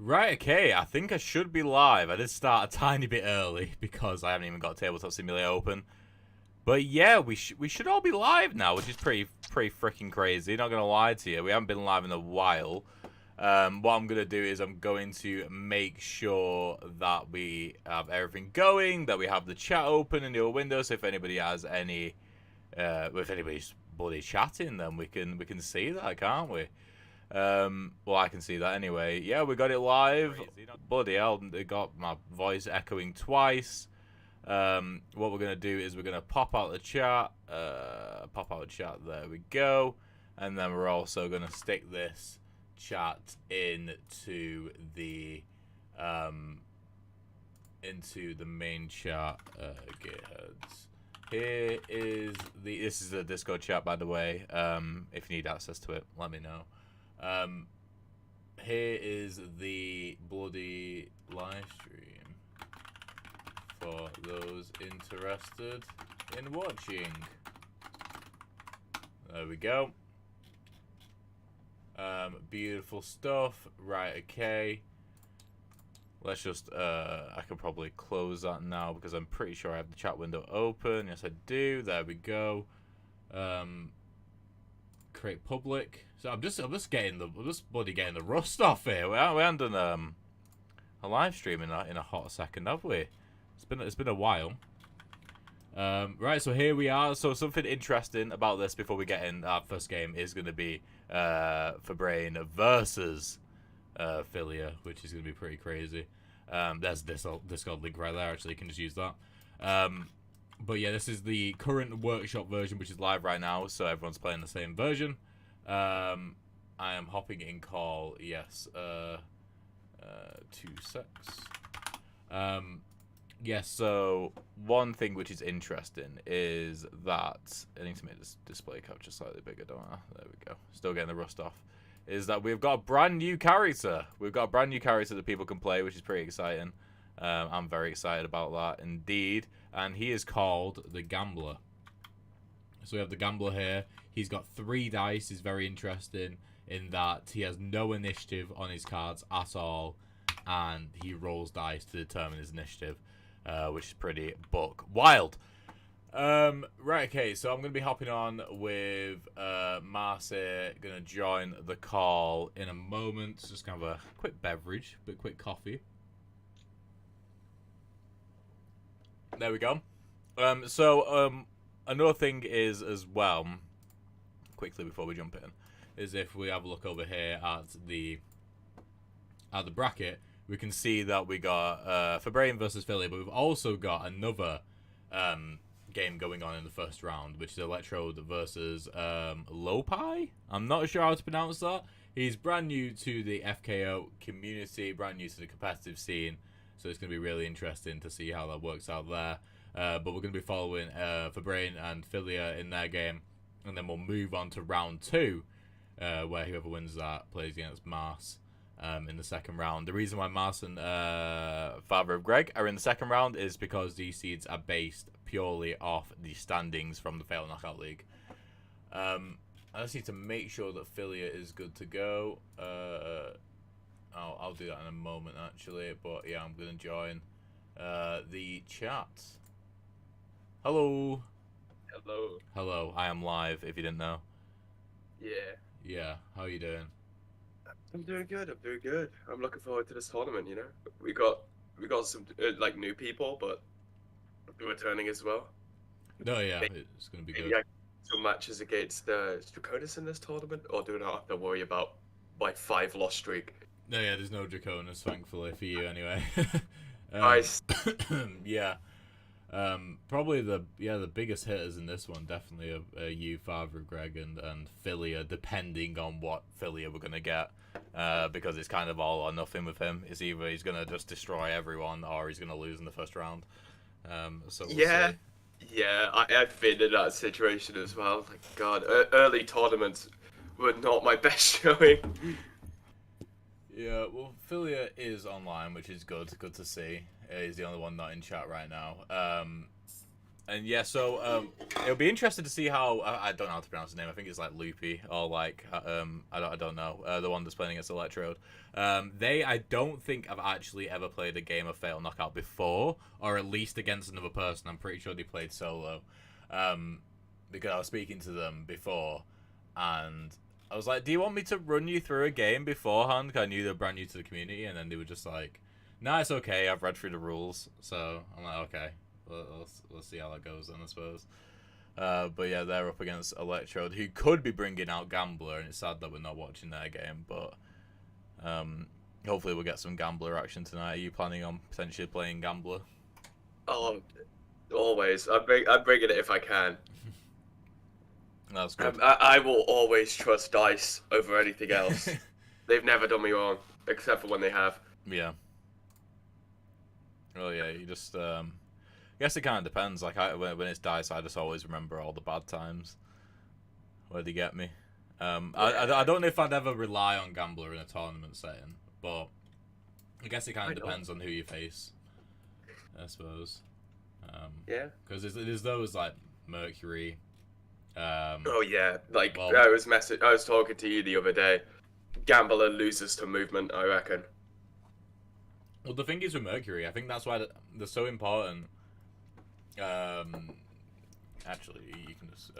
Right, okay, I think I should be live. I did start a tiny bit early because I haven't even got Tabletop Simulator open. But yeah, we should all be live now, which is pretty freaking crazy. Not gonna lie to you, we haven't been live in a while. What I'm gonna do is I'm going to make sure that we have everything going, that we have the chat open in your window. So if anybody has any, if anybody's bloody chatting, then we can see that, can't we? Well, I can see that anyway. Yeah, we got it live. Bloody hell, it got my voice echoing twice. What we're going to do is we're going to pop out the chat. There we go. And then we're also going to stick this chat into the main chat. Gearheads. This is the Discord chat, by the way. If you need access to it, let me know. Here is the bloody live stream for those interested in watching. There we go. Beautiful stuff. Right, okay. Let's just, I can probably close that now because I'm pretty sure I have the chat window open. Yes, I do. There we go. Create public. So I'm just bloody getting the rust off here. We haven't done a live stream in a hot second, have we? It's been a while. Right, so here we are. So something interesting about this before we get in. Our first game is going to be Fabrain versus Philia, which is going to be pretty crazy. There's this Discord link right there. Actually, you can just use that. But yeah, this is the current workshop version, which is live right now, so everyone's playing the same version. I am hopping in call. Yes. 2 secs. Yes, so one thing which is interesting is that I need to make this display capture slightly bigger, don't I? There we go. Still getting the rust off. Is that we've got a brand new character. We've got a brand new character that people can play, which is pretty exciting. I'm very excited about that indeed. And he is called the Gambler. So we have the Gambler here. He's got 3 dice. He's very interesting in that he has no initiative on his cards at all. And he rolls dice to determine his initiative. Which is pretty buck wild. Right, okay, so I'm going to be hopping on with Marcy. Going to join the call in a moment. Just kind of a quick beverage, but quick coffee. There we go. Another thing is as well, quickly before we jump in, is if we have a look over here at the bracket, we can see that we got Fabrain versus Philia, but we've also got another game going on in the first round, which is Electrode versus Lopi. I'm not sure how to pronounce that. He's brand new to the FKO community, brand new to the competitive scene, so it's going to be really interesting to see how that works out there. But we're going to be following Fabrain and Philia in their game, and then we'll move on to round 2, where whoever wins that plays against Mars. In the second round. The reason why Mars and Father of Greg are in the second round is because these seeds are based purely off the standings from the Fail Knockout League. I just need to make sure that Philia is good to go. I'll do that in a moment, actually. But yeah, I'm going to join the chat. Hello. Hello. Hello. I am live, if you didn't know. Yeah. Yeah. How are you doing? I'm doing good. I'm looking forward to this tournament, you know. We got some like new people, but we're returning as well. No, yeah, it's going to be good. Maybe I some matches against Draconis in this tournament, or do not have to worry about my 5 loss streak. No, yeah, there's no Draconis, thankfully, for you anyway. Nice. Yeah. Probably the biggest hitters in this one definitely are you, Father Greg, and Philia, depending on what Philia we're gonna get, because it's kind of all or nothing with him. It's either he's gonna just destroy everyone or he's gonna lose in the first round. So we'll see. Yeah, I've been in that situation as well. Like God, early tournaments were not my best showing. Yeah, well, Philia is online, which is good to see. He's the only one not in chat right now. And yeah, so it'll be interesting to see how I don't know how to pronounce his name. I think it's like Loopy or like I don't know the one that's playing against Electrode. I don't think I've actually ever played a game of Fatal Knockout before, or at least against another person. I'm pretty sure they played solo, because I was speaking to them before, and I was like, "Do you want me to run you through a game beforehand?" 'Cause I knew they were brand new to the community, and then they were just like, "No, it's okay. I've read through the rules." So I'm like, "Okay, we'll see how that goes then, I suppose." But yeah, they're up against Electrode, who could be bringing out Gambler, and it's sad that we're not watching their game. But hopefully we'll get some Gambler action tonight. Are you planning on potentially playing Gambler? Oh, always. I'm bringing it if I can. That's good. I will always trust Dice over anything else. They've never done me wrong, except for when they have. Yeah. Well, yeah, you just I guess it kind of depends. Like when it's Dice, I just always remember all the bad times. Where they get me. I don't know if I'd ever rely on Gambler in a tournament setting, but I guess it kind of depends on who you face, I suppose. Yeah. Because there's those like Mercury. Oh yeah, like I was talking to you the other day. Gambler loses to movement, I reckon. Well, the thing is with Mercury, I think that's why they're so important. Actually, you can just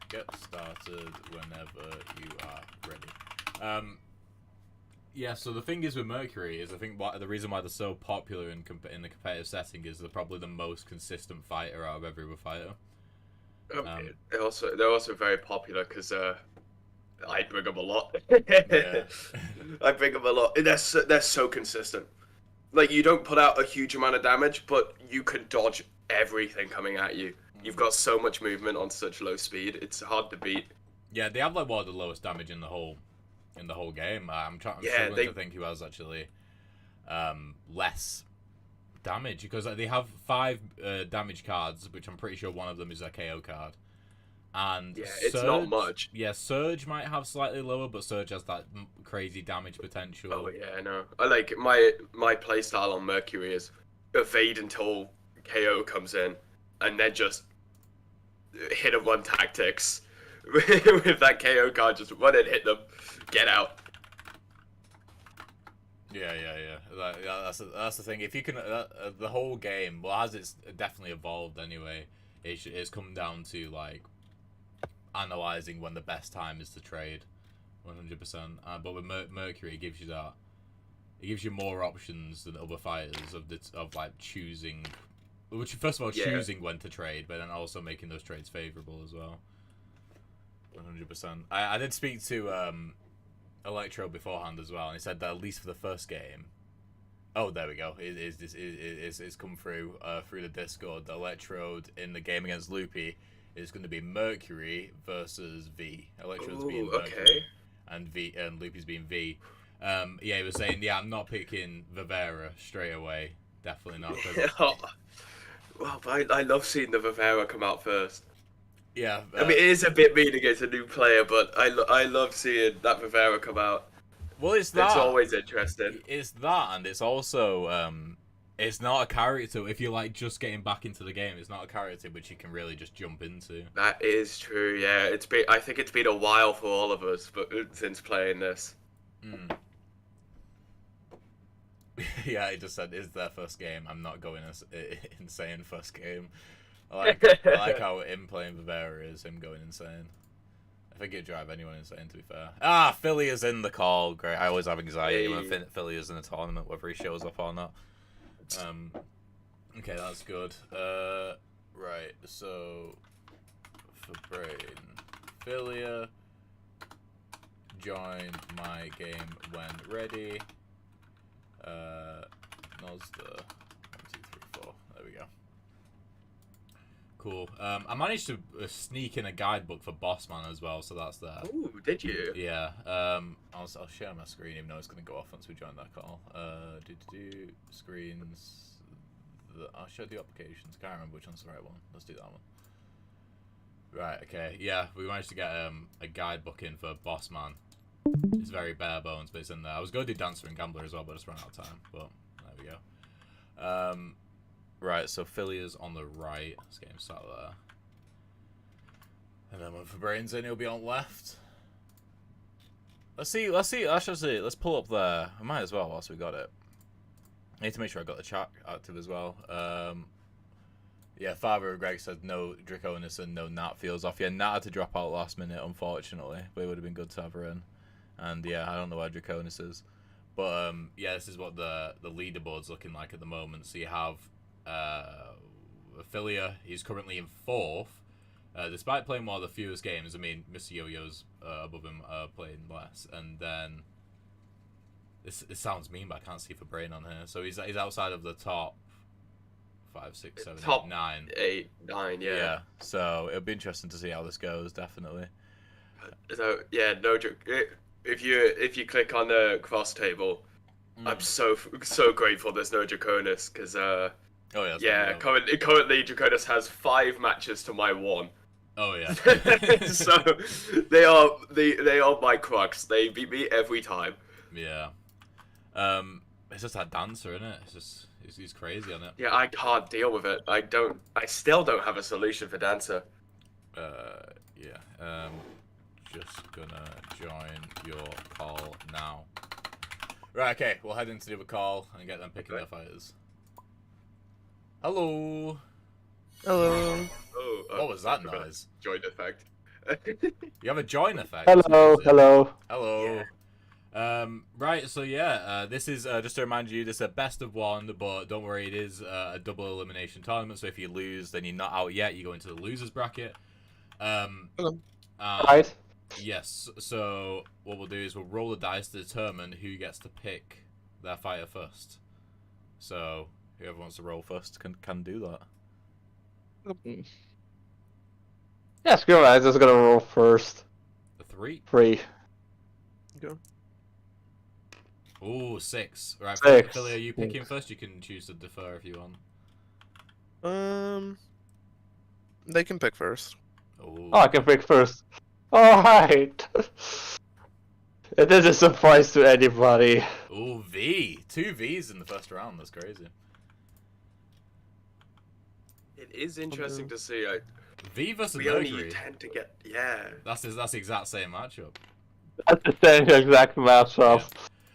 get started whenever you are ready. Yeah, so the thing is with Mercury is I think the reason why they're so popular in the competitive setting is they're probably the most consistent fighter out of every other fighter. They're also very popular because I bring them a lot. Yeah. I bring them a lot. They're so consistent. Like you don't put out a huge amount of damage, but you can dodge everything coming at you. You've got so much movement on such low speed. It's hard to beat. Yeah, they have like one of the lowest damage in the whole game. I'm struggling to think who has actually less damage, because they have 5 damage cards, which I'm pretty sure one of them is a KO card. And yeah, Surge, it's not much. Yeah, Surge might have slightly lower, but Surge has that crazy damage potential. Oh yeah, I know. I like my playstyle on Mercury is evade until KO comes in, and then just hit and run tactics with that KO card. Just run and hit them, get out. Yeah. That's the thing. If you can, the whole game, well, as it's definitely evolved anyway, it's come down to like analyzing when the best time is to trade, 100%. But with Mercury, it gives you that. It gives you more options than other fighters of like choosing, which first of all choosing when to trade, but then also making those trades favorable as well. 100%. I did speak to Electro beforehand as well, and he said that at least for the first game. Oh, there we go. It's come through through the Discord. The Electrode in the game against Loopy is going to be Mercury versus V. Electrode's being Mercury, and Loopy's being V. Yeah, he was saying, I'm not picking Vivera straight away. Definitely not. Well, I love seeing the Vivera come out first. Yeah. I mean, it is a bit mean against a new player, but I love seeing that Vivera come out. Well, it's that. It's always interesting. It's that, and it's also it's not a character. If you're like just getting back into the game, it's not a character which you can really just jump into. That is true. Yeah, I think it's been a while for all of us, but since playing this. Yeah, he just said, "Is their first game? I'm not going insane first game." I like how him playing Vivera is him going insane. I think it'd drive anyone insane, to be fair. Philly is in the call. Great. I always have anxiety when Philly is in a tournament, whether he shows up or not. Okay, that's good. Right, so for Brain, Philia, join my game when ready. Nozda, 1, 2, 3, 4. There we go. Cool. I managed to sneak in a guidebook for Bossman as well, so that's there. Ooh, did you? Yeah. I'll share my screen, even though it's going to go off once we join that call. Screens. I'll show the applications. Can't remember which one's the right one. Let's do that one. Right. Okay. Yeah, we managed to get a guidebook in for Bossman. It's very bare bones, but it's in there. I was going to do Dancer and Gambler as well, but I just ran out of time. But there we go. Right, so Filia's on the right. Let's get him sat there. And then when Fabrain's in, he'll be on left. Let's see. Let's pull up there. I might as well whilst we got it. I need to make sure I got the chat active as well. Yeah, Father Greg said no Draconis and no Nat feels off. Yeah, Nat had to drop out last minute, unfortunately. But it would have been good to have her in. And yeah, I don't know where Draconis is. But yeah, this is what the leaderboard's looking like at the moment. So you have Filia, he's currently in 4th. Despite playing one of the fewest games, I mean, Mr. Yo-Yo's above him playing less. And then, this sounds mean, but I can't see Fabrain on here. So he's outside of the top 5, 6, 7, top 8, 9. 8, 9, yeah. Yeah, so it'll be interesting to see how this goes, definitely. So, yeah, no joke. If you click on the cross table, I'm so grateful there's no Draconis, because, currently Draconis has 5 matches to my 1. Oh yeah. So they are my crux. They beat me every time. Yeah. It's just that dancer, isn't it? It's just he's crazy on it. Yeah, I can't deal with it. I still don't have a solution for dancer. Yeah. Just gonna join your call now. Right. Okay. We'll head into the other call and get them picking their fighters. Hello. Hello. Oh, What was that noise? Join effect. You have a join effect. Hello. Hello. Hello. Right, so yeah, this is just to remind you, this is a best of 1, but don't worry, it is a double elimination tournament. So if you lose, then you're not out yet. You go into the losers bracket. Right. Yes. So what we'll do is we'll roll the dice to determine who gets to pick their fighter first. So whoever wants to roll first can do that. Yeah, screw it. I'm just gonna roll first. The 3. 3. Go. Ooh, 6. Right, 6. Philly, are you picking first? You can choose to defer if you want. They can pick first. Ooh. Oh, I can pick first. Alright. It is a surprise to anybody. Ooh, V. 2 Vs in the first round. That's crazy. It is interesting to see. V versus We Mercury. only tend to get That's the exact same matchup. That's the same exact matchup. Yeah.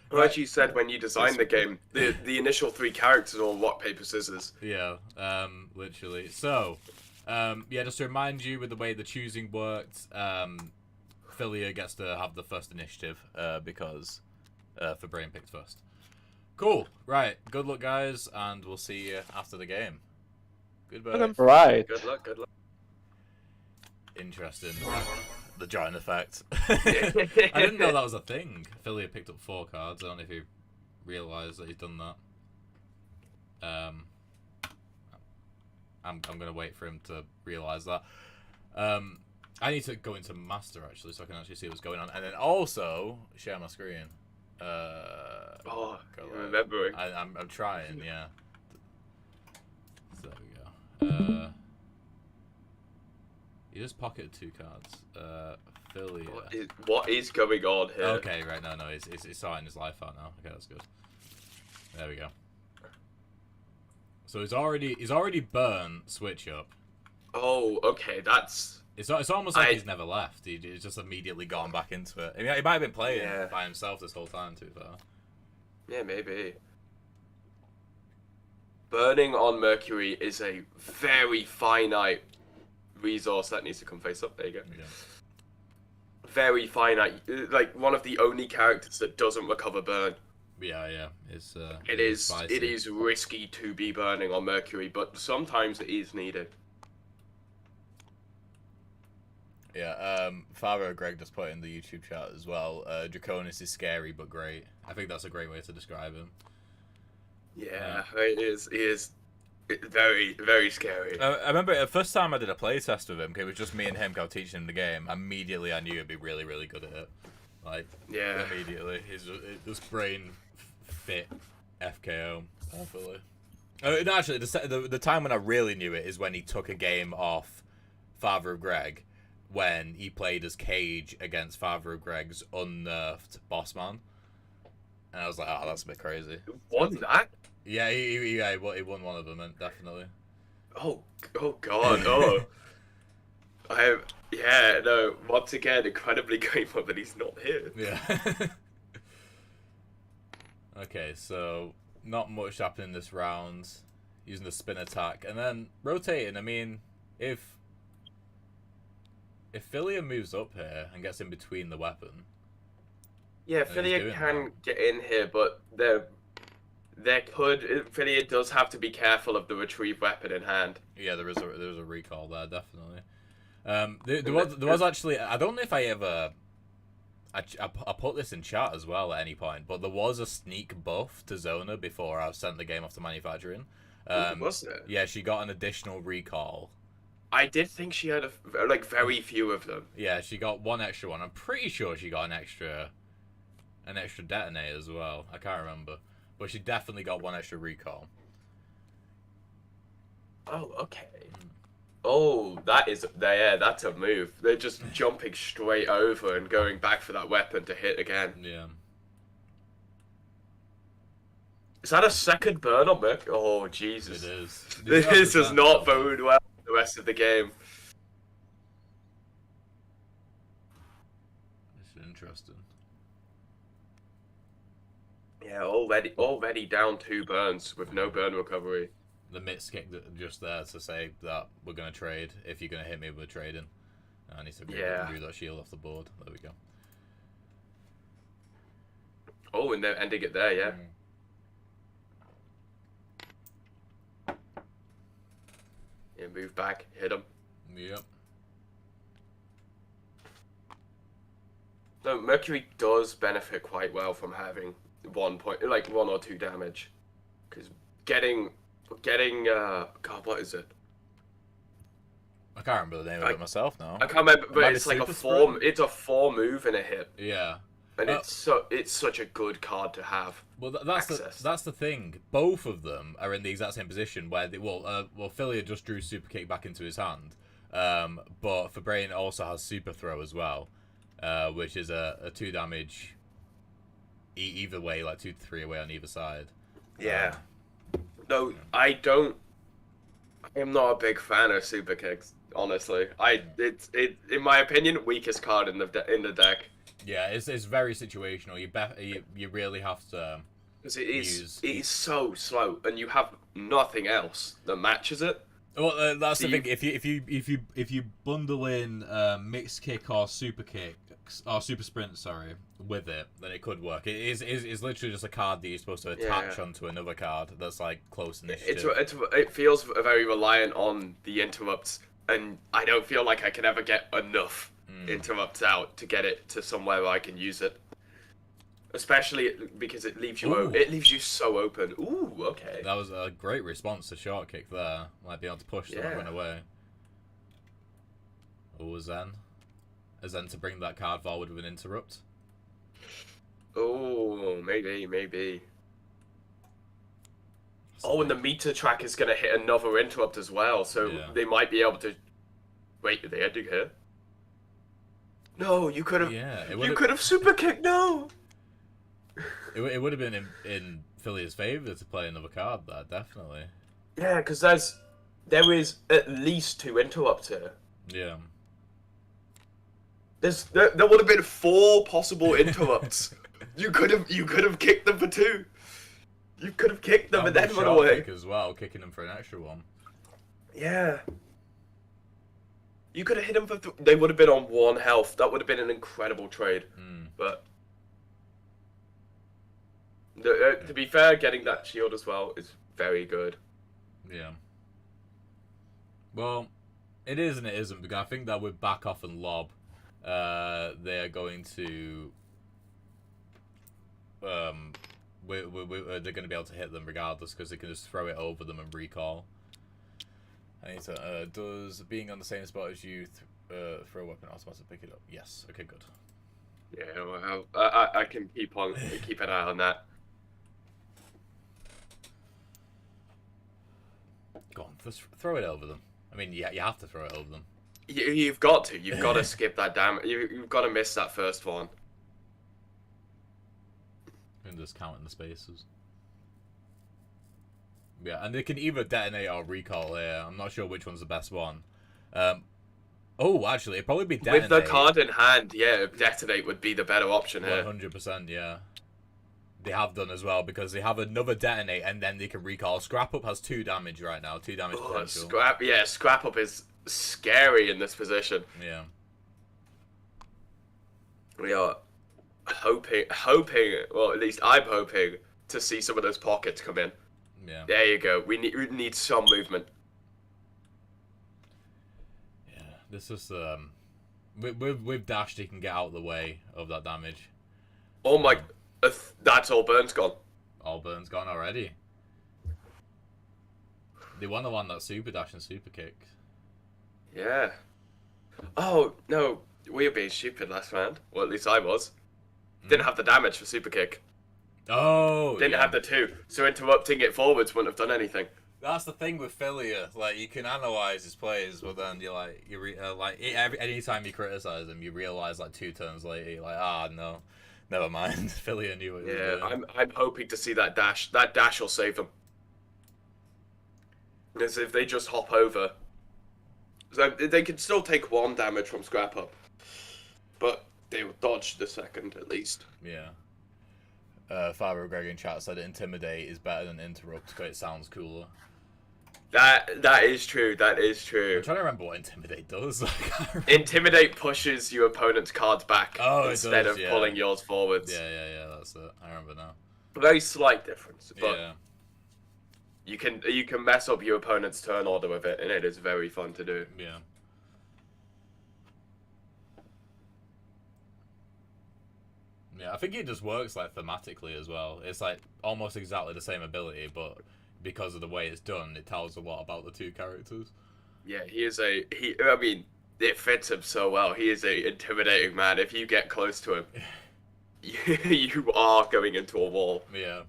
Well, as you said when you designed the game, the initial 3 characters are all rock, paper, scissors. Yeah, literally. So, yeah, just to remind you with the way the choosing worked, Filia gets to have the first initiative because Fabrain picked first. Cool. Right. Good luck, guys, and we'll see you after the game. Goodbye. Okay. Right. Good luck, good luck. Interesting. The giant effect. I didn't know that was a thing. Filia picked up 4 cards. I don't know if he realised that he's done that. I'm gonna wait for him to realise that. I need to go into master actually, so I can actually see what's going on, and then also share my screen. Oh, remembering. I'm trying, yeah. So there we go. You just pocketed 2 cards. Filia. What is going on here? Okay, right, no, he's sorting his life out now. Okay, that's good. There we go. So he's already burnt switch up. Oh, okay, that's... It's almost like he's never left. He's just immediately gone back into it. I mean, he might have been playing by himself this whole time, to be fair. Yeah, maybe. Burning on Mercury is a very finite resource that needs to come face up. There you go. Yeah. Very finite. Like, one of the only characters that doesn't recover burn. Yeah. It is risky to be burning on Mercury, but sometimes it is needed. Yeah, Father Greg just put in the YouTube chat as well. Draconis is scary but great. I think that's a great way to describe him. Yeah, it is. He is very, very scary. I remember the first time I did a playtest with him, it was just me and him teaching him the game. Immediately I knew he'd be really, really good at it. Like, yeah. Immediately. His brain fit FKO perfectly. No, actually, the time when I really knew it is when he took a game off Father of Greg, when he played as Cage against Father of Greg's unnerfed boss man. And I was like, oh, that's a bit crazy. Won that? Yeah, he won one of them, definitely. Oh God. Oh. Yeah, no, once again, incredibly grateful that he's not here. Yeah. Okay, so not much happening this round. Using the spin attack. And then rotating, I mean, if Philia moves up here and gets in between the weapon. Yeah, he's Philia doing can that. get in here, but Philia does have to be careful of the retrieve weapon in hand. Yeah, there's a recall there, definitely. There was actually, I don't know if I ever I put this in chat as well at any point, but there was a sneak buff to Zona before I sent the game off to manufacturing. Was there? Yeah, she got an additional recall. I did think she had like very few of them. Yeah, she got one extra one. I'm pretty sure she got an extra detonator as well. I can't remember, but she definitely got one extra recall. Oh, okay. Oh, that's a move. They're just jumping straight over and going back for that weapon to hit again. Yeah. Is that a second burn on Merc? Oh, Jesus. It is. This does not bode well for the rest of the game. It's interesting. Yeah, already down 2 burns with no burn recovery. The mitts kick just there to say that we're going to trade if you're going to hit me with trading. I need to remove that shield off the board. There we go. Oh, and they're ending it there, yeah. Yeah, move back, hit him. Yep. No, Mercury does benefit quite well from having 1 or 2 damage, because getting God, what is it? I can't remember the name of it myself now. I can't remember, but it's like super a 4. It's a 4 move and a hit. Yeah. And it's such a good card to have. Well, that's the thing. Both of them are in the exact same position where Philia just drew super kick back into his hand, but Fabrain also has super throw as well, which is a 2 damage. Either way, like 2 to 3 away on either side. Yeah. No, I am not a big fan of super kicks. Honestly, it's in my opinion weakest card in the deck. Yeah, it's very situational. You really have to. Because it is so slow, and you have nothing else that matches it. Well, that's the thing. If you bundle in mixed kick or super kick or super sprint, sorry, with it, then it could work. It's literally just a card that you're supposed to attach onto another card that's like close initiative. It feels very reliant on the interrupts, and I don't feel like I can ever get enough interrupts out to get it to somewhere where I can use it. Especially because it leaves you so open. Ooh, okay. That was a great response to short kick there. Might be able to push that run away. Oh, Zen. A Zen to bring that card forward with an interrupt. Oh, maybe. Oh, and the meter track is going to hit another interrupt as well, so they might be able to... Wait, are they ending here? No, you could have... Yeah, you could have super kicked, no! It would have been in Philia's favour to play another card there, definitely. Yeah, because there is at least 2 interrupts here. Yeah. There would have been 4 possible interrupts. You could have kicked them for 2. You could have kicked them and then run away. Kick as well, kicking them for an extra one. Yeah. You could have hit them for... They would have been on 1 health. That would have been an incredible trade. But... to be fair, getting that shield as well is very good. Yeah. Well, it is and it isn't, because I think that with back off and lob, they are going to... they're going to be able to hit them regardless, because they can just throw it over them and recall. I need to, does being on the same spot as you throw a weapon automatically pick it up? Yes. Okay, good. Yeah, well, I can keep an eye on that. Go on, just throw it over them. I mean, you have to throw it over them. You've got to. You've got to skip that damage. You've got to miss that first one. And just counting the spaces. Yeah, and they can either detonate or recall here. I'm not sure which one's the best one. Oh, actually, it'd probably be detonate. With the card in hand, yeah, detonate would be the better option here. 100%, yeah. They have done as well because they have another detonate and then they can recall. Scrap Up has 2 damage right now, 2 damage potential. Scrap Up is scary in this position. Yeah. We are hoping, well, at least I'm hoping to see some of those pockets come in. Yeah. There you go. We need some movement. Yeah. This is with dash they can get out of the way of that damage. Oh my, that's all Burns gone. All Burns gone already. They want to land that super dash and super kick. Yeah. Oh no, we were being stupid last round. Well, at least I was. Didn't have the damage for super kick. Oh. Didn't have the 2, so interrupting it forwards wouldn't have done anything. That's the thing with Filia. Like, you can analyze his plays, but then you're like, anytime you criticize him, you realize like 2 turns later, you're like, no, never mind. Filia knew what he was doing. I'm hoping to see that dash. That dash will save them. As if they just hop over. So they can still take 1 damage from Scrap Up, but they will dodge the second at least. Yeah. Father Greg in chat said Intimidate is better than Interrupt because it sounds cooler. That is true. That is true. I'm trying to remember what Intimidate does. Intimidate pushes your opponent's cards back instead of pulling yours forwards. Yeah, that's it. I remember now. Very slight difference, but yeah. you can mess up your opponent's turn order with it, and it is very fun to do. Yeah. Yeah, I think it just works like thematically as well. It's like almost exactly the same ability, but because of the way it's done, it tells a lot about the 2 characters. Yeah, I mean, it fits him so well. He is a intimidating man. If you get close to him, you are going into a wall. Yeah.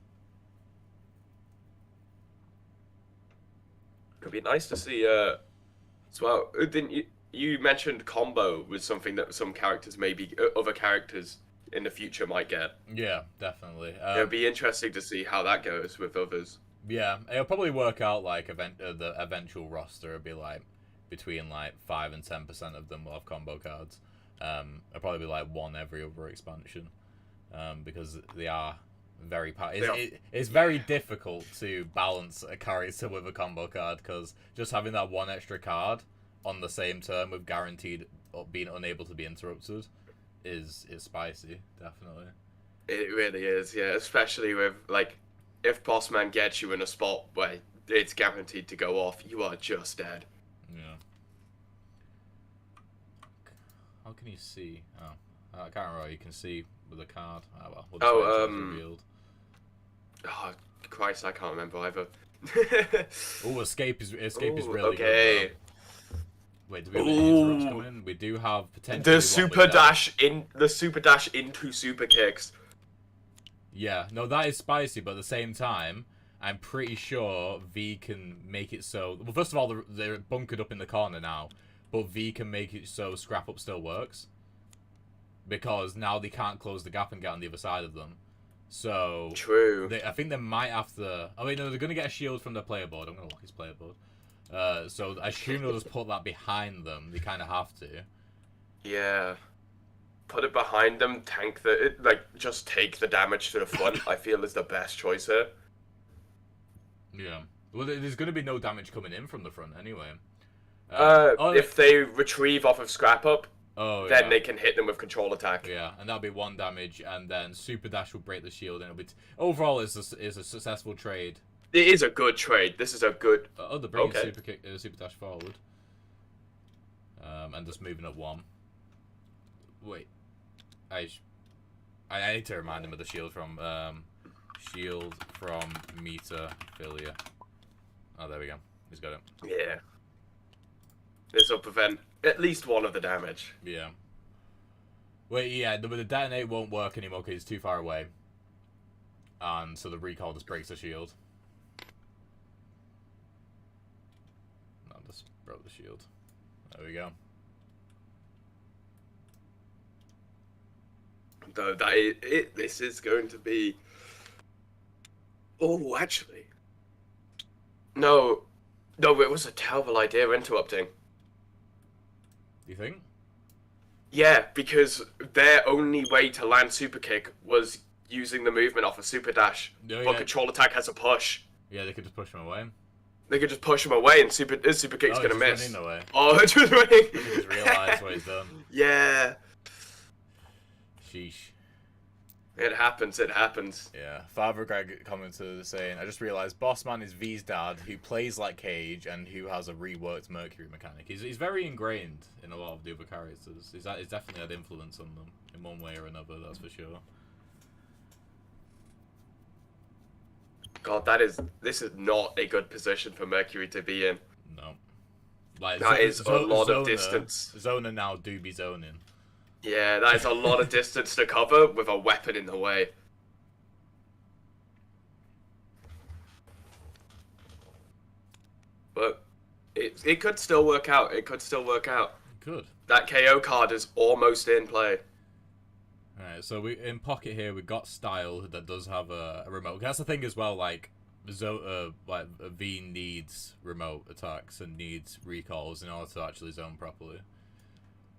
Could be nice to see. As well, didn't you mentioned combo was something that some characters other characters in the future might get. Yeah, definitely. It'll be interesting to see how that goes with others. Yeah, it'll probably work out like the eventual roster will be like between like 5 and 10% of them will have combo cards. It'll probably be like 1 every other expansion, because they are very it's very difficult to balance a character with a combo card because just having that 1 extra card on the same turn with guaranteed being unable to be interrupted is spicy, definitely. It really is, yeah. Especially with like, if Bossman gets you in a spot where it's guaranteed to go off, you are just dead. Yeah. How can you see? Oh, I can't remember. You can see with a card. Oh well. We'll just revealed. Oh Christ, I can't remember either. Oh, escape is really okay. good. Wait, do we have any interrupts coming in? We do have potentially the super dash into super kicks. Yeah, no, that is spicy, but at the same time, I'm pretty sure V can make it so. Well, first of all, they're bunkered up in the corner now, but V can make it so Scrap Up still works because now they can't close the gap and get on the other side of them. So true. I think they might have to. Oh wait, no, they're gonna get a shield from their player board. I'm gonna lock his player board. So I assume they'll just put that behind them. They kind of have to. Yeah. Put it behind them, just take the damage to the front, I feel is the best choice here. Yeah. Well, there's going to be no damage coming in from the front anyway. If they retrieve off of Scrap Up, then they can hit them with control attack. Yeah, and that'll be 1 damage, and then Super Dash will break the shield, and it'll be... Overall, it's a successful trade. It is a good trade. This is a good... they're bringing Super Dash forward. And just moving up 1. Wait. I need to remind him of the shield from Meter Filia. Oh, there we go. He's got it. Yeah. This will prevent at least 1 of the damage. Yeah. Wait, yeah, the detonate won't work anymore because he's too far away. And so the recall just breaks the shield. No, just broke the shield. There we go. Though this is going to be... Oh, actually. No, no, it was a terrible idea interrupting. You think? Yeah, because their only way to land super kick was using the movement off a super dash. Oh, But yeah. control attack has a push. Yeah, they could just push him away. They could just push him away, and super kick's Oh, gonna he's miss. just running away. Oh, just running. He just realised what he's done. Yeah, Sheesh. it happens. It happens. Yeah, Father Greg commented saying, I just realised Bossman is V's dad, who plays like Cage and who has a reworked Mercury mechanic. He's very ingrained in a lot of the other characters. He's definitely had influence on them in one way or another, that's for sure. God, this is not a good position for Mercury to be in. No. Like, That is a lot of distance. Zona now do be zoning. Yeah, that is a lot of distance to cover with a weapon in the way. But it could still work out. It could still work out. Good. That KO card is almost in play. Alright, so we in pocket here we got Style that does have a remote. That's the thing as well, like V needs remote attacks and needs recalls in order to actually zone properly.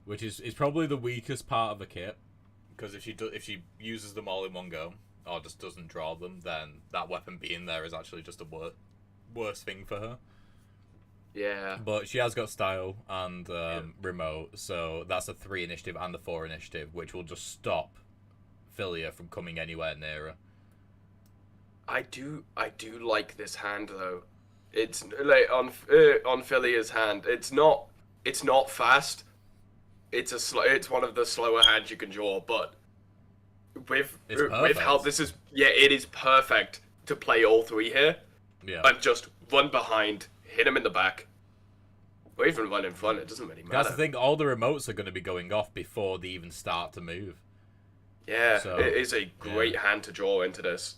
Which is probably the weakest part of the kit. Because if she uses them all in one go, or just doesn't draw them, then that weapon being there is actually just a worse thing for her. Yeah. But she has got Style and remote, so that's a 3 initiative and a 4 initiative, which will just stop Philia from coming anywhere near her. I do like this hand though. It's like on Philia's hand. It's not fast. It's one of the slower hands you can draw, but with how this is, it is perfect to play all 3 here. Yeah. And just run behind, hit him in the back, or even run in front. It doesn't really matter. That's the thing. All the remotes are going to be going off before they even start to move. Yeah, So, it is a great hand to draw into this.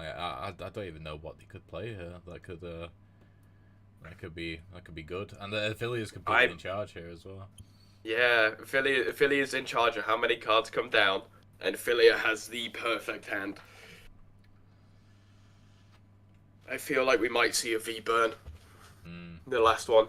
I don't even know what they could play here. That could be good. And the Philia's completely in charge here as well. Yeah, Philia is in charge of how many cards come down, and Philia has the perfect hand. I feel like we might see a V-burn. The last one.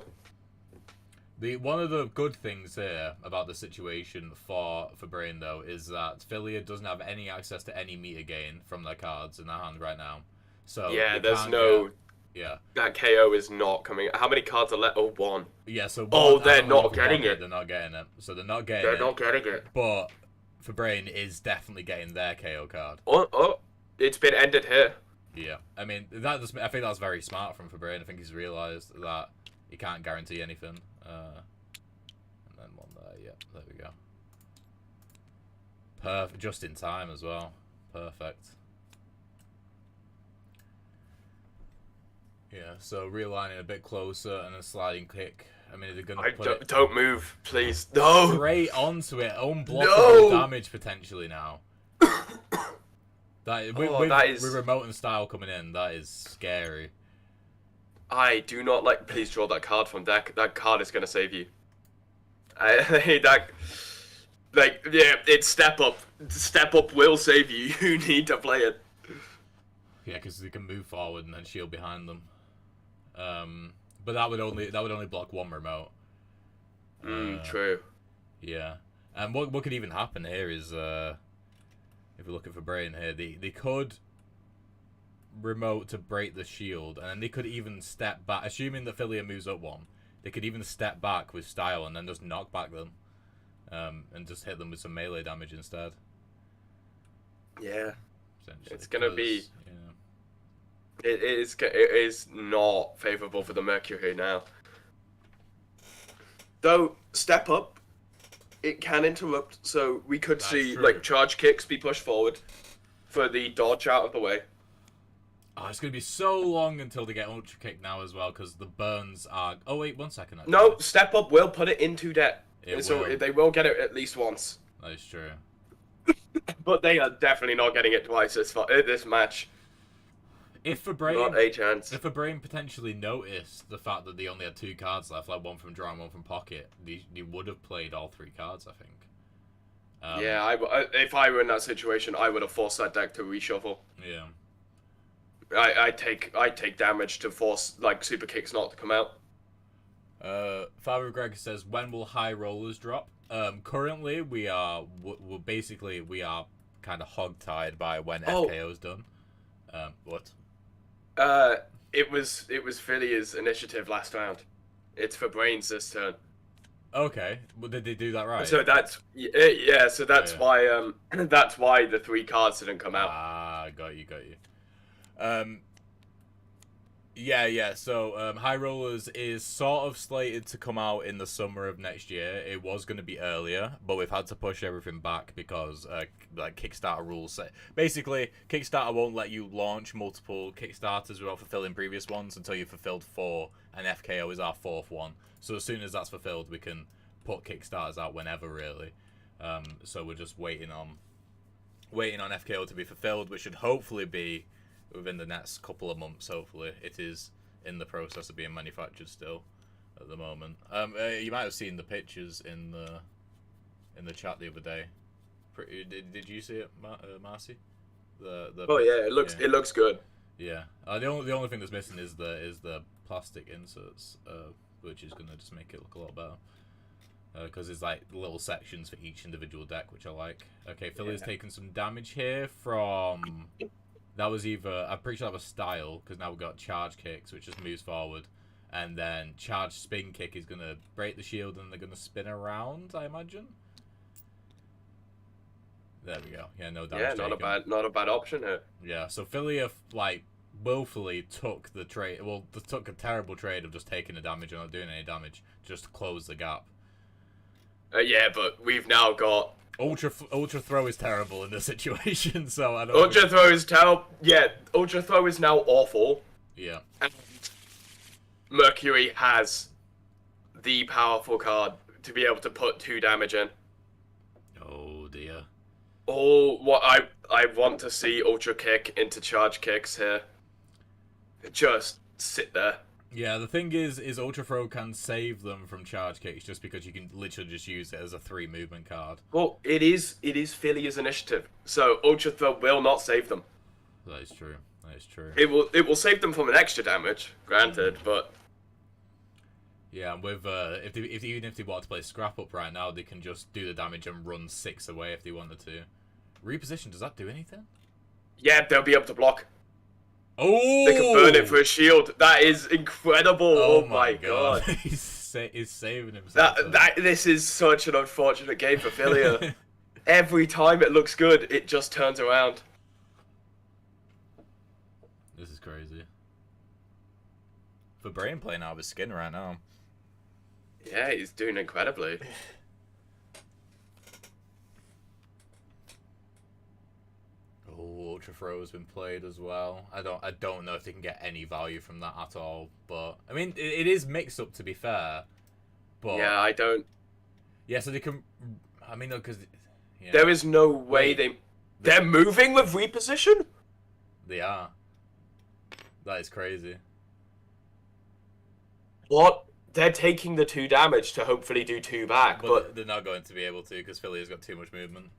One of the good things here about the situation for Brain though is that Philia doesn't have any access to any meter gain from their cards in their hand right now. So yeah, there's no. Yeah. That KO is not coming. How many cards are left? Oh, 1. Yeah. So they're not getting it. They're not getting it. So they're not getting. They're not getting it. But for Brain is definitely getting their KO card. Oh! It's been ended here. Yeah, I mean I think that's very smart from Fabrain. I think he's realised that he can't guarantee anything. And then one there. Yeah, there we go. Perfect, just in time as well. Perfect. Yeah, so realigning a bit closer and a sliding kick. I mean, they're gonna don't move, please. No. Straight onto it, unblockable damage potentially now. With remote and Style coming in, that is scary. I do not like. Please draw that card from deck. That card is gonna save you. It's step up. Step up will save you. You need to play it. Yeah, because they can move forward and then shield behind them. But that would only block one remote. True. Yeah, and what could even happen here is if we're looking for Brain here, they could remote to break the shield, and then they could even step back, assuming that Philia moves up 1. They could even step back with Style and then just knock back them, and just hit them with some melee damage instead. Yeah. Essentially, It's gonna be. Yeah. It is not favourable for the Mercury now. Though step up, it can interrupt, so we could see true. like charge kicks be pushed forward for the dodge out of the way. Oh, it's gonna be so long until they get ultra kick now as well, because the burns are. Oh wait, 1 second. Actually. No, step up will put it into debt, so will. they will get it at least once. That is true. But they are definitely not getting it twice this match. If a brain, Not a chance. If a brain potentially noticed the fact that they only had 2 cards left, like 1 from draw and 1 from pocket, they would have played all 3 cards, I think. Yeah, if I were in that situation, I would have forced that deck to reshuffle. Yeah. I take damage to force like super kicks not to come out. Father Greg says, when will high rollers drop? Currently we are we are kind of hog-tied by when FKO's done. What? It was Philly's initiative last round. It's for Brains this turn. Okay, well, did they do that right? So that's yeah. So that's why that's why the 3 cards didn't come out. Ah, got you. Yeah. So, High Rollers is sort of slated to come out in the summer of next year. It was going to be earlier, but we've had to push everything back because, like, Kickstarter rules say... Basically, Kickstarter won't let you launch multiple Kickstarters without fulfilling previous ones until you've fulfilled 4, and FKO is our 4th one. So as soon as that's fulfilled, we can put Kickstarters out whenever, really. So we're just waiting on FKO to be fulfilled, which should hopefully be within the next couple of months. Hopefully, it is in the process of being manufactured still at the moment. You might have seen the pictures in the chat the other day. Did you see it, Marcy? Oh yeah, it looks good. Yeah. The only thing that's missing is the plastic inserts, which is gonna just make it look a lot better. Because there's like little sections for each individual deck, which I like. Okay, Philly's taken some damage here from... That was either... I'm pretty sure that was Style, because now we've got Charge Kicks, which just moves forward. And then Charge Spin Kick is going to break the shield, and they're going to spin around, I imagine? There we go. Yeah, no damage taken. Not a bad option here. Yeah, so Philly have, like, willfully took the trade... Well, they took a terrible trade of just taking the damage and not doing any damage, just to close the gap. Yeah, but we've now got... Ultra Throw is terrible in this situation, so I don't... Ultra Throw is terrible. Yeah, Ultra Throw is now awful. Yeah. And Mercury has the powerful card to be able to put 2 damage in. Oh, dear. Oh, what I want to see Ultra Kick into Charge Kicks here. Just sit there. Yeah, the thing is Ultra Throw can save them from Charge Kicks just because you can literally just use it as a 3 movement card. Well, it is Philly's initiative, so Ultra Throw will not save them. That is true. That is true. It will save them from an extra damage, granted, but... Yeah, and with even if they want to play Scrap Up right now, they can just do the damage and run 6 away if they wanted to. Reposition, does that do anything? Yeah, they'll be able to block. Oh! They can burn it for a shield. That is incredible. Oh my god. He's saving himself. This is such an unfortunate game for Philia. Every time it looks good, it just turns around. This is crazy. For Brain playing out of his skin right now. Yeah, he's doing incredibly. Oh, Ultra Throw has been played as well. I don't know if they can get any value from that at all. But I mean, it is mixed up to be fair. But yeah, I don't. Yeah, so they can. I mean, no, because yeah. There is no way they're moving with reposition. They are. That is crazy. What? They're taking the 2 damage to hopefully do 2 back, but they're not going to be able to because Philly has got too much movement.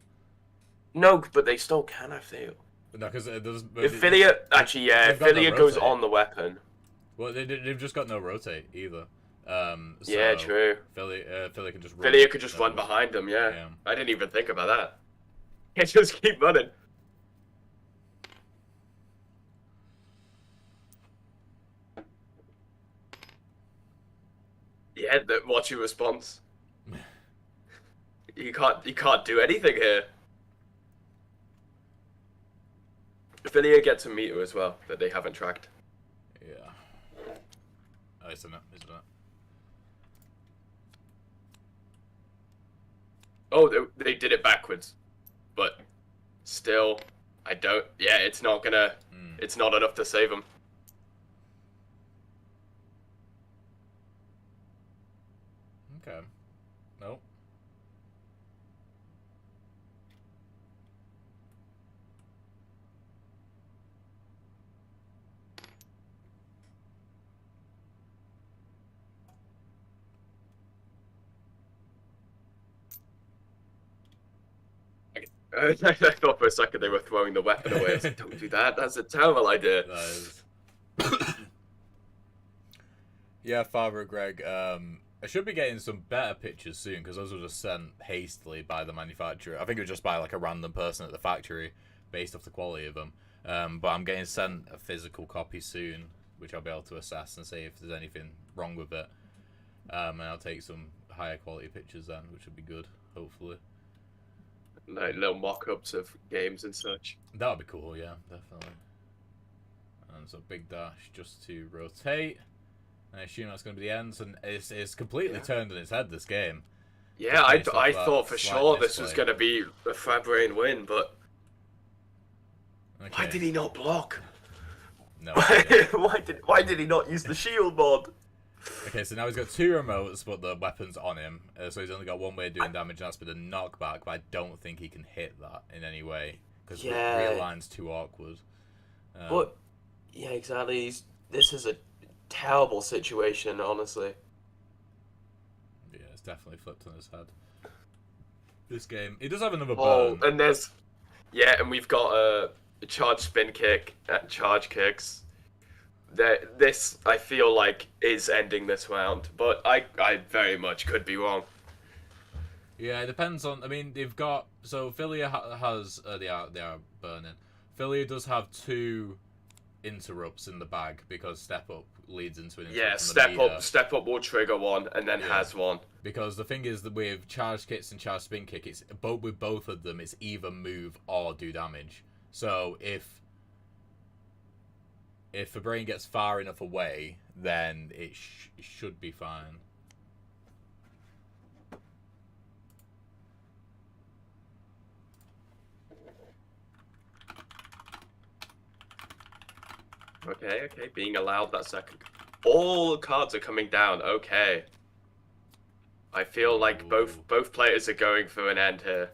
No, but they still can, I feel. No, because if Philia... Actually, yeah, if Philia goes on the weapon... Well, they've just got no rotate, either. So yeah, true. Philly can just run. Philia could just run behind them, yeah. I didn't even think about that. He just keep running. Yeah, watch your response. You can't do anything here. Philia gets a meter as well that they haven't tracked. Yeah. Oh, isn't it? Oh, they did it backwards, but still, I don't. Yeah, it's not gonna. It's not enough to save them. Okay. Nope. I thought for a second they were throwing the weapon away. I was like, don't do that. That's a terrible idea. That is. Yeah, Father Greg. I should be getting some better pictures soon because those were just sent hastily by the manufacturer. I think it was just by like a random person at the factory, based off the quality of them. But I'm getting sent a physical copy soon, which I'll be able to assess and see if there's anything wrong with it. And I'll take some higher quality pictures then, which would be good, hopefully. Like little mock-ups of games and such. That would be cool, yeah, definitely. And so big dash just to rotate. And I assume that's going to be the ends, and it's completely turned on its head, this game. Yeah, I thought for sure this was going to be a Fabrain win, but Okay. why did he not block? No. Why did he not use the shield mod? Okay, so now he's got 2 remotes, but the weapon's on him. So he's only got one way of doing damage, and that's with a knockback, but I don't think he can hit that in any way. Because real line's too awkward. But, yeah, exactly. This is a terrible situation, honestly. Yeah, it's definitely flipped on his head. This game. He does have another Oh, burn. and there's... Yeah, and we've got a charge spin kick and charge kicks. This, I feel like, is ending this round, but I very much could be wrong. Yeah, it depends on... I mean, they've got... So, Philia has... they are burning. Philia does have 2 interrupts in the bag, because Step Up leads into an interrupt. Yeah, Step Up will trigger one, and then has one. Because the thing is that with charge kicks and charge spin kick, it's with both of them, it's either move or do damage. So, if the brain gets far enough away, then it should be fine. Okay, being allowed that second. All cards are coming down, okay. I feel like both players are going for an end here.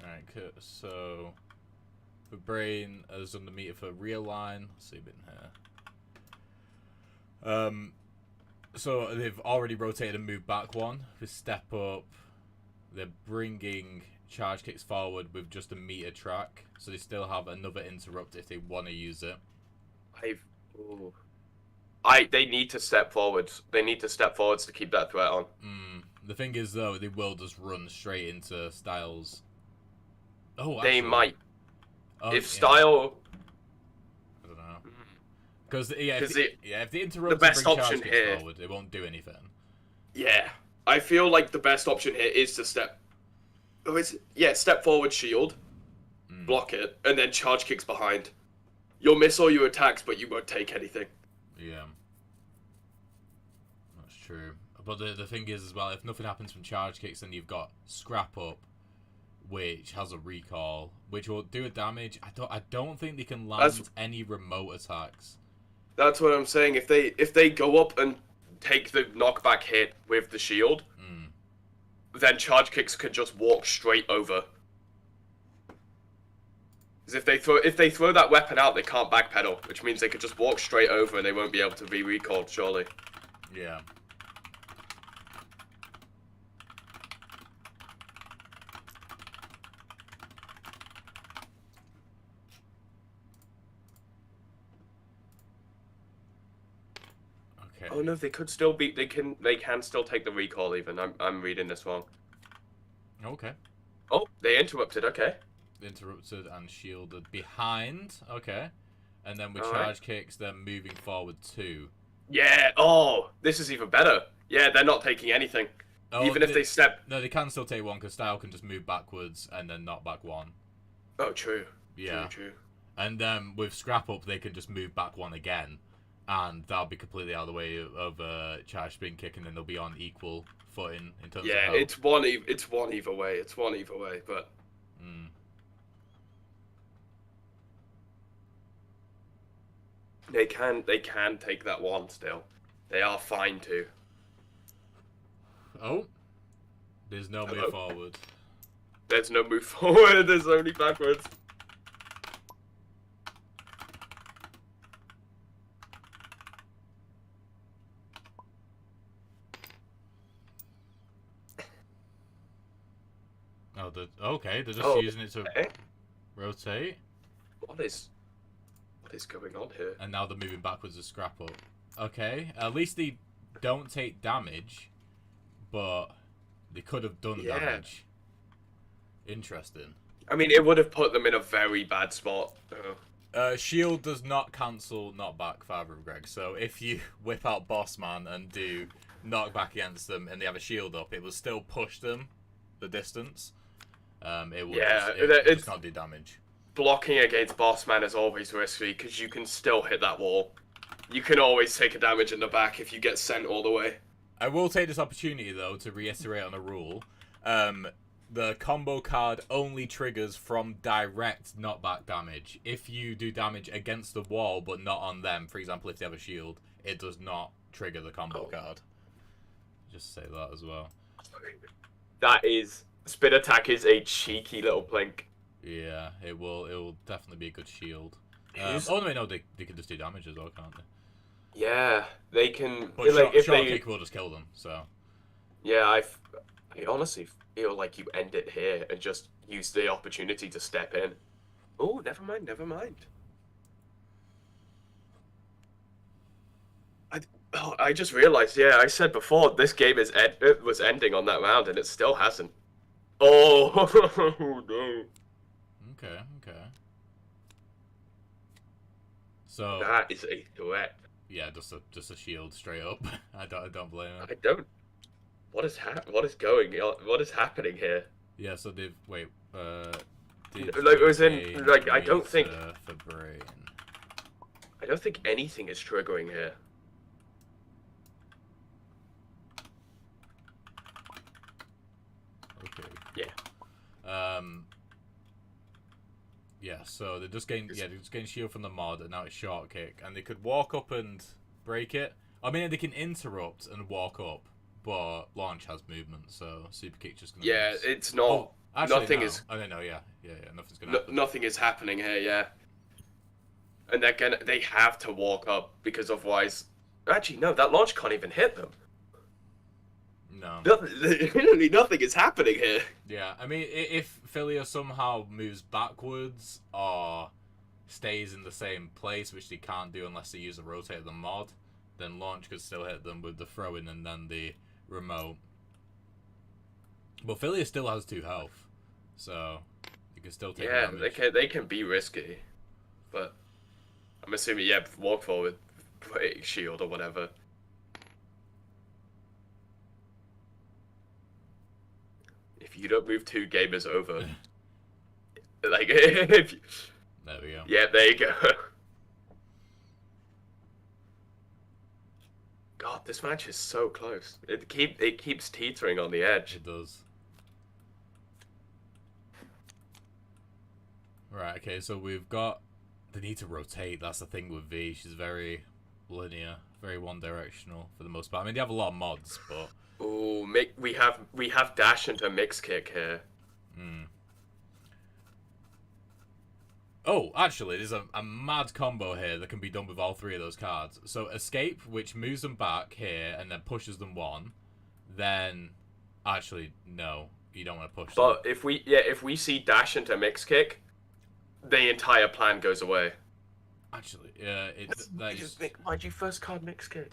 Alright, so the brain is on the meter for real line. Let's see a bit in here. So they've already rotated and moved back one with Step Up. They're bringing charge kicks forward with just a meter track, so they still have another interrupt if they want to use it. They need to step forwards. They need to step forwards to keep that threat on. The thing is, though, they will just run straight into Styles. Oh, they actually, might. oh, If Style, I don't know. Because if the interrupt the best bring option charge kicks here- forward, it won't do anything. yeah, I feel like the best option here is to step. Oh, step forward, shield, block it, and then charge kicks behind. You'll miss all your attacks, but you won't take anything. Yeah, that's true. But the thing is as well, if nothing happens from charge kicks, then you've got Scrap Up, which has a recall, which will do a damage. I don't think they can land any remote attacks. That's what I'm saying. If they go up and take the knockback hit with the shield, then charge kicks can just walk straight over. Because if they throw that weapon out, they can't backpedal, which means they could just walk straight over and they won't be able to be recalled. Surely. Yeah. Okay. Oh no, they could still be. They can still take the recall. Even I'm reading this wrong. Okay. Oh, they interrupted. Okay. Interrupted and shielded behind. Okay. And then with All charge kicks, they're moving forward too. Yeah. Oh, this is even better. Yeah, they're not taking anything. Oh, even if they step. No, they can still take one because Style can just move backwards and then knock back one. Oh, true. Yeah. True. And then with Scrap Up, they can just move back one again, and that'll be completely out of the way of charge spin kick, and then they'll be on equal footing in terms of health. It's one either way. It's one either way, but. They can take that one still. They are fine to. Oh, there's no move forward. There's no move forward. There's only backwards. Okay, they're just Oh, using it to okay. rotate, What is going on here? and now they're moving backwards to scrap up. Okay, at least they don't take damage, but they could have done Yeah. damage. Interesting. I mean, it would have put them in a very bad spot. Shield does not cancel knockback, Father of Greg. So if you whip out Boss Man and do knockback against them, and they have a shield up, it will still push them the distance. It will it's just not do damage. Blocking against Boss Man is always risky because you can still hit that wall. You can always take a damage in the back if you get sent all the way. I will take this opportunity though to reiterate on a rule. The combo card only triggers from direct knockback damage. If you do damage against the wall but not on them, for example, if they have a shield, it does not trigger the combo card. Just say that as well. That is... Spin attack is a cheeky little blink. Yeah, it will definitely be a good shield. Is- Oh no, no, they can just do damage as well, can't they? Yeah, they can... But like, if short they... kick will just kill them, so... Yeah, I honestly feel like you end it here and just use the opportunity to step in. Oh, never mind. I just realized, yeah, I said before, this game it was ending on that round and it still hasn't. Oh, no. Okay. So... That is a threat. Yeah, just a shield straight up. I don't blame him. I don't... What is going on? What is happening here? Yeah, so they've Like, it was in... Like, I don't think for brain. anything is triggering here. Okay. Yeah. Yeah, so they just gain shield from the mod, and now it's short kick, and they could walk up and break it. I mean, they can interrupt and walk up, but launch has movement, so super kick just gonna. Yeah, miss. it's not. Oh, actually, nothing no. is. I don't know. Yeah, nothing's gonna. happen. Nothing is happening here. Yeah. And they have to walk up because otherwise. Actually, no. That launch can't even hit them. No. Literally nothing is happening here. Yeah, I mean, if Philia somehow moves backwards or stays in the same place, which they can't do unless they use a rotate of the mod, then launch could still hit them with the throw-in and then the remote. But Philia still has 2 health, so you can still take damage. They can be risky, but I'm assuming walk forward, break shield or whatever. If you don't move 2, game is over. Like if you... There we go. Yeah, there you go. God, this match is so close. It keeps teetering on the edge. It does. Right, okay, so we've got... They need to rotate, that's the thing with V. She's very linear, very one-directional for the most part. I mean, they have a lot of mods, but... Ooh, we have dash into mix kick here. Oh, actually, there's a mad combo here that can be done with all 3 of those cards. So escape, which moves them back here and then pushes them 1. Then, actually, no, you don't want to push them. But if we see dash into mix kick, the entire plan goes away. Actually, Why'd you first card mix kick?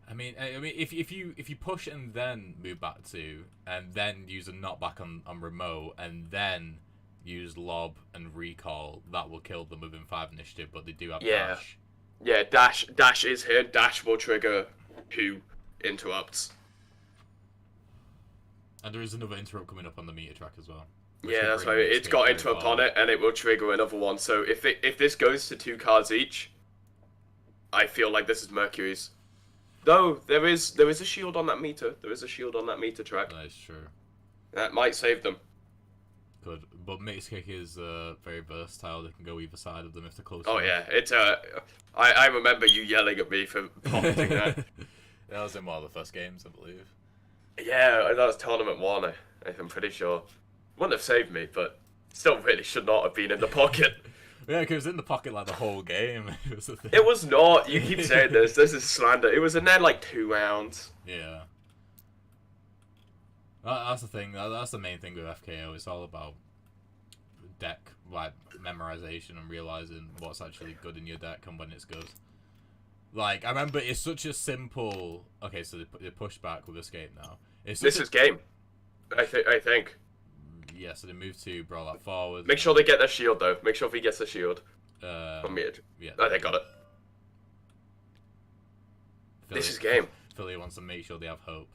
I mean, if you push and then move back 2, and then use a knockback on remote, and then use lob and recall, that will kill them within 5 initiative. But they do have dash. Yeah, dash is here. Dash will trigger 2 interrupts. And there is another interrupt coming up on the meter track as well. Yeah, that's right. It's got interrupt on it, and it will trigger another one. So if this goes to 2 cards each, I feel like this is Mercury's. Though there is a shield on that meter. There is a shield on that meter track. That is true. That might save them. Good, but mix kick is very versatile. They can go either side of them if they're close. Oh enough. yeah, it's I remember you yelling at me for prompting that. That was in one of the first games, I believe. Yeah, that was tournament 1. I'm pretty sure. Wouldn't have saved me, but still really should not have been in the pocket. Yeah, because it was in the pocket like the whole game. It was the thing. It was not. You keep saying this. This is slander. It was in there like 2 rounds. Yeah. That's the thing. That's the main thing with FKO. It's all about deck like memorization and realizing what's actually good in your deck and when it's good. Like I remember, it's such a simple. Okay, so they pushed back with escape now. This is game. I think. Yeah, so they moved to brawl that forward. Make sure they get their shield though. Make sure if he gets the shield. On me. Yeah. Oh, they got it. This is game. Philly wants to make sure they have hope.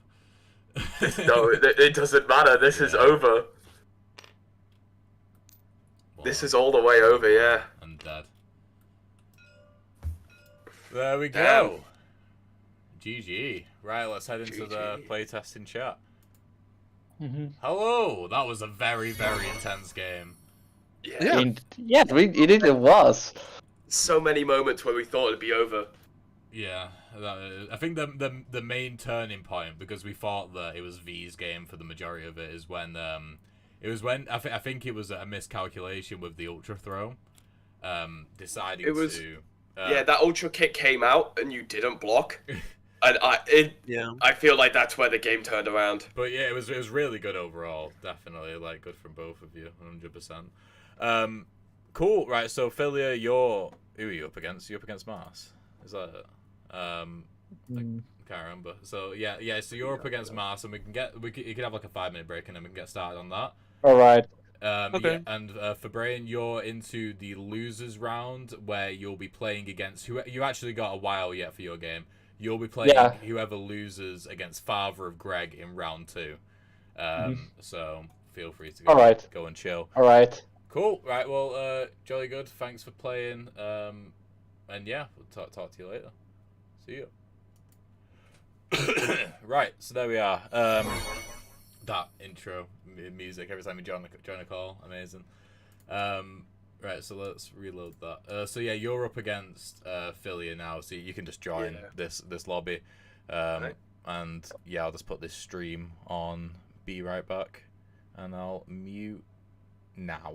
No, it doesn't matter. This is over. This is all the way over, yeah. And dead. There we go. GG. Right, let's head into the playtesting chat. Hello. That was a very, very intense game. Yeah. It was. So many moments where we thought it'd be over. Yeah, I think the main turning point, because we thought that it was V's game for the majority of it, is when I think it was a miscalculation with the ultra throw, deciding to. Yeah, that ultra kick came out and you didn't block, and I feel like that's where the game turned around. But yeah, it was really good overall. Definitely, like, good from both of you, 100%. Cool. Right, so Philia, who are you up against? You up against Mars? Is that it? I can't remember. So yeah. So you're up against Mars, and you can have like a 5-minute break, and then we can get started on that. All right. Okay. Yeah, and for Brain, you're into the losers round, where you'll be playing against who you actually got a while yet for your game. You'll be playing whoever loses against Father of Greg in round 2. So feel free to go and chill. All right. Cool. Right. Well, jolly good. Thanks for playing. And yeah, we'll talk to you later. See you. Right. So there we are. That intro music every time you join a call, amazing. Right. So let's reload that. So yeah, you're up against Philia now. So you can just join this lobby. Right. And yeah, I'll just put this stream on. Be right back, and I'll mute now.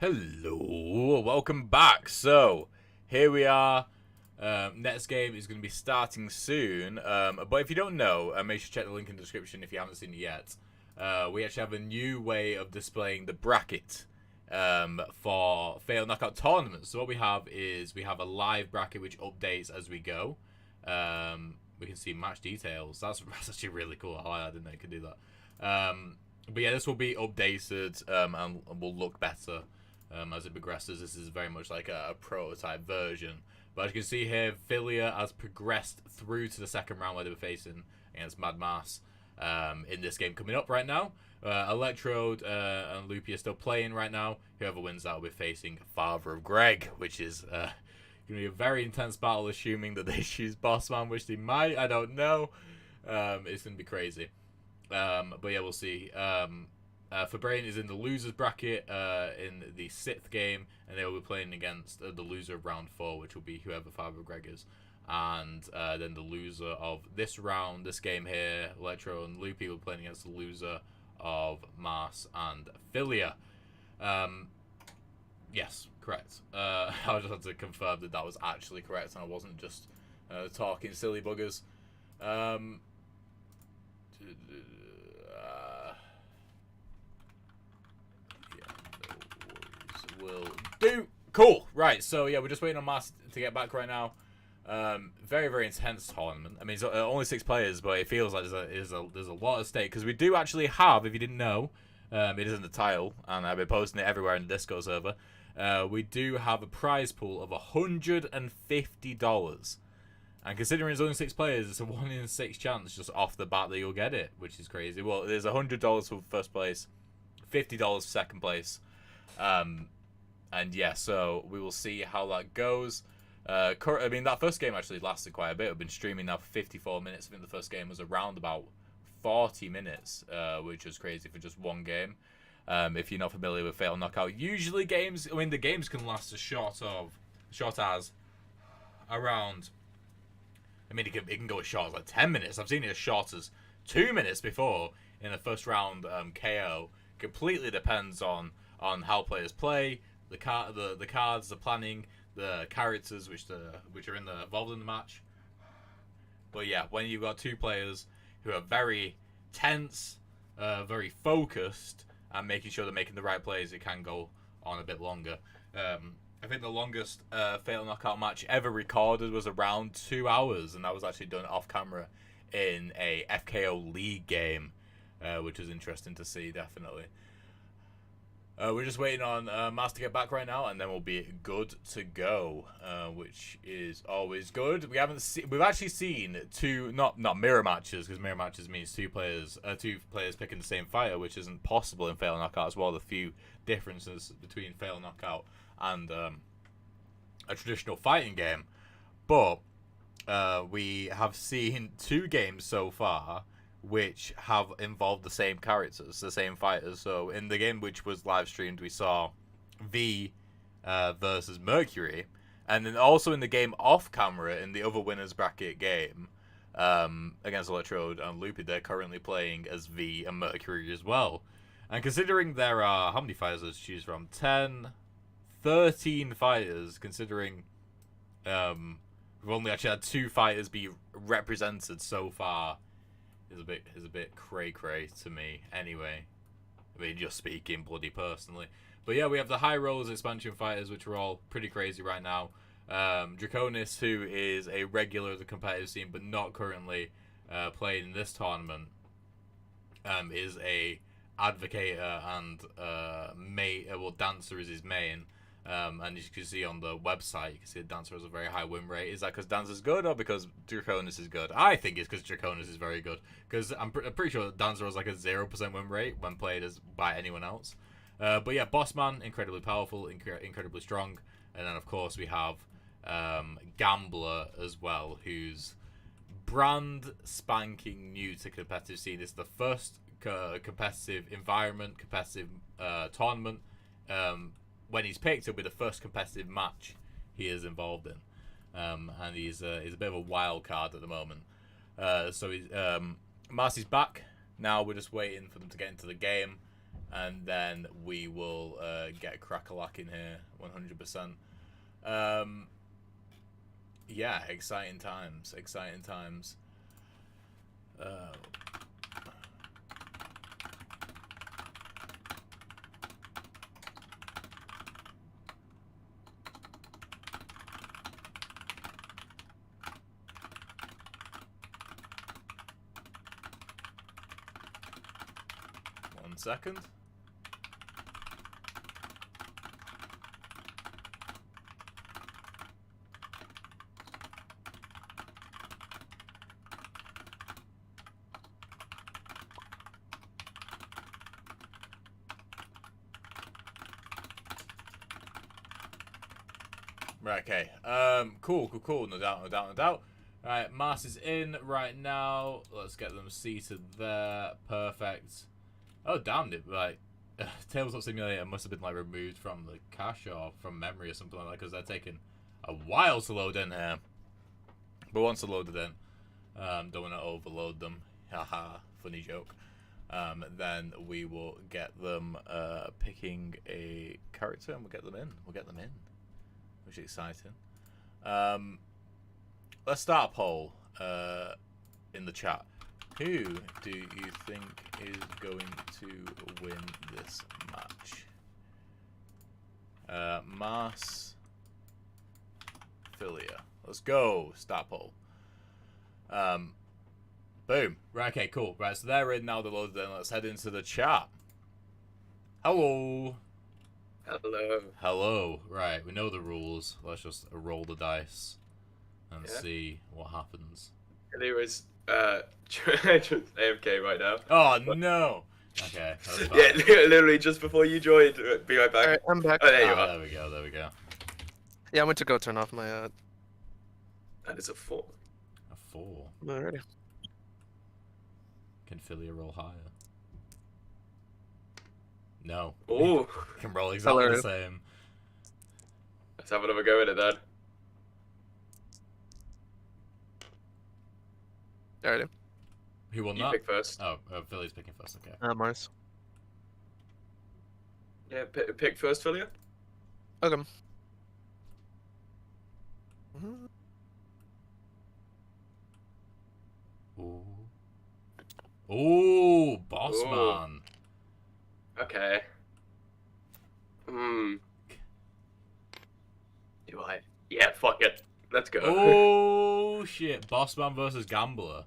Hello, welcome back. So, here we are. Next game is going to be starting soon. But if you don't know, make sure to check the link in the description if you haven't seen it yet. We actually have a new way of displaying the bracket for Fail Knockout tournaments. So what we have is we have a live bracket which updates as we go. We can see match details. That's actually really cool. I didn't know you could do that. But yeah, this will be updated and will look better. As it progresses. This is very much like a prototype version. But as you can see here, Filia has progressed through to the second round where they were facing against Mad Mass in this game coming up right now. Electrode and Loopy are still playing right now. Whoever wins that will be facing Father of Greg, which is going to be a very intense battle, assuming that they choose Bossman, which they might. I don't know. It's going to be crazy. But yeah, we'll see. Fabrain is in the losers bracket in the 6th game, and they will be playing against the loser of round 4, which will be whoever Father Greg is. And then the loser of this round, this game here, Electro and Loopy, will be playing against the loser of Mars and Filia. Yes, correct. I just had to confirm that that was actually correct, and I wasn't just talking silly buggers. Will do. Cool. Right. So yeah, we're just waiting on Mars to get back right now. Very, very intense tournament. I mean, it's only 6 players, but it feels like there's a lot at stake because we do actually have, if you didn't know, it is in the title, and I've been posting it everywhere in the Discord server. We do have a prize pool of $150, and considering it's only 6 players, it's a 1 in 6 chance just off the bat that you'll get it, which is crazy. Well, there's $100 for first place, $50 for second place. And yeah, so we will see how that goes. I mean, that first game actually lasted quite a bit. I've been streaming now for 54 minutes. I think the first game was around about 40 minutes, which was crazy for just one game. If you're not familiar with Fatal Knockout, usually games, I mean, the games can last as short as around, I mean, it can go as short as like 10 minutes. I've seen it as short as 2 minutes before in the first round KO. Completely depends on how players play, the cards, the planning, the characters which are involved in the match. But yeah, when you've got 2 players who are very tense, very focused, and making sure they're making the right plays, it can go on a bit longer. I think the longest Fatal Knockout match ever recorded was around 2 hours, and that was actually done off camera in a FKO League game, which was interesting to see, definitely. We're just waiting on Mars to get back right now, and then we'll be good to go, which is always good. We've actually seen 2 not mirror matches, because mirror matches means 2 players picking the same fighter, which isn't possible in Fatal Knockout as well. The few differences between Fatal Knockout and a traditional fighting game, but we have seen 2 games so far which have involved the same characters, the same fighters. So in the game which was live streamed, we saw V versus Mercury, and then also in the game off camera in the other winners bracket game against Electrode and Loopy, they're currently playing as V and Mercury as well. And considering there are how many fighters to choose from, 13 fighters, considering we've only actually had 2 fighters be represented so far, is a bit cray to me anyway. I mean, just speaking bloody personally. But yeah, we have the High Rollers expansion fighters, which are all pretty crazy right now. Draconis, who is a regular of the competitive scene but not currently playing in this tournament, is a advocator and dancer is his main. And as you can see on the website, you can see that Dancer has a very high win rate. Is that because Dancer's good or because Draconis is good? I think it's because Draconis is very good. Because I'm pretty sure that Dancer has like a 0% win rate when played by anyone else. But yeah, Bossman, incredibly powerful, incredibly strong. And then, of course, we have Gambler as well, who's brand spanking new to competitive scene. It's the first competitive environment, competitive tournament. When he's picked, it'll be the first competitive match he is involved in, and he's a bit of a wild card at the moment. So Marcy's back now. We're just waiting for them to get into the game, and then we will get Crackalack in here 100%. Yeah, exciting times. Exciting times. One second. Right, okay. Cool. No doubt. Alright, Mars is in right now. Let's get them seated there. Perfect. Oh, damn it. Like, Tabletop Simulator must have been, like, removed from the cache or from memory or something like that, because they're taking a while to load in here. But once they're loaded in, don't want to overload them. Haha, funny joke. Then we will get them picking a character and we'll get them in. Which is exciting. Let's start a poll in the chat. Who do you think is going to win this match? Mars, Philia. Let's go. Start poll. Boom. Right, okay, cool. Right, so they're in now. They're loaded in. Let's head into the chat. Hello. Hello. Right, we know the rules. Let's just roll the dice and see what happens. Anyways, just AFK right now. Oh, no. Okay, that's fine. Yeah, literally just before you joined. Be right back. Alright, I'm back. Oh, there you are. There we go. Yeah, I went to go turn off my That is a 4. A 4. already. Can Philia roll higher? No. Oh, Can roll exactly Hello. the same. let's have another go at it then. Already. Who won You that? pick first. Oh, Philly's picking first, okay. Mars. Yeah, pick first, Philia. Okay. Ooh, boss Ooh. man. Okay. Do I? Yeah, fuck it. Let's go. Oh shit, boss man versus gambler.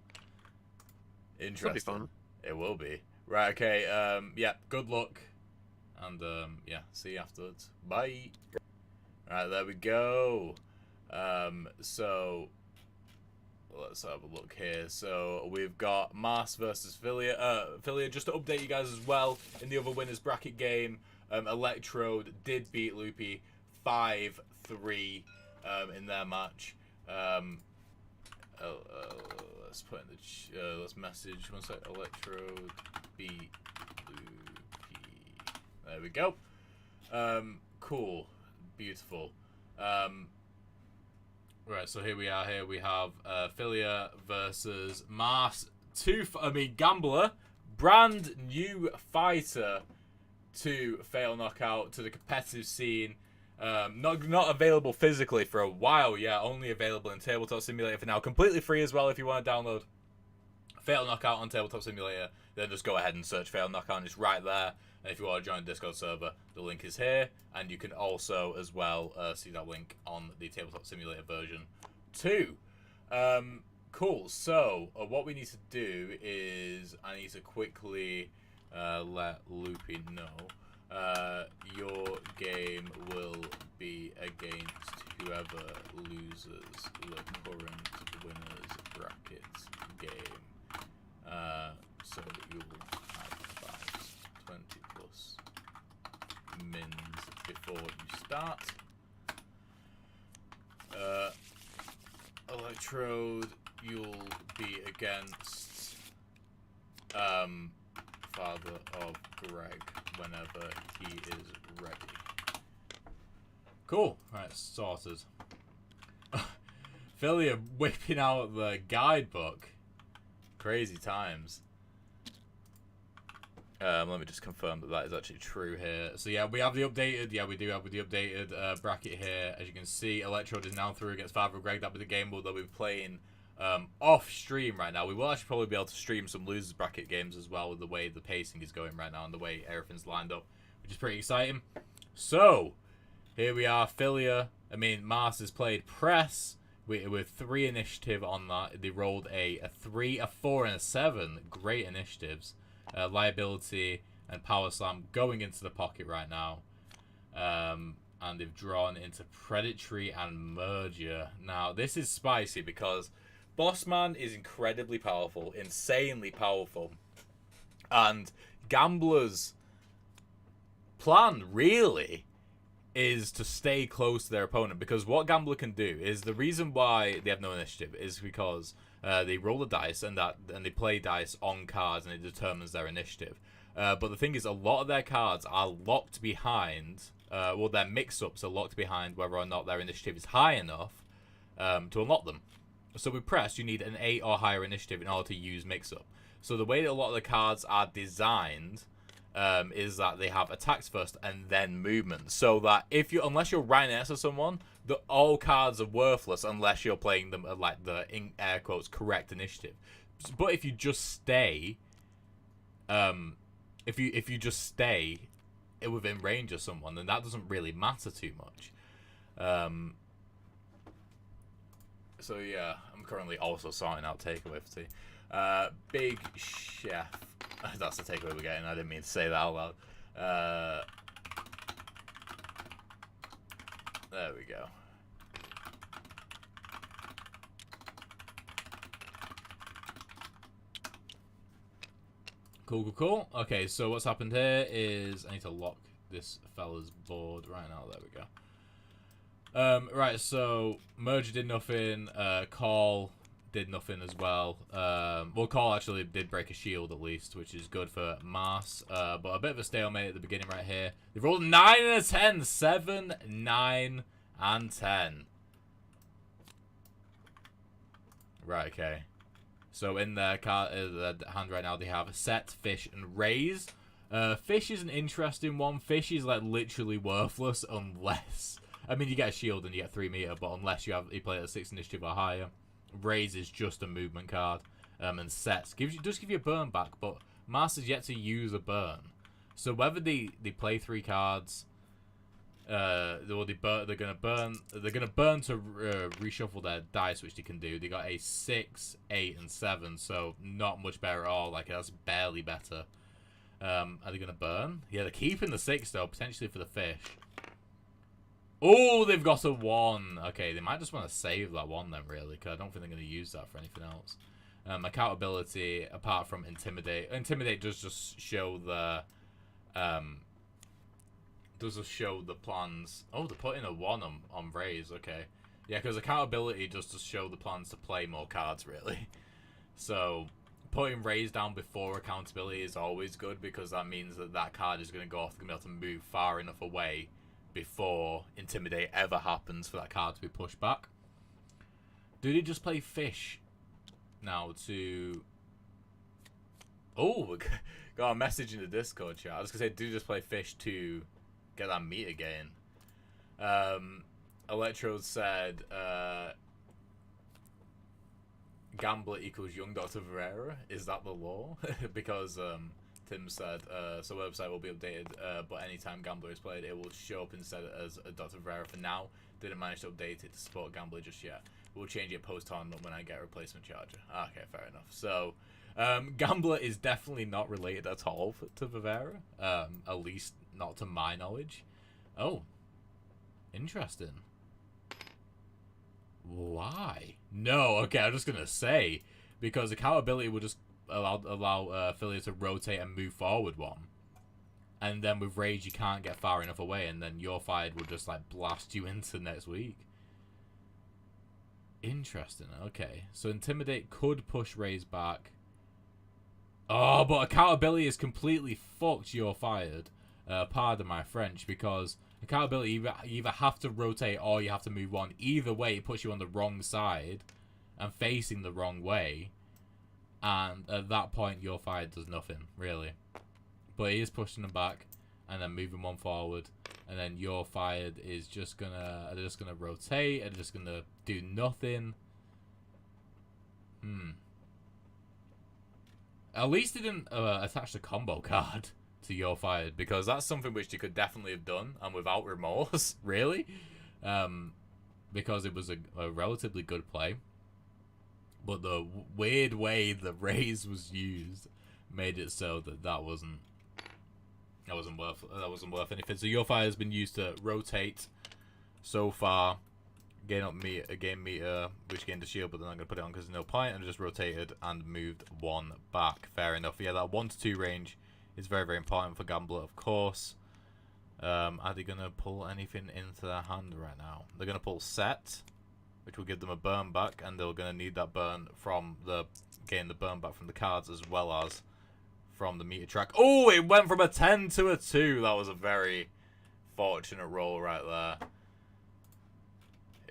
Interesting. That'll be fun. It will be. Right, okay, yeah, good luck. And, yeah, see you afterwards. Bye. Right, there we go. So, let's have a look here. So, we've got Mars versus Philia. Philia, just to update you guys as well, in the other winners bracket game, Electrode did beat Loopy 5-3 in their match. Let's put in the let's message one sec. Electrode beat Loopy. There we go. Cool, beautiful. Right, so here we are. Here we have Philia versus Mars. Gambler, brand new fighter to Fail Knockout to the competitive scene. Not available physically for a while, yeah. Only available in Tabletop Simulator for now. Completely free as well if you want to download Fail Knockout on Tabletop Simulator. Then just go ahead and search Fail Knockout and it's right there. And if you want to join the Discord server, the link is here. And you can also, as well, see that link on the Tabletop Simulator version 2. Cool. So, what we need to do is I need to quickly let Loopy know. Your game will be against whoever loses the current winners bracket game. So you will have 20 plus mins before you start. Electrode, you'll be against Father of Greg whenever he is ready. Cool. Right, sorted. Philia whipping out the guidebook. Crazy times. Let me just confirm that that is actually true here. So yeah, we have the updated. Yeah, we do have the updated bracket here. As you can see, Electrode is now through against Father Greg. That'll be the game we'll be playing off stream right now. We will actually probably be able to stream some losers bracket games as well with the way the pacing is going right now and the way everything's lined up, which is pretty exciting. So here we are, Philia. I mean, Mars has played Press with 3 initiative on that. They rolled a 3, a 4, and a 7. Great initiatives. Liability and Power Slam going into the pocket right now. And they've drawn into Predatory and Merger. Now, this is spicy because Bossman is incredibly powerful, insanely powerful. And Gambler's plan, really, is to stay close to their opponent, because what Gambler can do is, the reason why they have no initiative is because they roll the dice and they play dice on cards and it determines their initiative. But the thing is, a lot of their cards are locked behind, well, their mix-ups are locked behind whether or not their initiative is high enough to unlock them. So with Press, you need an 8 or higher initiative in order to use mix-up. So the way that a lot of the cards are designed is that they have attacks first and then movement, so that unless you're right next to someone, all cards are worthless unless you're playing them at like the, in air quotes, correct initiative. But if you just stay, if you just stay within range of someone, then that doesn't really matter too much. So yeah, I'm currently also sorting out takeaway for tea. Big Chef. That's the takeaway we're getting. I didn't mean to say that out loud. There we go. Cool. Okay, so what's happened here is I need to lock this fella's board right now. There we go. Right, so Merger did nothing. Call did nothing as well. Well, Call actually did break a shield at least, which is good for Mars. But a bit of a stalemate at the beginning right here. They rolled 9 and a 10. 7, 9, and 10. Right, okay. So in their hand right now, they have Set, Fish, and Raise. Fish is an interesting one. Fish is like literally worthless unless... I mean, you get a shield and you get 3 meter, but unless you play at 6 initiative or higher. Raise is just a movement card, and Sets does give you a burn back, but Master's yet to use a burn. So whether they play 3 cards, they're gonna burn to reshuffle their dice, which they can do. They got a 6, 8, and 7, so not much better at all. Like, that's barely better. Are they gonna burn? Yeah, they're keeping the 6 though, potentially for the fish. Oh, they've got a 1. Okay, they might just want to save that 1 then, really, because I don't think they're going to use that for anything else. Accountability, apart from Intimidate. Intimidate does just show the... does just show the plans. Oh, they're putting a 1 on Raise, okay. Yeah, because Accountability just show the plans to play more cards, really. So, putting Raise down before Accountability is always good, because that means that card is going to go off, going to be able to move far enough away before Intimidate ever happens for that card to be pushed back. Do they just play Fish now to... Oh, we got a message in the Discord chat. I was going to say, do they just play Fish to get that meter gain? Electrode said, Gambler equals young Dr. Verera. Is that the law? Because, Tim said, so website will be updated, but anytime Gambler is played, it will show up instead as a Dr. Verera for now. Didn't manage to update it to support Gambler just yet. We'll change it post-tournament when I get a replacement charger. Okay, fair enough. So, Gambler is definitely not related at all to Vivera, at least not to my knowledge. Oh, interesting. Why? No, okay, I'm just gonna say, because accountability will just allow Philia to rotate and move forward 1. And then with Rage, you can't get far enough away, and then your fired will just, like, blast you into next week. Interesting, okay. So Intimidate could push Raise back. Oh, but Accountability is completely fucked you're fired. Pardon my French, because Accountability, you either have to rotate or you have to move 1. Either way, it puts you on the wrong side and facing the wrong way. And at that point, your fired does nothing, really. but he is pushing them back and then moving one forward. And then you're fired is just gonna, are they just gonna rotate? Are they just gonna do nothing? At least they didn't attach the combo card to you're fired, because that's something which they could definitely have done, and without remorse, really. Because it was a relatively good play. But the weird way the raise was used made it so that wasn't worth anything. So your fire has been used to rotate so far, gain meter, which gained a shield, but then I'm gonna put it on because there's no point, and just rotated and moved one back. Fair enough. Yeah, that 1 to 2 range is very, very important for Gambler, of course. Are they gonna pull anything into their hand right now? They're gonna pull set, which will give them a burn back, and they're gonna need that burn from gain the burn back from the cards as well as from the meter track. Oh, it went from a 10 to a 2. That was a very fortunate roll right there.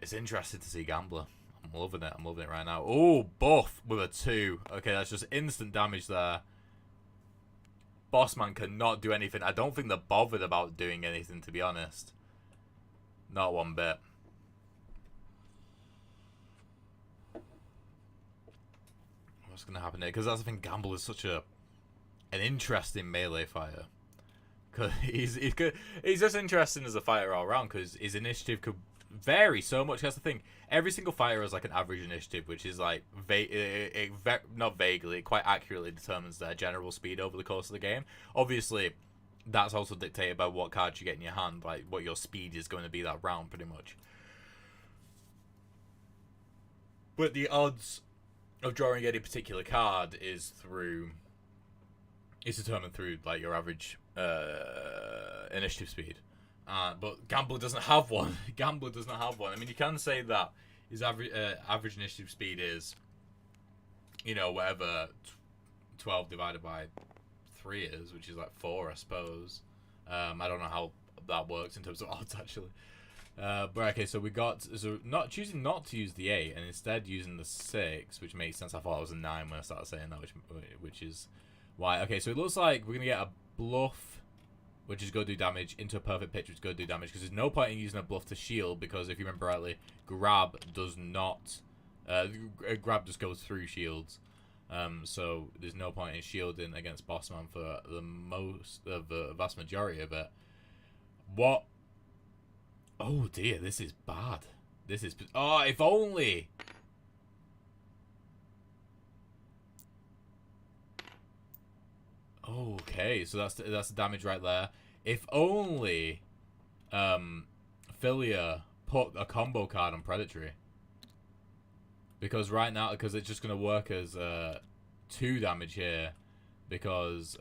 It's interesting to see Gambler. I'm loving it. I'm loving it right now. Oh, buff with a 2. Okay, that's just instant damage there. Bossman cannot do anything. I don't think they're bothered about doing anything, to be honest. Not one bit. What's going to happen here? Because that's the thing, Gamble is such an interesting melee fighter. Because he's just interesting as a fighter all around, because his initiative could vary so much. That's the thing. Every single fighter has like an average initiative, which is like not vaguely, it quite accurately determines their general speed over the course of the game. Obviously, that's also dictated by what cards you get in your hand, like what your speed is going to be that round, pretty much. But the odds of drawing any particular card is determined through like your average initiative speed. But Gambler doesn't have one. Gambler does not have one. I mean, you can say that his average initiative speed is, you know, whatever 12 divided by 3 is, which is like 4, I suppose. I don't know how that works in terms of odds, actually. But okay, so we got choosing not to use the 8 and instead using the 6, which makes sense. I thought it was a 9 when I started saying that, which is why. Okay, so it looks like we're gonna get a bluff, which is go do damage, into a perfect pitch, which is go do damage, because there's no point in using a bluff to shield, because if you remember rightly, grab does not, grab just goes through shields, so there's no point in shielding against Bossman for the vast majority of it. What? Oh dear, this is bad. This is, oh, if only. Okay, so that's the damage right there. If only Philia put a combo card on Predatory. Because right now, because it's just going to work as 2 damage here. Because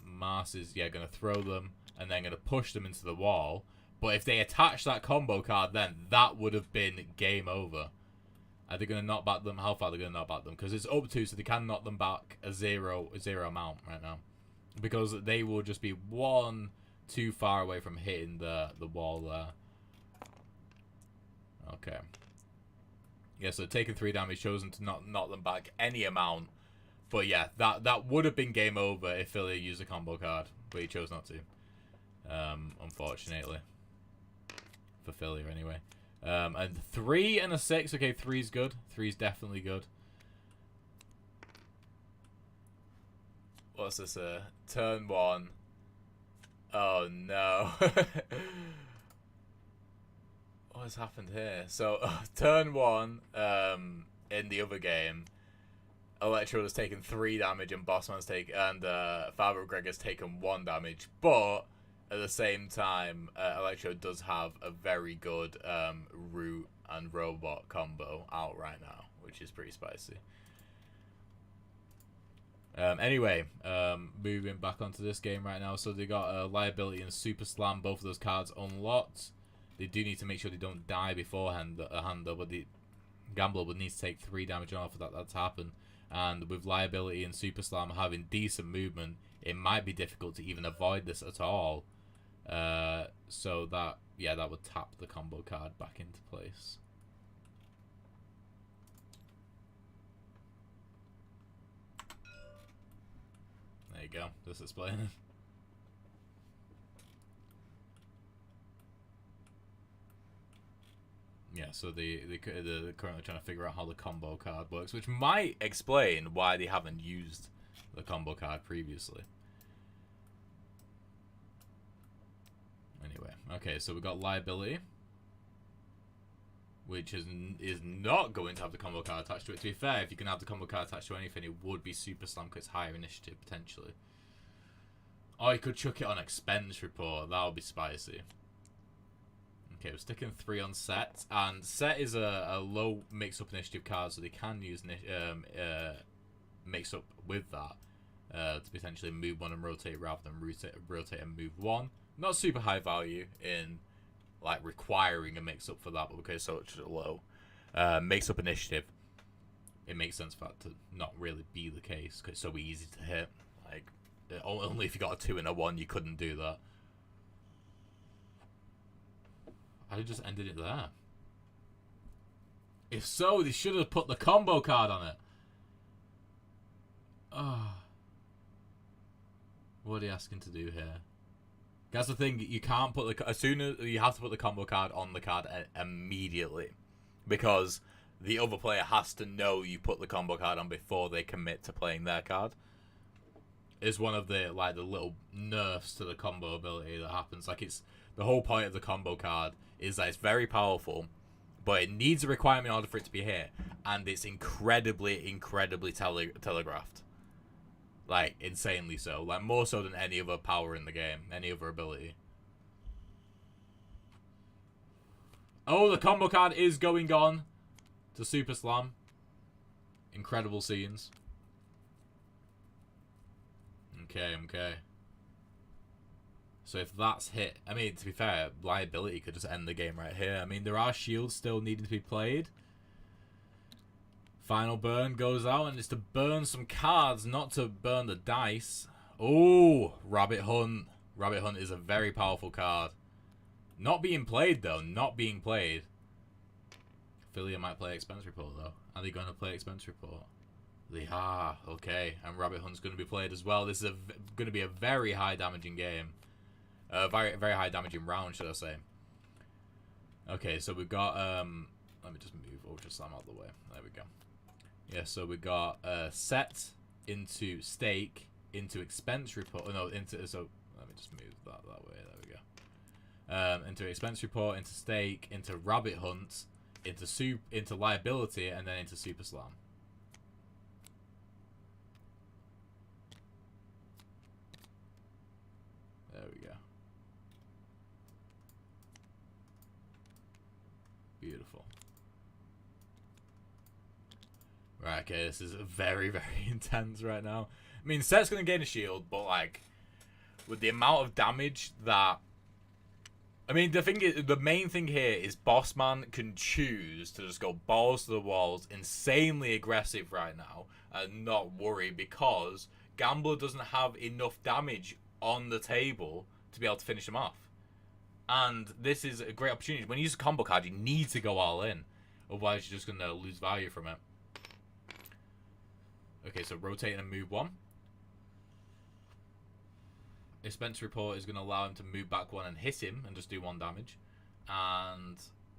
Mars is, yeah, going to throw them and then going to push them into the wall. But if they attach that combo card, then that would have been game over. Are they going to knock back them? How far are they going to knock back them? Because it's up 2, so they can knock them back a zero amount right now. Because they will just be 1 too far away from hitting the wall there. Okay. Yeah, so taking 3 damage, chosen to not knock them back any amount. But yeah, that would have been game over if Philly used a combo card, but he chose not to. Unfortunately. For Philly, anyway. And 3 and a 6. Okay, 3's good. 3's definitely good. What's this? Turn 1. Oh no. What has happened here? So, turn 1, in the other game, Electro has taken 3 damage and Bossman's Father of Greg has taken 1 damage. But at the same time, Electro does have a very good root and robot combo out right now, which is pretty spicy. Anyway, moving back onto this game right now. So they got Liability and Super Slam, both of those cards unlocked. They do need to make sure they don't die beforehand, though, but the Gambler would need to take 3 damage off for that to happen. And with Liability and Super Slam having decent movement, it might be difficult to even avoid this at all. So that, yeah, that would tap the combo card back into place. There you go, just explaining. so they're currently trying to figure out how the combo card works, which might explain why they haven't used the combo card previously. Anyway, okay, so we've got liability, which is not going to have the combo card attached to it. To be fair, if you can have the combo card attached to anything, it would be Super Slam because it's higher initiative, potentially. Or you could chuck it on expense report. That would be spicy. Okay, we're sticking 3 on set. And set is a low mix-up initiative card, so they can use mix-up with that to potentially move 1 and rotate rather than rotate and move 1. Not super high value in like requiring a mix-up for that, but because it's such a low mix-up initiative, it makes sense for that to not really be the case because it's so easy to hit. Like, only if you got a 2 and a 1 you couldn't do that. I just ended it there. If so, they should have put the combo card on it. Oh. What are you asking to do here? That's the thing, you can't put the... As soon as... You have to put the combo card on the card immediately. Because the other player has to know you put the combo card on before they commit to playing their card. It's one of the, like, the little nerfs to the combo ability that happens. Like, it's... The whole point of the combo card is that it's very powerful, but it needs a requirement in order for it to be hit. And it's incredibly telegraphed. Like, insanely so. Like, more so than any other power in the game. Any other ability. Oh, the combo card is going on to Super Slam. Incredible scenes. Okay. So if that's hit... I mean, to be fair, liability could just end the game right here. I mean, there are shields still needing to be played. Final burn goes out, and it's to burn some cards, not to burn the dice. Oh, Rabbit Hunt. Rabbit Hunt is a very powerful card. Not being played, though. Not being played. Philia might play Expense Report, though. Are they going to play Expense Report? They are. Okay. And Rabbit Hunt's going to be played as well. This is going to be a very high damaging game. Very high damaging round, should I say. Okay, so we've got... let me just move Ultra Slam out of the way. There we go. Yeah, so we got set into stake into expense report. Oh, no, into so let me just move that way. There we go. Into expense report, into stake, into Rabbit Hunt, into liability, and then into Super Slam. There we go. Beautiful. Right, okay, this is very intense right now. I mean, Set's going to gain a shield, but, like, with the amount of damage that... I mean, the main thing here is Bossman can choose to just go balls to the walls, insanely aggressive right now, and not worry, because Gambler doesn't have enough damage on the table to be able to finish him off. And this is a great opportunity. When you use a combo card, you need to go all in. Otherwise, you're just going to lose value from it. Okay, so rotate and move 1. Expense report is going to allow him to move back 1 and hit him and just do 1 damage. And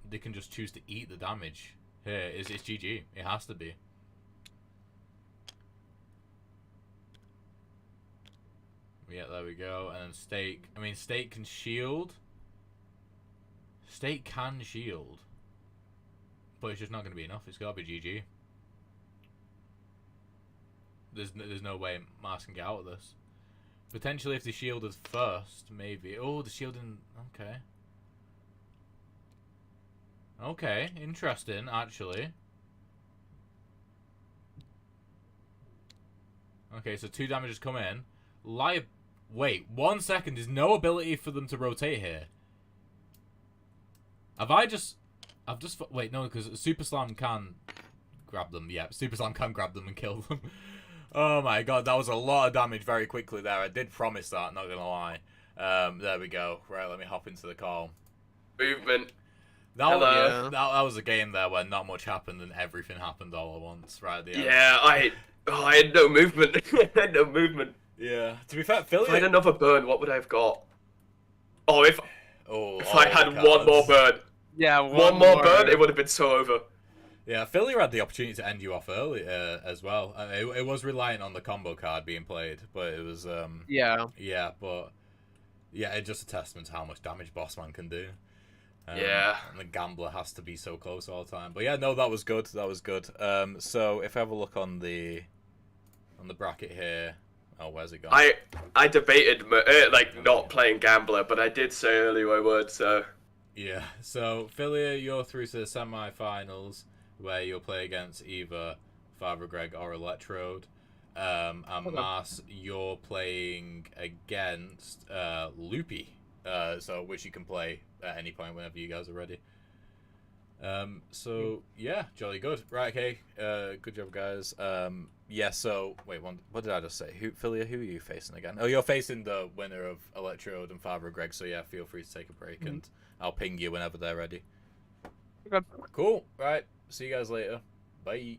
they can just choose to eat the damage. Here, it's GG. It has to be. Yeah, there we go. And then Stake. I mean, Stake can shield. Stake can shield. But it's just not going to be enough. It's got to be GG. There's no way Mars can get out of this. Potentially if they shielded first, maybe. Oh, the shielding... Okay. Okay, interesting, actually. Okay, so 2 damages come in. Wait, 1 second. There's no ability for them to rotate here. I've just... Wait, no, because Super Slam can grab them. Yeah, Super Slam can grab them and kill them. Oh my god, that was a lot of damage very quickly there. I did promise that, not gonna lie. There we go. Right, let me hop into the call. Movement. That was a game there where not much happened and everything happened all at once, right at the end. Yeah, I had no movement. I had no movement. Yeah. To be fair, Philly... If I had another burn, what would I have got? Oh, if I had one more burn. Yeah, One more burn, it would have been so over. Yeah, Philly had the opportunity to end you off early as well. It was reliant on the combo card being played, but it was Yeah. yeah, but yeah, it's just a testament to how much damage Bossman can do. Yeah. And the gambler has to be so close all the time. But yeah, no, that was good. That was good. So if I have a look on the bracket here, oh, where's it gone? I debated like not playing gambler, but I did say earlier I would. So Yeah. So Philia, you're through to the semi-finals, where you'll play against either Father Greg or Electrode. And Mars, you're playing against Loopy, so which you can play at any point whenever you guys are ready. So yeah, jolly good. Right, okay. Good job, guys. Yeah. So wait, what did I just say? Philia, who are you facing again? Oh, you're facing the winner of Electrode and Father Greg. So yeah, feel free to take a break, and I'll ping you whenever they're ready. Okay. Cool. Right. See you guys later. Bye.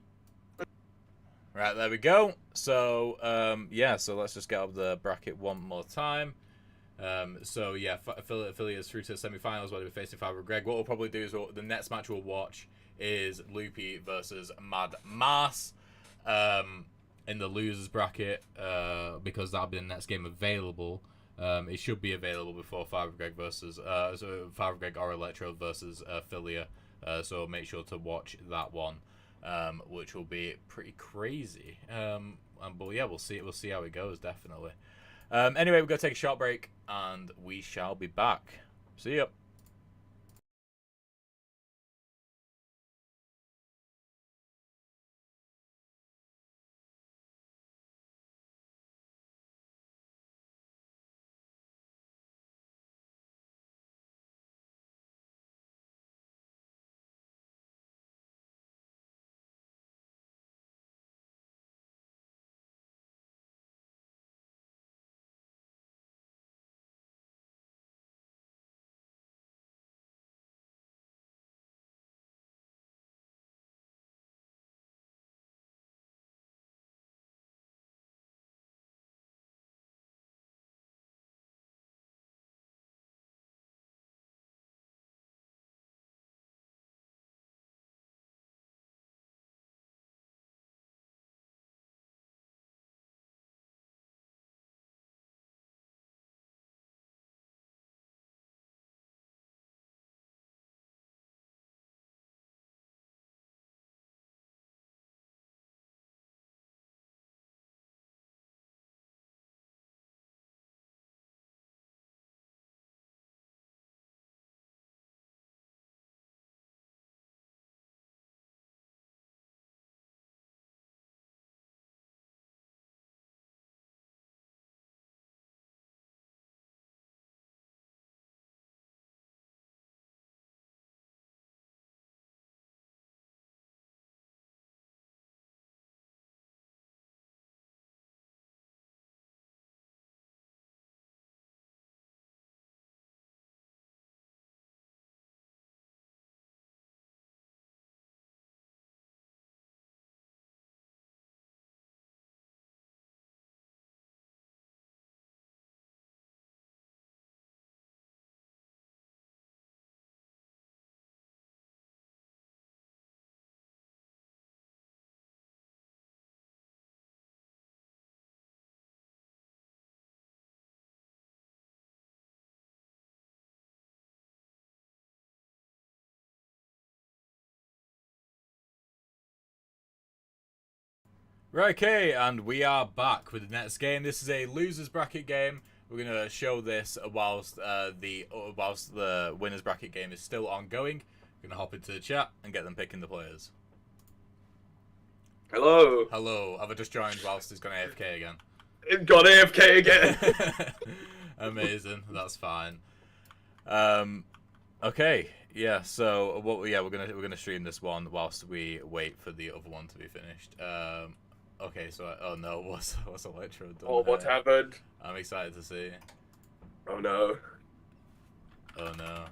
Right, there we go. So, yeah, so let's just get up the bracket one more time. So, yeah, Philly is through to the semi-finals where they're facing Father Greg. What we'll probably do is the next match we'll watch is Loopy versus Mad Mars in the losers bracket because that'll be the next game available. It should be available before Father Greg versus Father Greg or Electro versus Philia. So make sure to watch that one. Which will be pretty crazy. But yeah, we'll see how it goes, definitely. Anyway, we're going to take a short break, and we shall be back. See ya. Right, okay, and we are back with the next game. This is a losers bracket game. We're gonna show this whilst the winners bracket game is still ongoing. We're gonna hop into the chat and get them picking the players. hello. Hello, have I just joined whilst he's gone AFK again? It got AFK again. Amazing, that's fine. Okay, yeah. So we're gonna stream this one whilst we wait for the other one to be finished. Okay, so oh no, what's Electro done? Oh, what happened? I'm excited to see. Oh no. Oh no.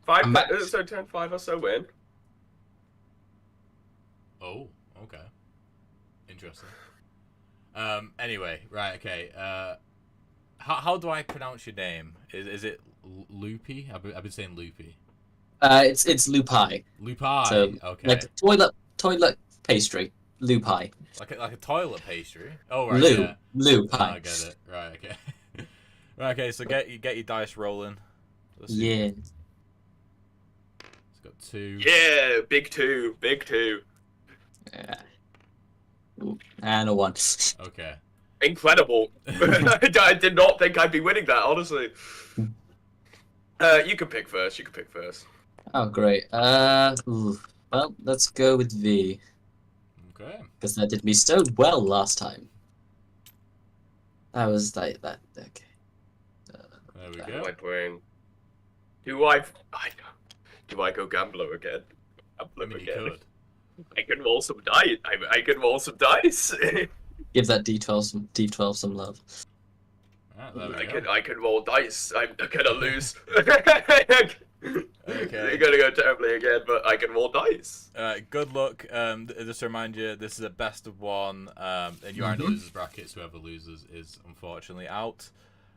5 so 10-5 or so win. Oh, okay. Interesting. Anyway, right, okay. How do I pronounce your name? Is it Loopy? I've been saying loopy. It's lupi. Lupi. So Okay. like toilet pastry. Lupi. Like a toilet pastry. Oh right, yeah. Lupi. Oh, I get it. Right, okay. Right, okay. So get your dice rolling. Let's see. Yeah. It's got 2. Yeah, big two. Yeah. Ooh, and a 1. Okay. Incredible. I did not think I'd be winning that, honestly. You can pick first. Oh great. Ooh. Well, let's go with V. Okay. Because that did me so well last time. That was like that. Okay. There we My go. brain. Do I go gambler again? I mean, you could. I can roll some dice. I can roll some dice. Give that D12 some love. Right, there we go. I can roll dice. I'm gonna lose. Okay. They're gonna go terribly again, but I can roll dice. Good luck. Just to remind you, this is a best of 1, and you are in the losers brackets. Whoever loses is unfortunately out.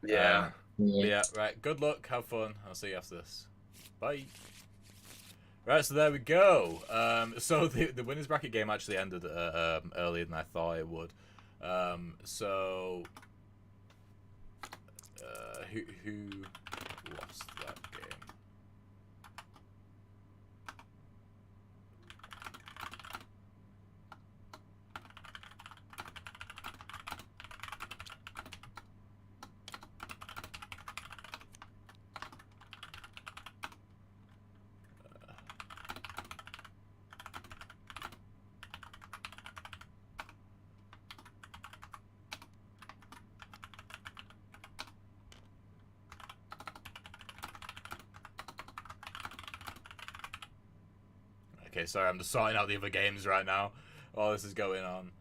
Yeah. Yeah, right. Good luck. Have fun. I'll see you after this. Bye. Right, so there we go. So the winners bracket game actually ended earlier than I thought it would. So who lost that game? Okay, sorry, I'm just sorting out the other games right now while this is going on.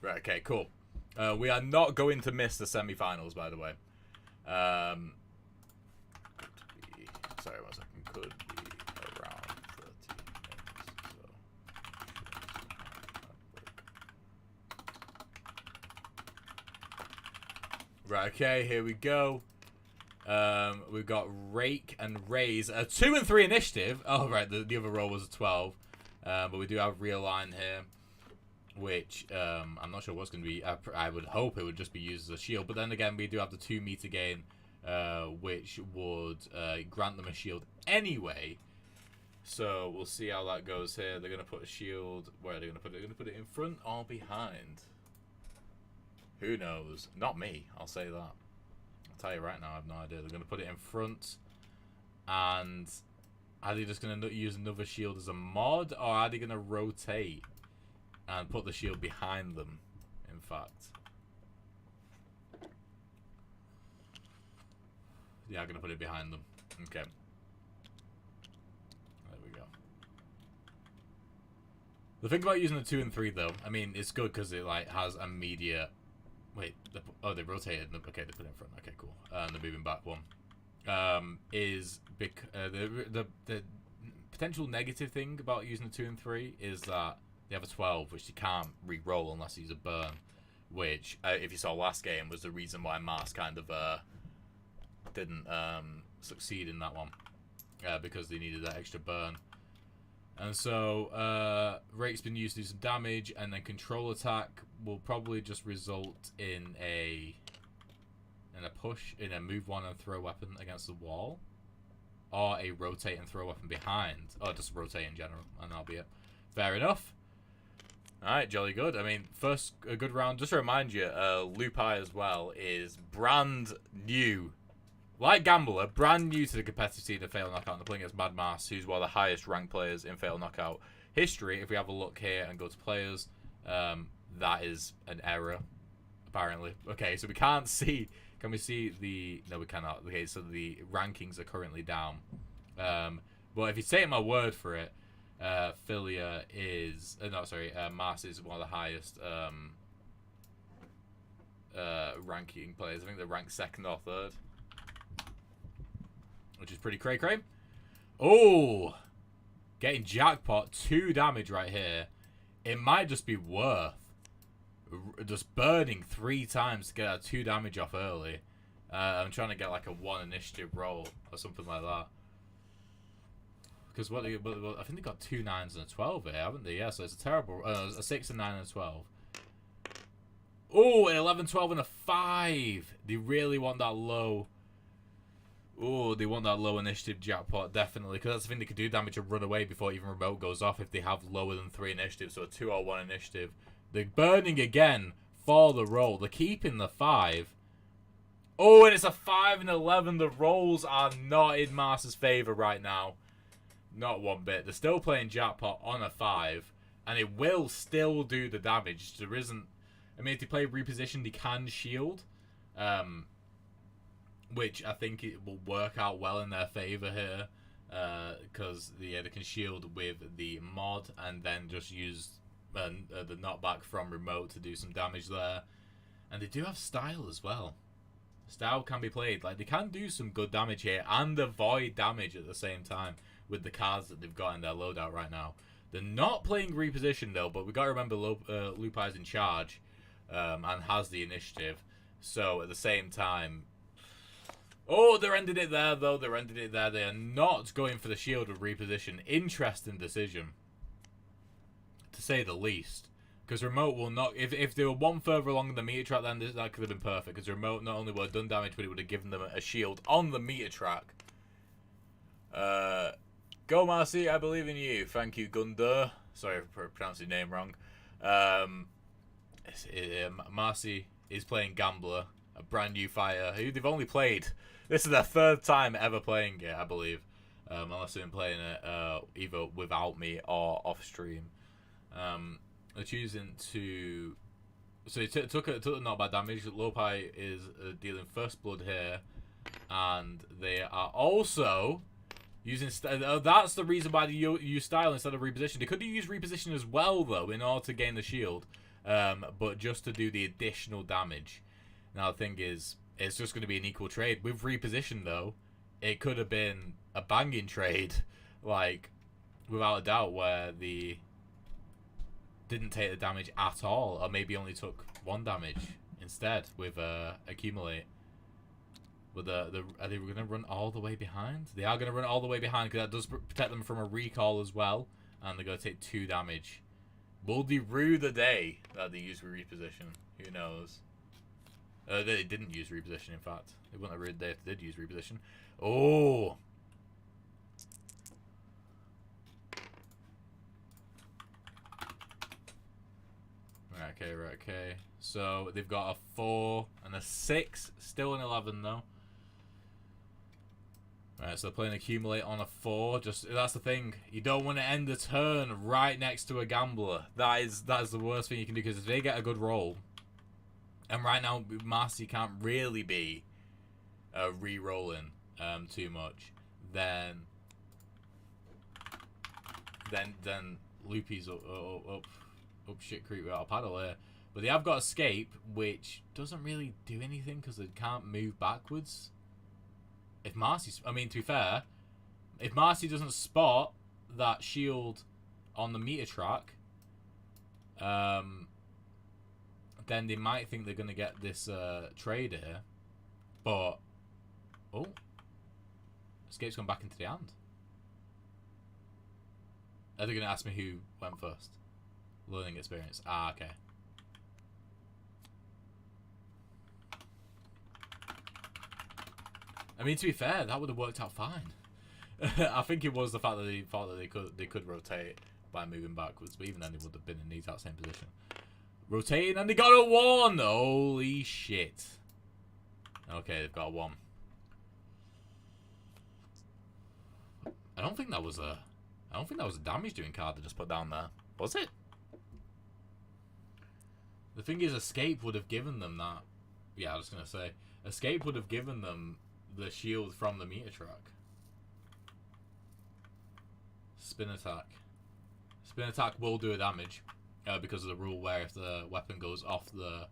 Right, okay, cool. We are not going to miss the semi-finals, by the way. Sorry, 1 second. Could be around 13 minutes. Right, okay, here we go. We've got Rake and Raise. 2 and 3 initiative. Oh, right, the other roll was a 12. But we do have Realign here, which I'm not sure what's going to be. I would hope it would just be used as a shield. But then again, we do have the 2 meter gain, which would grant them a shield anyway. So we'll see how that goes here. They're going to put a shield. Where are they going to put it? They're going to put it in front or behind? Who knows? Not me, I'll say that. I'll tell you right now, I have no idea. They're going to put it in front. And are they just going to use another shield as a mod? Or are they going to rotate and put the shield behind them, in fact? Yeah, I'm going to put it behind them. Okay. There we go. The thing about using the 2 and 3, though, I mean, it's good because it like has immediate... Wait, they rotated. Okay, they put it in front. Okay, cool. And they're moving back 1. Is the potential negative thing about using the 2 and 3 is that they have a 12, which you can't re-roll unless you use a burn. Which, if you saw last game, was the reason why Mars kind of didn't succeed in that one, because they needed that extra burn. And so Rake's been used to do some damage, and then control attack will probably just result in a push, in a move 1 and throw weapon against the wall, or a rotate and throw weapon behind, or just rotate in general, and that'll be it. Fair enough. Alright, jolly good. I mean, first, a good round. Just to remind you, Lupi as well is brand new. Like Gambler, brand new to the competitive scene of Fatal Knockout, and they're playing against Mad Mass, who's one of the highest ranked players in Fatal Knockout history. If we have a look here and go to players, that is an error, apparently. Okay, so we can't see. Can we see the... No, we cannot. Okay, so the rankings are currently down. But if you take my word for it, Filia is Mars is one of the highest ranking players. I think they're ranked second or third, which is pretty cray. Oh, getting jackpot 2 damage right here. It might just be worth just burning 3 times to get that 2 damage off early. I'm trying to get like a 1 initiative roll or something like that. Because I think they got 2 9s and a 12 here, haven't they? Yeah, so it's a terrible a 6 and 9 and a 12. Oh, an 11, 12 and a 5. They really want that low. Oh, they want that low initiative jackpot, definitely. Because that's the thing, they could do damage and run away before even remote goes off if they have lower than 3 initiative. So a 2 or 1 initiative. They're burning again for the roll. They're keeping the 5. Oh, and it's a 5 and 11. The rolls are not in Mars's favour right now. Not one bit. They're still playing jackpot on a 5. And it will still do the damage. There isn't... I mean, if they play reposition, they can shield. Which I think it will work out well in their favour here. Because they can shield with the mod and then just use the knockback from remote to do some damage there. And they do have style as well. Style can be played. Like, they can do some good damage here and avoid damage at the same time with the cards that they've got in their loadout right now. They're not playing reposition though, but we got to remember Lupai's in charge and has the initiative. So at the same time... Oh, they're ending it there, though. They're ending it there. They are not going for the shield with reposition. Interesting decision, to say the least. Because remote will not... If they were 1 further along in the meter track, then that could have been perfect. Because remote not only would have done damage, but it would have given them a shield on the meter track. Go, Marcy. I believe in you. Thank you, Gunder. Sorry for pronouncing your name wrong. Marcy is playing Gambler, a brand new fighter who they've only played... This is their 3rd time ever playing it, I believe. Unless they've been playing it either without me or off stream. They're choosing to... So he took the not bad damage. Lopai is dealing first blood here. And they are also using... that's the reason why they use style instead of reposition. They could use reposition as well, though, in order to gain the shield. But just to do the additional damage. Now, the thing is... It's just going to be an equal trade. With reposition, though, it could have been a banging trade, like, without a doubt, where the didn't take the damage at all, or maybe only took 1 damage instead with accumulate. But are they going to run all the way behind? They are going to run all the way behind because that does protect them from a recall as well, and they're going to take 2 damage. Will they rue the day that they use reposition? Who knows? They didn't use reposition, in fact. They wouldn't have ruined the day if they did use reposition. Oh! Right, okay. So, they've got a 4 and a 6. Still an 11, though. Right, so they're playing accumulate on a 4. That's the thing. You don't want to end the turn right next to a gambler. That is the worst thing you can do, because if they get a good roll... And right now, Marcy can't really be re-rolling too much. Then Loopy's up shit creek without a paddle here. But they have got escape, which doesn't really do anything because they can't move backwards. If Marcy's... I mean, to be fair, if Marcy doesn't spot that shield on the meter track... then they might think they're going to get this trade here. But... Oh. Escape's gone back into the hand. Are they going to ask me who went first? Learning experience. Ah, okay. I mean, to be fair, that would have worked out fine. I think it was the fact that they thought that they could rotate by moving backwards. But even then, they would have been in the exact same position. Rotating, and they got a 1! Holy shit. Okay, they've got a 1. I don't think that was a damage doing card they just put down there. Was it? The thing is, escape would have given them that. Yeah, I was gonna say. Escape would have given them the shield from the meter track. Spin attack. Spin attack will do a damage because of the rule where if the weapon goes off the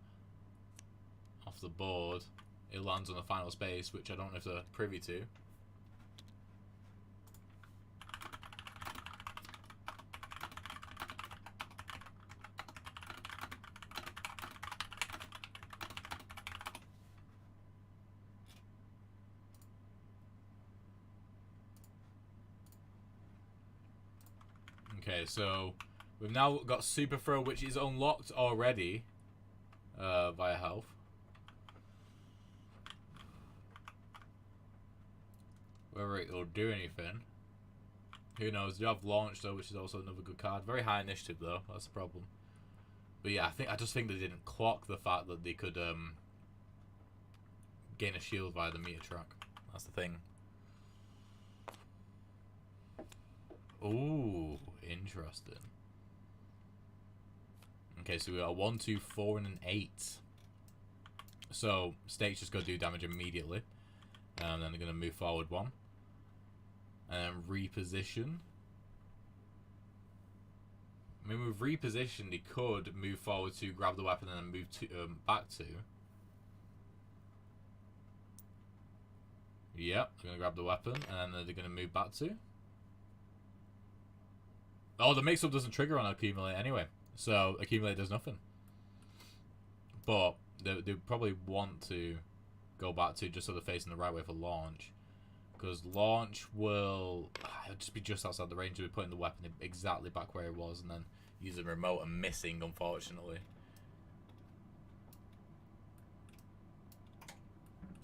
board, it lands on the final space, which I don't know if they're privy to. Okay, so we've now got Super Throw, which is unlocked already via health. Whether it'll do anything, who knows? You have Launch though, which is also another good card. Very high initiative though, that's the problem. But yeah, I just think they didn't clock the fact that they could gain a shield via the meter track. That's the thing. Ooh, interesting. Okay, so we got a 1, 2, 4, and an 8. So State's just going to do damage immediately. And then they're going to move forward 1. And then reposition. I mean, with repositioned, he could move forward 2, grab the weapon, and then move back 2. Yep, they're going to grab the weapon, and then they're going to move back 2. Oh, the mix-up doesn't trigger on Accumulate anyway. So, Accumulate does nothing. But, they probably want to go back to just so they're facing the right way for Launch. Because Launch will just be just outside the range of putting the weapon exactly back where it was. And then using remote and missing, unfortunately.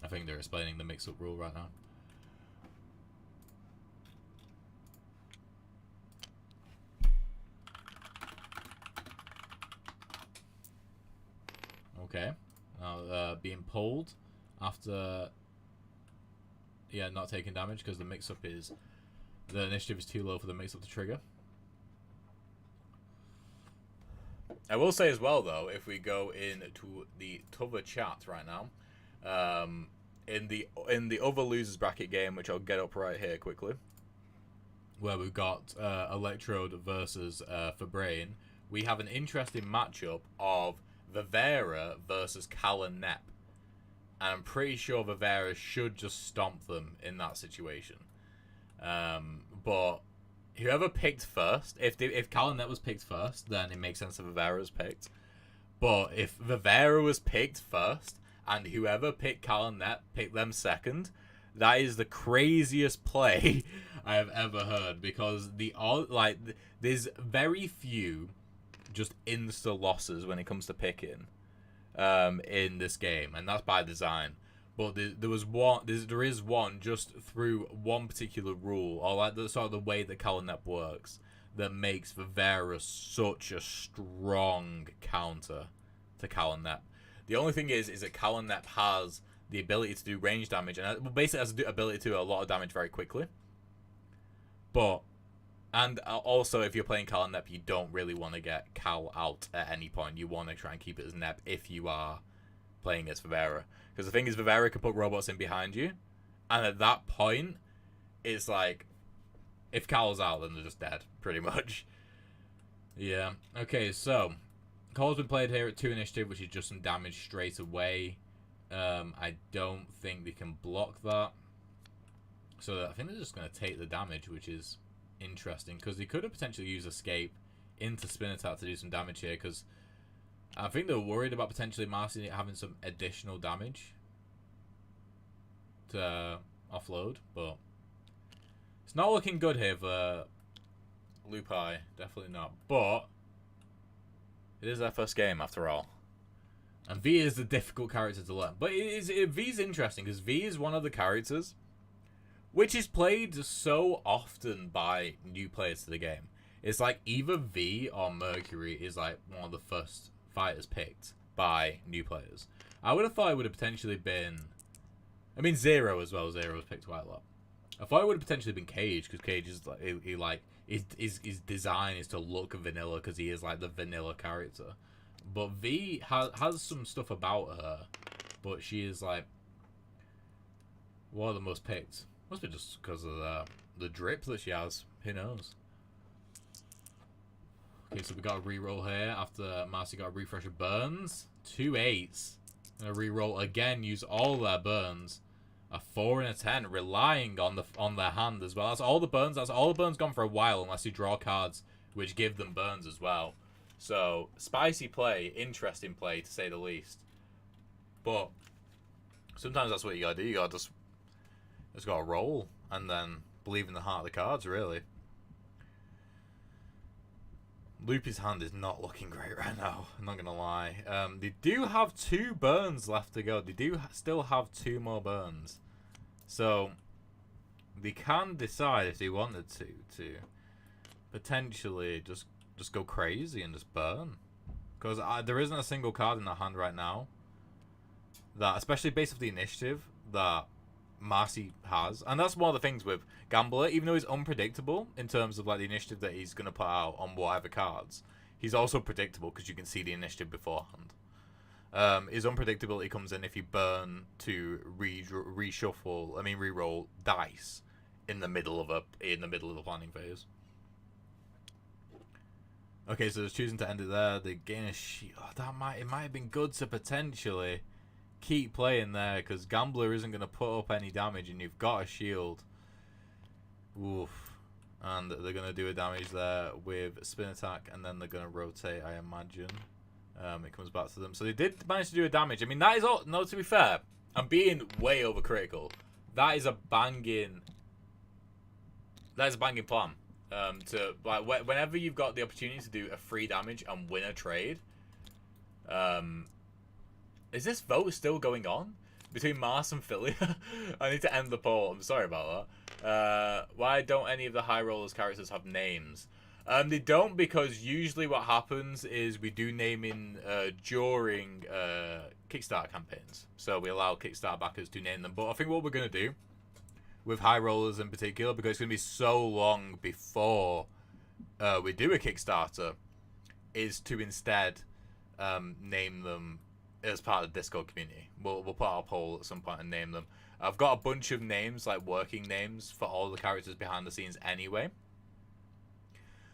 I think they're explaining the mix-up rule right now. Okay, now being pulled after, yeah, not taking damage because the mix-up is, the initiative is too low for the mix-up to trigger. I will say as well though, if we go into the Tova chat right now, in the other losers bracket game, which I'll get up right here quickly, where we've got Electrode versus Fabrain, we have an interesting matchup of Vivera versus Callan Nep. And I'm pretty sure Vivera should just stomp them in that situation. But whoever picked first, if Callan Nep was picked first, then it makes sense that Vivera was picked. But if Vivera was picked first, and whoever picked Callan Nep picked them second, that is the craziest play I have ever heard. Because there's very few just insta losses when it comes to picking in this game, and that's by design. But there is one just through one particular rule, or like the sort of the way that Callanep works, that makes Vivera such a strong counter to Callanep. The only thing is that Callanep has the ability to do range damage, and basically has the ability to do a lot of damage very quickly. And also, if you're playing Cal and Nep, you don't really want to get Cal out at any point. You want to try and keep it as Nep if you are playing as Vivera. Because the thing is, Vivera can put robots in behind you. And at that point, it's like, if Cal's out, then they're just dead, pretty much. Yeah. Okay, so, Cal's been played here at 2 initiative, which is just some damage straight away. I don't think they can block that. So I think they're just going to take the damage, which is interesting, because they could have potentially used Escape into Spin Attack to do some damage here, because I think they're worried about potentially Marcy having some additional damage to offload, but it's not looking good here for Lupi, definitely not, but it is their first game after all. And V is the difficult character to learn, but V's interesting, because V is one of the characters which is played so often by new players to the game. It's like either V or Mercury is like one of the first fighters picked by new players. I would have thought it would have potentially been, I mean, Zero as well. Zero was picked quite a lot. I thought it would have potentially been Cage, because Cage is like his design is to look vanilla, because he is like the vanilla character. But V has some stuff about her, but she is like one of the most picked. Must be just because of the drip that she has. Who knows? Okay, so we got a reroll here after Marcy got a refresh of burns. 2 8s. And a reroll again, use all their burns. A 4 and a 10, relying on their hand as well. That's all the burns. That's all the burns gone for a while, unless you draw cards which give them burns as well. So spicy play, interesting play to say the least. But sometimes that's what you gotta do. You gotta just gotta roll and then believe in the heart of the cards, really. Loopy's hand is not looking great right now, I'm not gonna lie. They do have 2 burns left to go. They do still have 2 more burns. So, they can decide if they wanted to potentially just go crazy and just burn. Because there isn't a single card in their hand right now that, especially based off the initiative, that Marcy has. And that's one of the things with Gambler, even though he's unpredictable in terms of like the initiative that he's going to put out on whatever cards, he's also predictable because you can see the initiative beforehand. His unpredictability comes in if you burn to re-roll dice in the middle of the planning phase. Okay, so they're choosing to end it there. They gain a shield. Oh, it might have been good to potentially keep playing there, because Gambler isn't going to put up any damage, and you've got a shield. Oof. And they're going to do a damage there with spin attack, and then they're going to rotate, I imagine. It comes back to them. So they did manage to do a damage. I mean, that is all. No, to be fair, I'm being way overcritical. That is a banging. That is a banging plan. To like whenever you've got the opportunity to do a free damage and win a trade. Is this vote still going on between Mars and Philly? I need to end the poll. I'm sorry about that. Why don't any of the high rollers characters have names? They don't, because usually what happens is we do naming during Kickstarter campaigns. So we allow Kickstarter backers to name them. But I think what we're going to do with high rollers in particular, because it's going to be so long before we do a Kickstarter, is to instead name them as part of the Discord community. We'll put out a poll at some point and name them. I've got a bunch of names, like working names, for all the characters behind the scenes anyway.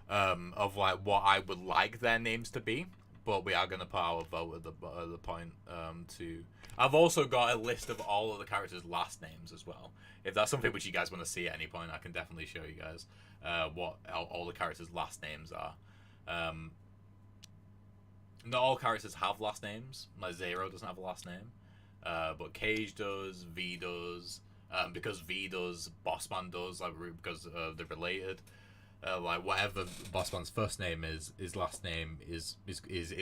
Of like what I would like their names to be, but we are going to put out a vote at the point to... I've also got a list of all of the characters' last names as well. If that's something which you guys want to see at any point, I can definitely show you guys what all the characters' last names are. Not all characters have last names. Like Zero doesn't have a last name, but Cage does, V does, because V does, Bossman does, like because they're related. Like whatever Bossman's first name is, his last name is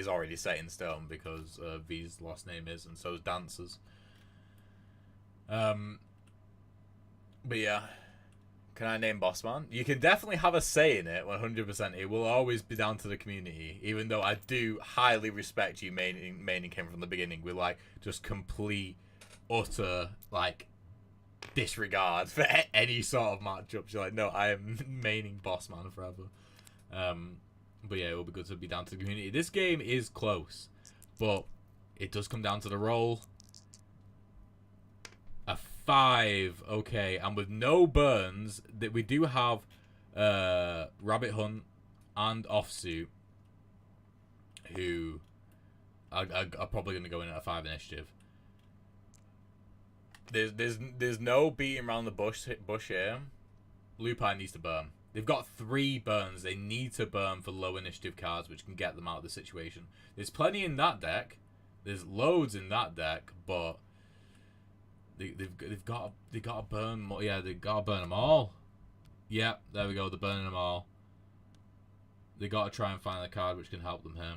already set in stone, because V's last name is, and so is Dancer's. But yeah, can I name Bossman? You can definitely have a say in it, 100%. It will always be down to the community, even though I do highly respect you maining him from the beginning with like just complete, utter like disregard for any sort of matchups. You're like, no, I am maining Bossman forever. But yeah, it will be good to be down to the community. This game is close, but it does come down to the roll. A 5, okay, and with no burns, that we do have Rabbit Hunt and Offsuit, who are probably going to go in at a 5 initiative. There's no beating around the bush here. Lupine needs to burn. They've got 3 burns. They need to burn for low initiative cards, which can get them out of the situation. There's plenty in that deck. There's loads in that deck, but they've got to burn more. Yeah, they've got to burn them all. Yeah, there we go. They're burning them all. They got to try and find a card which can help them here.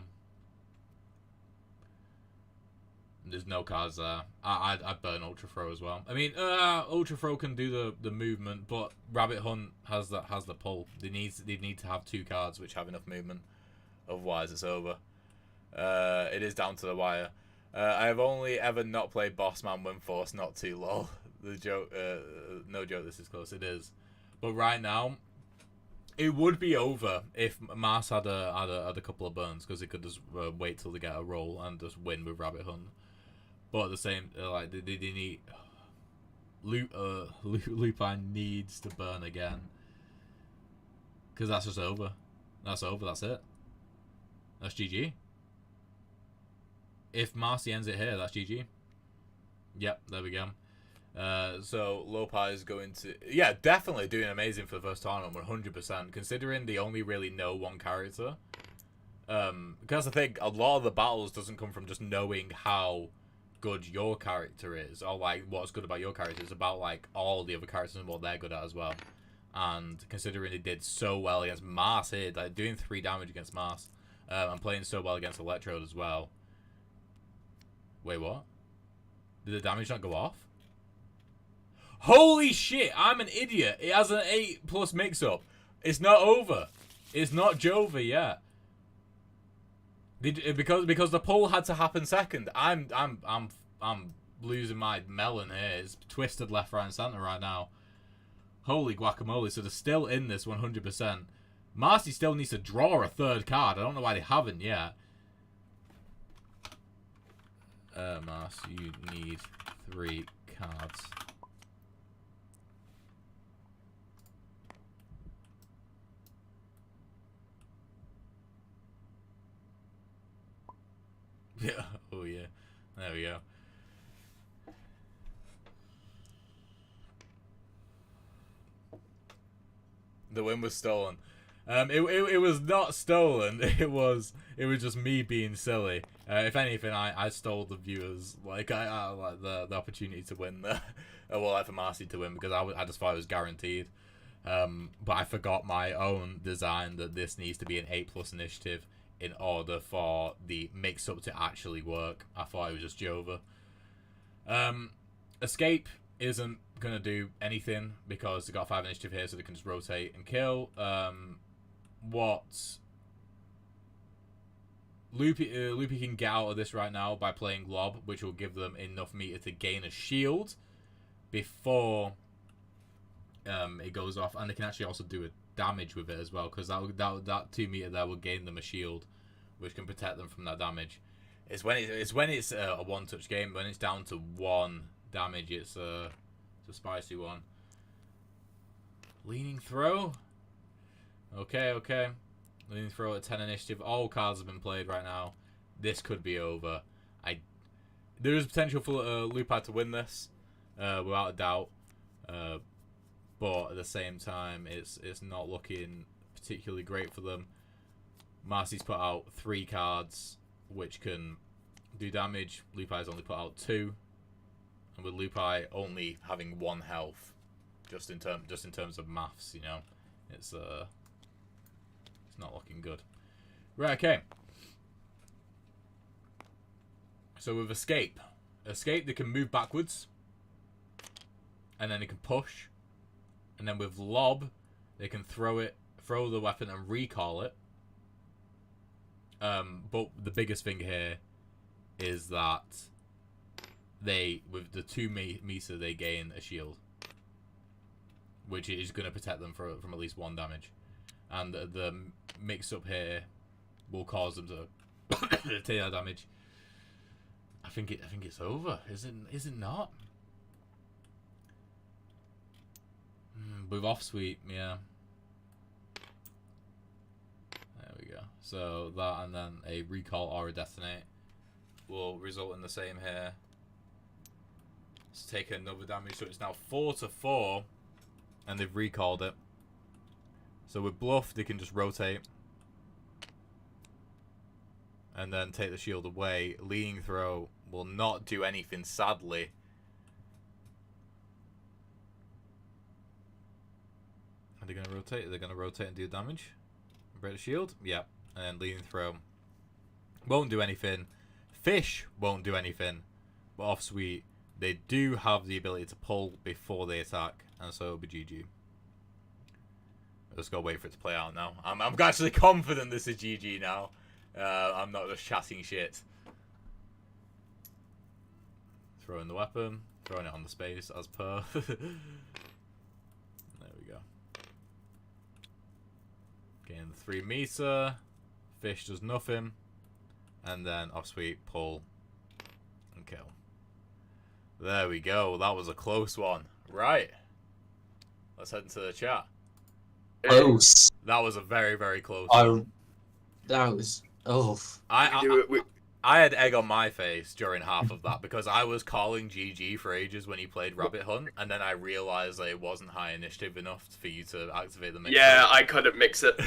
There's no cards there. I'd burn Ultra Throw as well. I mean, Ultra Throw can do the movement, but Rabbit Hunt has the pull. They need to have 2 cards which have enough movement. Otherwise, it's over. It is down to the wire. I have only ever not played Bossman when forced not to. Lol. The joke. No joke. This is close. It is. But right now, it would be over if Mars had a couple of burns, because it could just wait till they get a roll and just win with Rabbit Hunt. But at the same, like they need Lupine needs to burn again, because that's just over. That's over. That's it. That's GG. If Marcy ends it here, that's GG. Yep, there we go. So Lopi is going to, yeah, definitely doing amazing for the first tournament, 100%. Considering they only really know one character, because I think a lot of the battles doesn't come from just knowing how good your character is, or like what's good about your character. It's about like all the other characters and what they're good at as well. And considering they did so well against Mars here, like doing 3 damage against Mars, and playing so well against Electrode as well. Wait, what? Did the damage not go off? Holy shit, I'm an idiot. It has an 8+ mix-up. It's not over. It's not Jova yet. Because the pull had to happen second. I'm losing my melon here. It's twisted left, right, and center right now. Holy guacamole. So they're still in this 100%. Marcy still needs to draw a 3rd card. I don't know why they haven't yet. Mars, you need 3 cards. Yeah. Oh yeah. There we go. The win was stolen. It was not stolen. It was just me being silly. If anything, I stole the viewers. Like I like the opportunity to win the, well, like for Marcy to win, because I just thought it was guaranteed. But I forgot my own design that this needs to be an 8+ initiative in order for the mix-up to actually work. I thought it was just Jova. Escape isn't going to do anything because they got 5 initiative here, so they can just rotate and kill. What Loopy can get out of this right now by playing Lob, which will give them enough meter to gain a shield before it goes off, and they can actually also do a damage with it as well, because that 2 meter there will gain them a shield, which can protect them from that damage. It's when it's a 1-touch game. When it's down to 1 damage, it's a spicy one. Leaning throw. Okay. Leaning throw at 10 initiative. All cards have been played right now. This could be over. There is potential for Lupi to win this, without a doubt. But at the same time, it's not looking particularly great for them. Marcy's put out 3 cards which can do damage. Lupi's only put out 2, and with Lupi only having 1 health, just in terms of maths, you know, it's not looking good. Right, okay. So with escape, they can move backwards, and then they can push. And then with Lob, they can throw the weapon and recall it. But the biggest thing here is that with the 2 meter, they gain a shield, which is going to protect them from at least 1 damage. And the mix-up here will cause them to take that damage. I think it's over. Is it not? With off sweep, yeah. There we go. So that, and then a recall or a detonate will result in the same here. Let's take another damage, so it's now 4-4, and they've recalled it. So with bluff, they can just rotate and then take the shield away. Leaning throw will not do anything, sadly. Are they going to rotate? Are they going to rotate and do damage? Break the shield? Yep. And then leaning throw won't do anything. Fish won't do anything. But off sweet, they do have the ability to pull before they attack, and so it'll be GG. I just gotta wait for it to play out now. I'm actually confident this is GG now. I'm not just chatting shit. Throwing the weapon, throwing it on the space as per. There we go. Getting the 3 meter. Fish does nothing. And then off sweep, pull, and kill. There we go. That was a close one. Right. Let's head into the chat. Close. That was a very, very close one. That was Oh, I had egg on my face during half of that because I was calling GG for ages when he played Rabbit Hunt, and then I realized that it wasn't high initiative enough for you to activate the mix. Yeah, I couldn't mix it.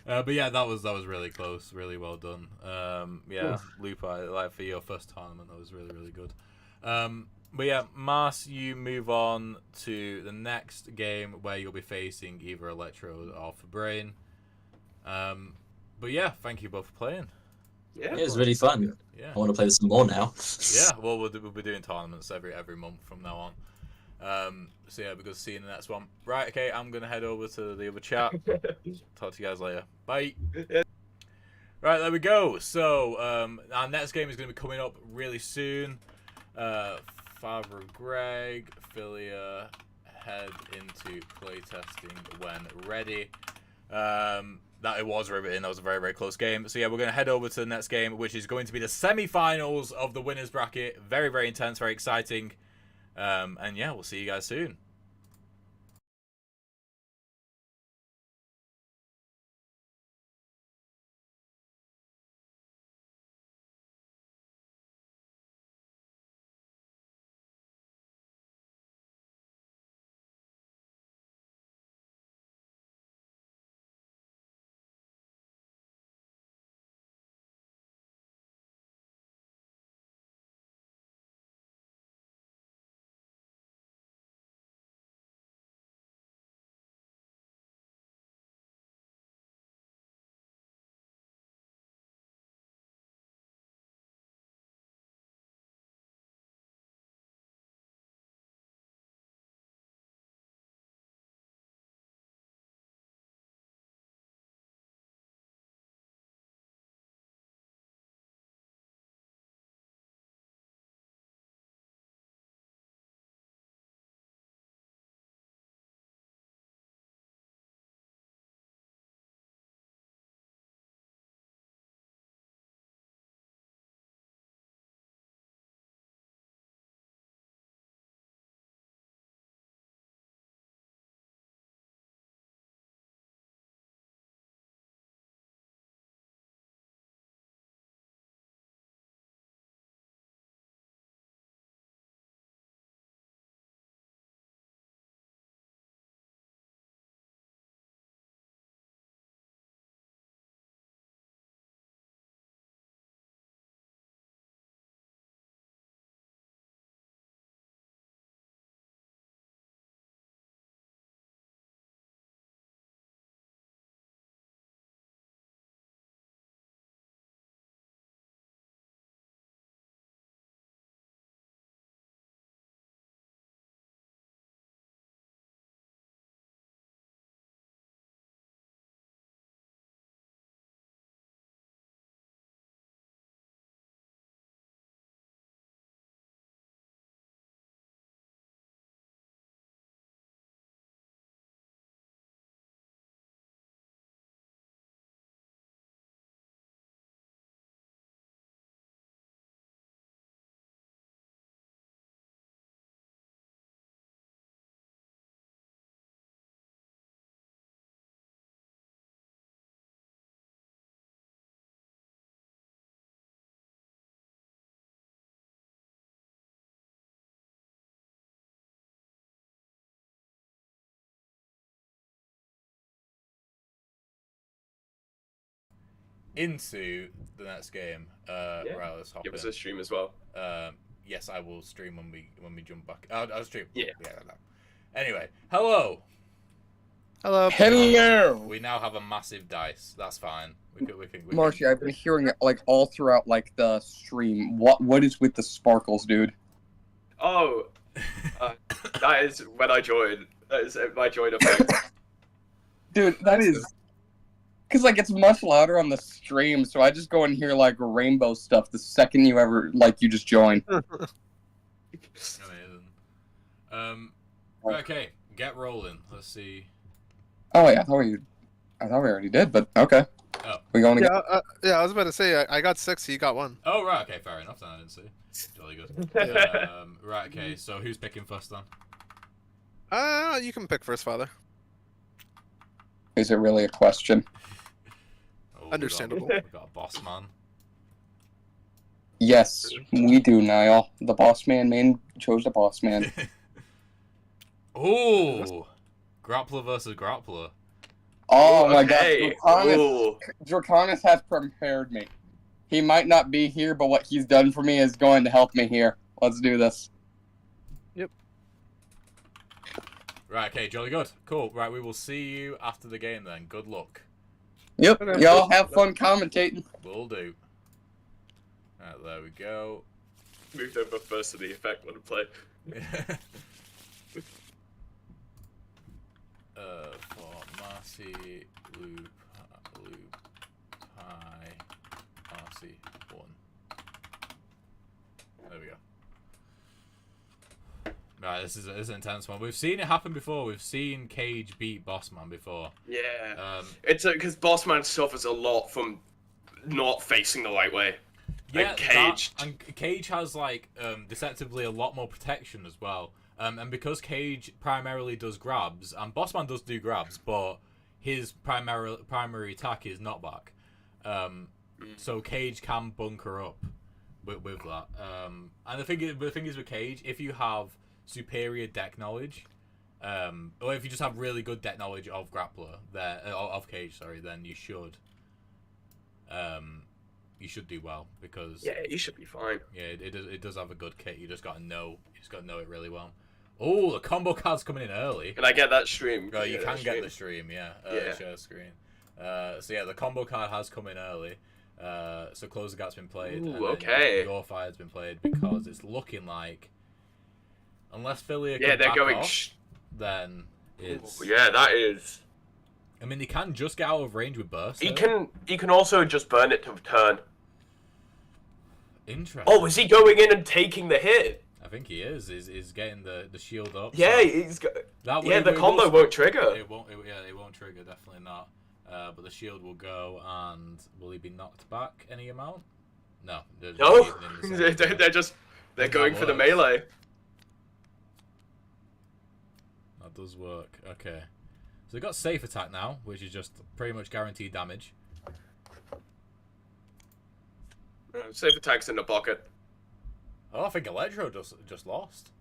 But yeah, that was really close, really well done. Yeah, Lupa, like for your first tournament, that was really good. But yeah, Mars, you move on to the next game where you'll be facing either Electrode or Brain. But yeah, thank you both for playing. Yeah, it was really fun. Yeah. I want to play this some more now. Yeah, well, we'll be doing tournaments every month from now on. So yeah, we'll see you in the next one. Right, okay, I'm gonna head over to the other chat. Talk to you guys later. Bye. Right, there we go. So our next game is gonna be coming up really soon. Father Greg, Philia, head into playtesting when ready. That it was riveting. That was a very close game. So yeah, we're going to head over to the next game, which is going to be the semi-finals of the winners bracket. Very intense, very exciting. And yeah, we'll see you guys soon. Into the next game. Right, let's hop Give us in. a stream as well. Yes, I will stream when we jump back. I'll stream. Yeah. No. Anyway, hello. Hello. We now have a massive dice. That's fine. We can. Marshy, I've been hearing it like all throughout like the stream. What is with the sparkles, dude? Oh, that is when I joined. That is my join effect. Dude, that is because like it's much louder on the stream, so I just go and hear like rainbow stuff the second you you just join. Amazing. Okay, get rolling. Let's see. Oh yeah, I thought we already did, but okay. Oh. We going to Yeah, I was about to say I got 6, you got 1. Oh right, okay, fair enough. Then I didn't see. Jolly good. Right, okay. So who's picking first then? You can pick first, Father. Is it really a question? Oh, Understandable. We got a boss man. Yes, we do, Niall. The boss man chose the boss man. Oh, grappler versus grappler. Oh my okay. god, Ooh. Draconis has prepared me. He might not be here, but what he's done for me is going to help me here. Let's do this. Right, okay, jolly good. Cool. Right, we will see you after the game then. Good luck. Yep, Okay. y'all have fun commentating. Will do. Right, there we go. Moved over first to the effect when I play. For Marcy, loop, high, Marcy, 1. There we go. Right, this is an intense one. We've seen it happen before. We've seen Cage beat Bossman before. Yeah. It's because Bossman suffers a lot from not facing the right way. Yeah, And Cage. and Cage has like deceptively a lot more protection as well. And because Cage primarily does grabs, and Bossman does do grabs, but his primary attack is knockback. So Cage can bunker up with that. And the thing is with Cage, if you have superior deck knowledge, or if you just have really good deck knowledge of grappler, of Cage, sorry, then you should do well because Yeah, you should be fine. yeah, it does have a good kit. You just gotta know it really well. Oh, the combo card's coming in early. Can I get that stream? Oh, you can that get the stream, yeah. Share screen. So yeah, the combo card has come in early. So Close the Gap's been played. Ooh, and then okay. Your Fire's been played because it's looking like, unless Philia Yeah, can they're back going. off, then it's. Ooh, yeah, that is. I mean, they can just get out of range with burst. He though. can also just burn it to turn. Interesting. Oh, is he going in and taking the hit? I think he is. Is getting the shield up. Yeah, so he's got. that Yeah, the it combo won't trigger. It won't. It won't trigger. Definitely not. But the shield will go, and will he be knocked back any amount? No. No, in the center. they're That going for the works. melee. That does work. Okay. So they've got safe attack now, which is just pretty much guaranteed damage. Safe attacks in the pocket. Oh, I think Electro just lost.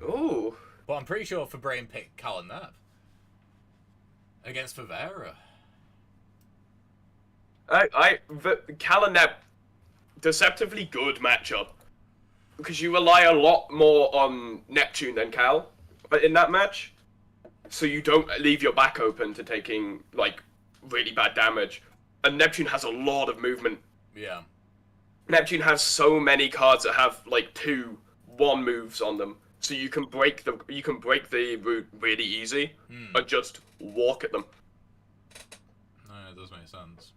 Ooh. But I'm pretty sure Fabrain picked Kalanep against Favera. Kalanep, deceptively good matchup. Because you rely a lot more on Neptune than Cal in that match. So you don't leave your back open to taking, like, really bad damage. And Neptune has a lot of movement. Yeah. Neptune has so many cards that have, like, 2-1 moves on them. So you can break the route really easy, or just walk at them. No, it does make sense.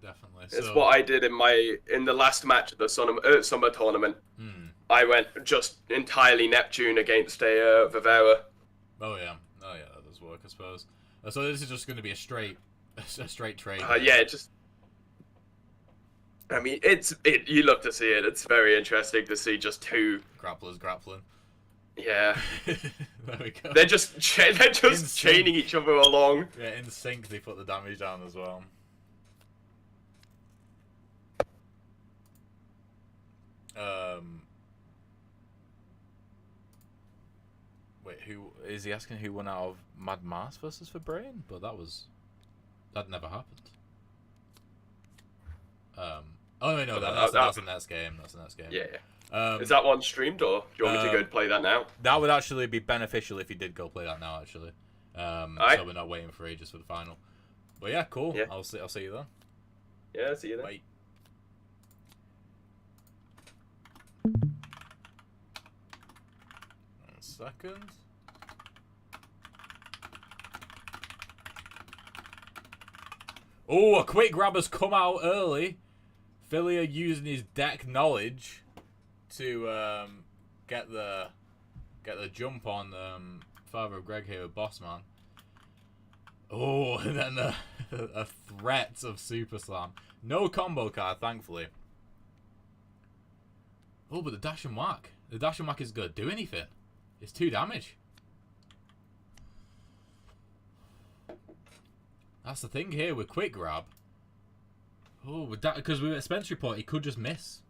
Definitely. It's So, what I did in the last match of the summer tournament. I went just entirely Neptune against a Vivera. Oh yeah, that does work, I suppose. So this is just going to be a straight trade. Yeah, it just. I mean, you love to see it. It's very interesting to see just two. Grapplers grappling. Yeah, There we go. they're just chaining each other along. Yeah, in sync they put the damage down as well. Wait, who is he asking? Who won out of Mad Mars versus Fabrain? But that never happened. Oh wait, no, that's the next game. That's the next game. Yeah. Is that one streamed, or do you want me to go play that now? That would actually be beneficial if you did go play that now. Actually, Alright. so we're not waiting for ages for the final. But yeah, cool. Yeah. I'll see you then. Yeah, see you then. Bye. One second. Oh, a quick grab has come out early. Philia using his deck knowledge to get the jump on Father of Greg here with Bossman. Oh, and then a threat of Super Slam. No combo card, thankfully. Oh, but the dash and whack. The dash and whack is going to do anything. It's 2 damage. That's the thing here with quick grab. Oh, because with expense report, he could just miss.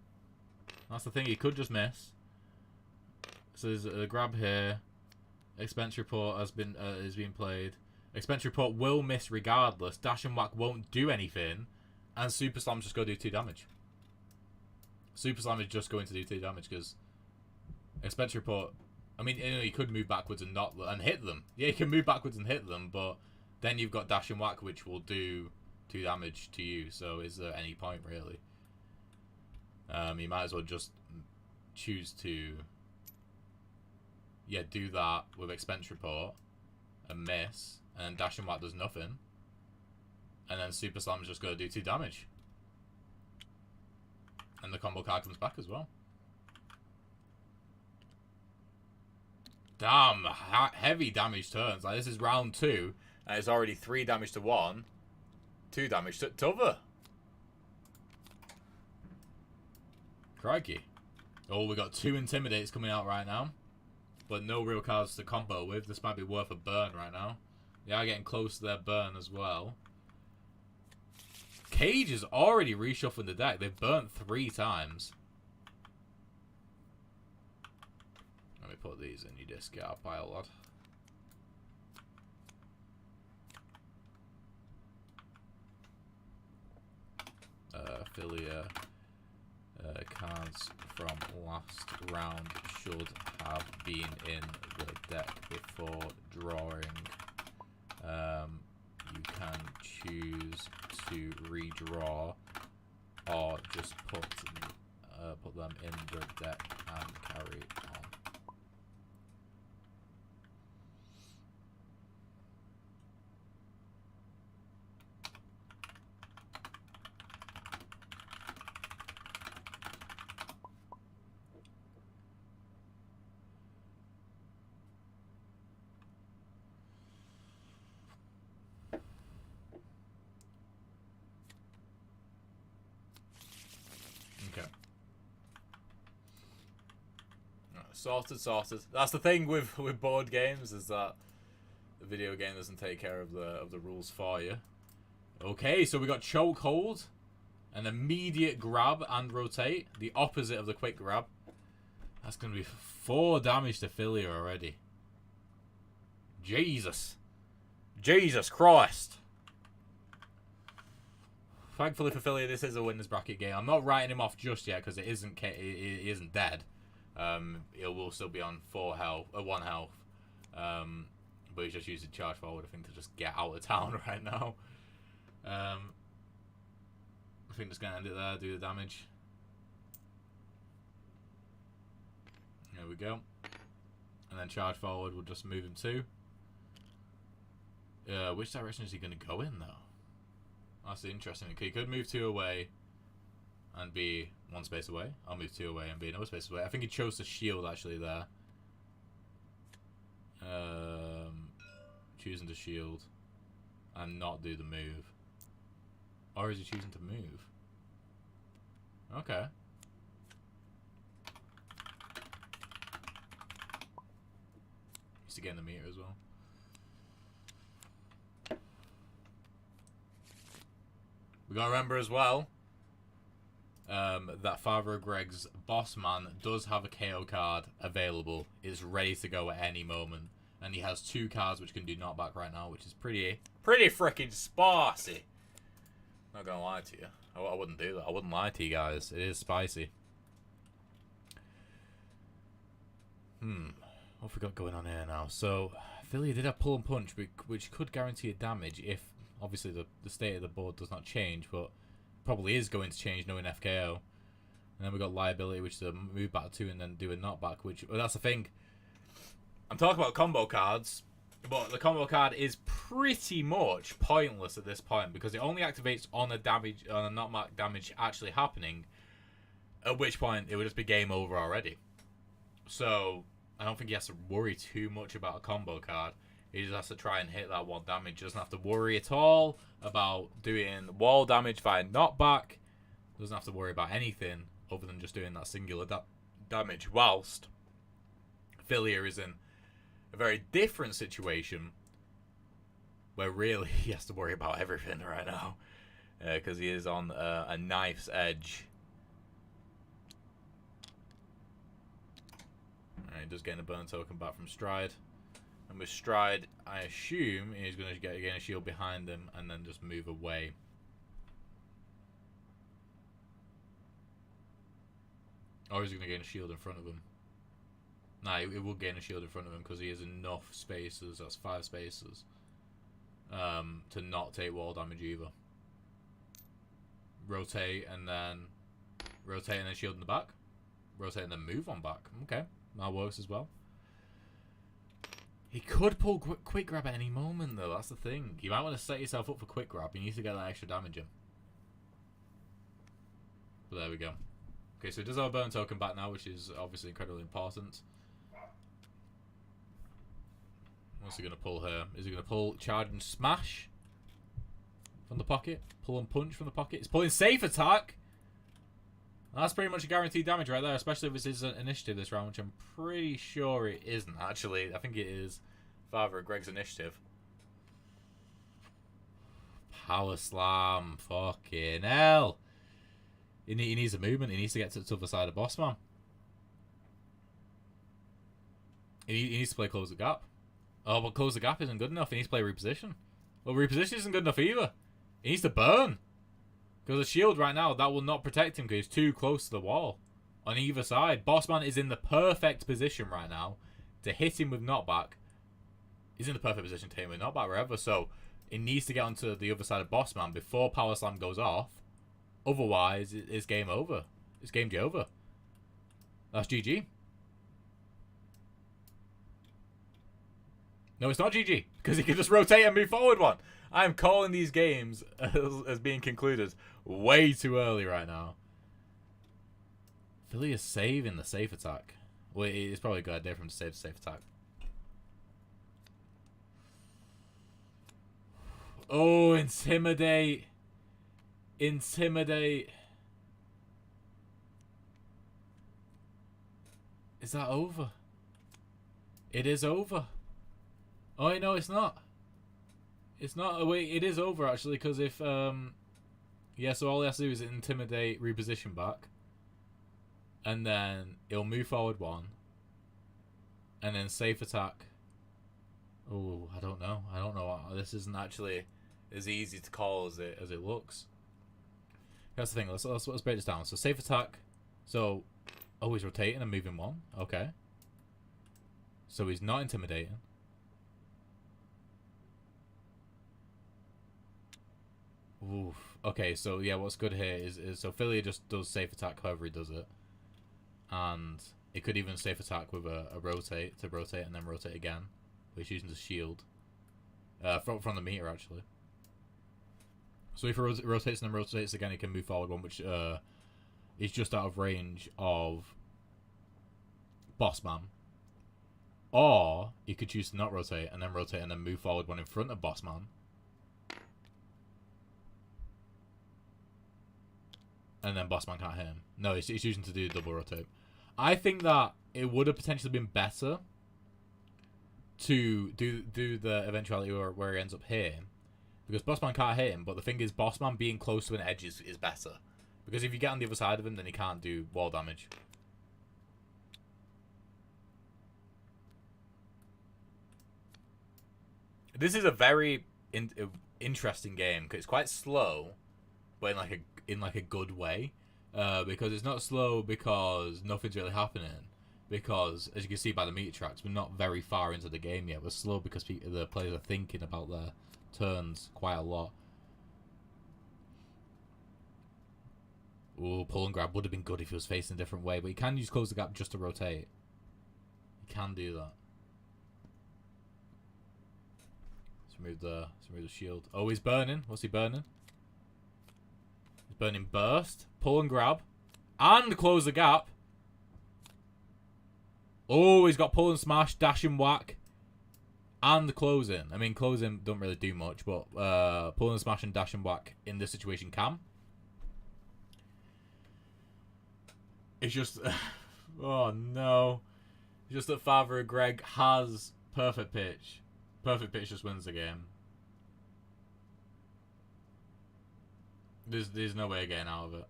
That's the thing, he could just miss. So there's a grab here. Expense report has been is being played. Expense report will miss regardless. Dash and whack won't do anything, and Super Slam's just go do 2 damage. Super Slam is just going to do 2 damage because expense report. I mean, you know, he could move backwards and not and hit them. Yeah, he can move backwards and hit them, but then you've got dash and whack, which will do 2 damage to you. So is there any point really? You might as well just choose to, yeah, do that with expense report and miss, and then dash and whack does nothing, and then Super Slam's just going to do 2 damage, and the combo card comes back as well. Damn, heavy damage turns. Like, this is round 2, and it's already 3 damage to one, 2 damage to t'other. Crikey. Oh, we got 2 Intimidates coming out right now, but no real cards to combo with. This might be worth a burn right now. They are getting close to their burn as well. Cage is already reshuffling the deck. They've burnt 3 times. Let me put these in your discard pile, lad. Affiliate cards from last round should have been in the deck before drawing. You can choose to redraw or just put them in the deck and carry on. Sorted. That's the thing with board games, is that the video game doesn't take care of the rules for you. Okay, so we got chokehold, an immediate grab and rotate, the opposite of the quick grab. That's gonna be 4 damage to Philia already. Jesus Christ. Thankfully for Philia, this is a winners bracket game. I'm not writing him off just yet because it isn't dead. He will still be on 1 health, but he's just using charge forward, I think, to just get out of town right now. I think just gonna end it there, do the damage. There we go, and then charge forward. We'll just move him to. Which direction is he gonna go in though? That's interesting. Okay, he could move 2 away and be 1 space away. I'll move 2 away and be another space away. I think he chose to shield actually there. Choosing to shield and not do the move. Or is he choosing to move? Okay. He's to get in the meter as well. We gotta remember as well that Father Greg's boss man does have a KO card available. Is ready to go at any moment, and he has 2 cards which can do knockback right now, which is pretty freaking spicy. Not gonna lie to you, I wouldn't do that. I wouldn't lie to you guys. It is spicy. What have we got going on here now? So Philia did have pull and punch, which could guarantee a damage if obviously the state of the board does not change, but probably is going to change knowing FKO. And then we got liability, which is a move back 2 and then do a knockback, which, well, that's the thing. I'm talking about combo cards, but the combo card is pretty much pointless at this point because it only activates on a knockback damage actually happening, at which point it would just be game over already. So I don't think he has to worry too much about a combo card. He just has to try and hit that 1 damage. Doesn't have to worry at all about doing wall damage via knockback. Doesn't have to worry about anything other than just doing that singular damage. Whilst Philia is in a very different situation where really he has to worry about everything right now. because he is on a knife's edge. Alright, just getting a burn token back from Stride. And with Stride, I assume he's going to get again a shield behind him and then just move away. Or is he going to gain a shield in front of him? Nah, he will gain a shield in front of him because he has enough spaces, that's 5 spaces, to not take wall damage either. Rotate and then shield in the back. Rotate and then move on back. Okay, that works as well. He could pull quick grab at any moment though, that's the thing. You might want to set yourself up for quick grab. You need to get that extra damage in. But there we go. Okay, so he does have a burn token back now, which is obviously incredibly important. What's he going to pull here? Is he going to pull charge and smash from the pocket? Pull and punch from the pocket? He's pulling safe attack! That's pretty much a guaranteed damage right there, especially if it's his initiative this round, which I'm pretty sure it isn't, actually. I think it is Father of Greg's initiative. Power slam. Fucking hell. He needs a movement. He needs to get to the other side of Bossman. He needs to play Close the Gap. Oh, but Close the Gap isn't good enough. He needs to play Reposition. Well, Reposition isn't good enough either. He needs to burn. Because the shield right now, that will not protect him because he's too close to the wall. On either side. Bossman is in the perfect position right now to hit him with knockback. He's in the perfect position to hit him with knockback wherever. So, he needs to get onto the other side of Bossman before Power Slam goes off. Otherwise, it's game over. It's game over. That's GG. No, it's not GG. Because he can just rotate and move forward one. I'm calling these games as being concluded way too early right now. Philly is saving the safe attack. Well, it's probably a good idea for him to save the safe attack. Oh, intimidate. Intimidate. Is that over? It is over. Oh, no, it's not. It's not. Oh, wait, it is over, actually, because if... yeah, so all he has to do is intimidate, reposition back. And then he'll move forward one. And then safe attack. Oh, I don't know. I don't know. This isn't actually as easy to call as it looks. That's the thing. Let's break this down. So safe attack. So, oh, he's rotating and moving one. Okay. So he's not intimidating. Oof. Okay, so yeah, what's good here is so Philly just does safe attack however he does it. And it could even safe attack with a rotate to rotate and then rotate again. Which using the shield. From the meter actually. So if he rotates and then rotates again, he can move forward one, which is just out of range of Bossman. Or you could choose to not rotate and then move forward one in front of Bossman. And then Bossman can't hit him. No, it's choosing to do double rotate. I think that it would have potentially been better to do the eventuality where he ends up here. Because Bossman can't hit him, but the thing is, Bossman being close to an edge is better. Because if you get on the other side of him, then he can't do wall damage. This is a very interesting game, because it's quite slow, but in like a good way. Because it's not slow because nothing's really happening. Because, as you can see by the meter tracks, we're not very far into the game yet. We're slow because the players are thinking about their turns quite a lot. Ooh, pull and grab would have been good if he was facing a different way, but you can use Close the Gap just to rotate. You can do that. Let's remove the shield. Oh, he's burning. What's he burning? He's burning Burst, Pull and Grab, and Close the Gap. Oh, he's got Pull and Smash, Dash and Whack, and Closing. I mean, Closing don't really do much, but Pull and Smash and Dash and Whack in this situation can. It's just... oh, no. It's just that Father of Greg has Perfect Pitch. Perfect Pitch just wins the game. There's no way of getting out of it.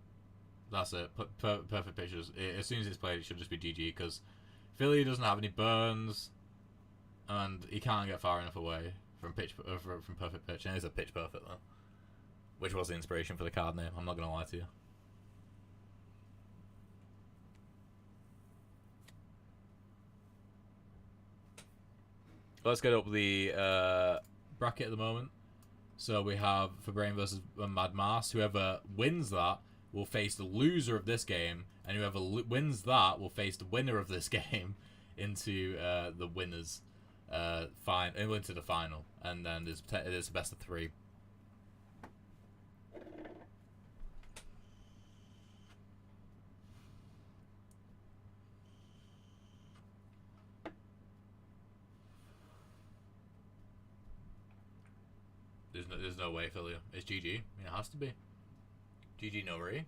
That's it. Perfect pitches. As soon as it's played, it should just be GG because Philly doesn't have any burns, and he can't get far enough away from from perfect pitch. And it's a pitch perfect though, which was the inspiration for the card name. I'm not gonna lie to you. Let's get up the bracket at the moment. So we have Fabrain versus Mad Mars. Whoever wins that will face the loser of this game, and whoever wins that will face the winner of this game into the winners into the final. And then there's a best of 3. There's no way, Philia. It's GG. I mean, it has to be. GG, no re.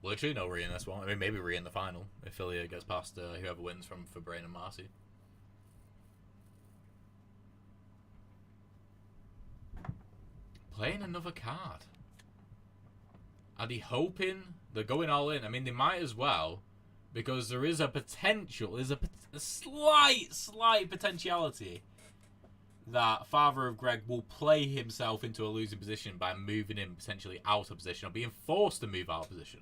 Literally no re in this one. I mean, maybe re in the final if Philia gets past whoever wins from Fabrain and Marcy. Playing another card. Are they hoping? They're going all in. I mean, they might as well, because there is a potential. There's a slight potentiality that Father of Greg will play himself into a losing position by moving him potentially out of position or being forced to move out of position.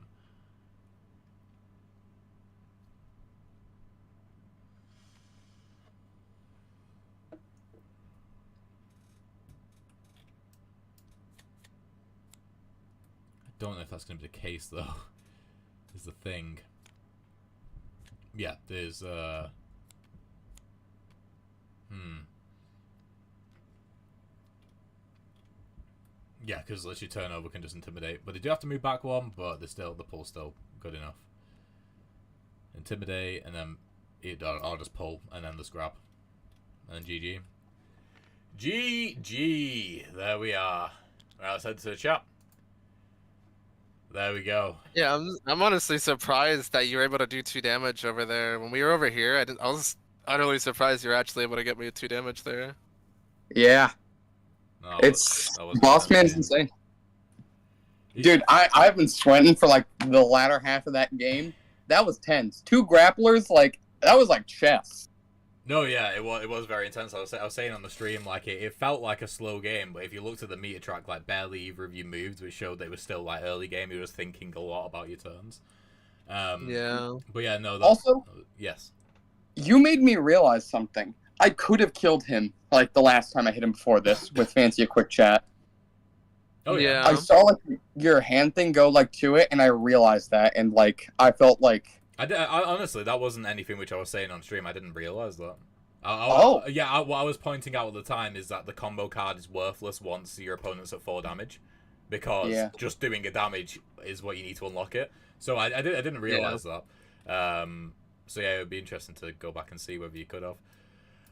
I don't know if that's going to be the case, though. Is the thing. Yeah, there's, Yeah, because literally turnover can just intimidate. But they do have to move back one, but the pull's still good enough. Intimidate, and then I'll just pull, and then just grab. And then GG. GG! There we are. Right, let's head to the chat. There we go. Yeah, I'm honestly surprised that you were able to do 2 damage over there. When we were over here, I was utterly surprised you were actually able to get me 2 damage there. Yeah. No, It's that was Boss Man's insane. insane. Dude, I've been sweating for like the latter half of that game. That was tense. 2 grapplers, like that was like chess. No, yeah, it was very intense. I was saying on the stream, like it felt like a slow game, but if you looked at the meter track, like barely either of you moved, which showed that it was still like early game. You was thinking a lot about your turns. Yeah. But yeah, no. Also, yes. You made me realize something. I could have killed him like the last time I hit him before this with Fancy a quick chat. Oh yeah. I saw like your hand thing go like to it, and I realized that, and like I felt like. I honestly, that wasn't anything which I was saying on stream. I didn't realize that. What I was pointing out at the time is that the combo card is worthless once your opponent's at 4 damage, because just doing a damage is what you need to unlock it. So I didn't realize that. So yeah, it would be interesting to go back and see whether you could have.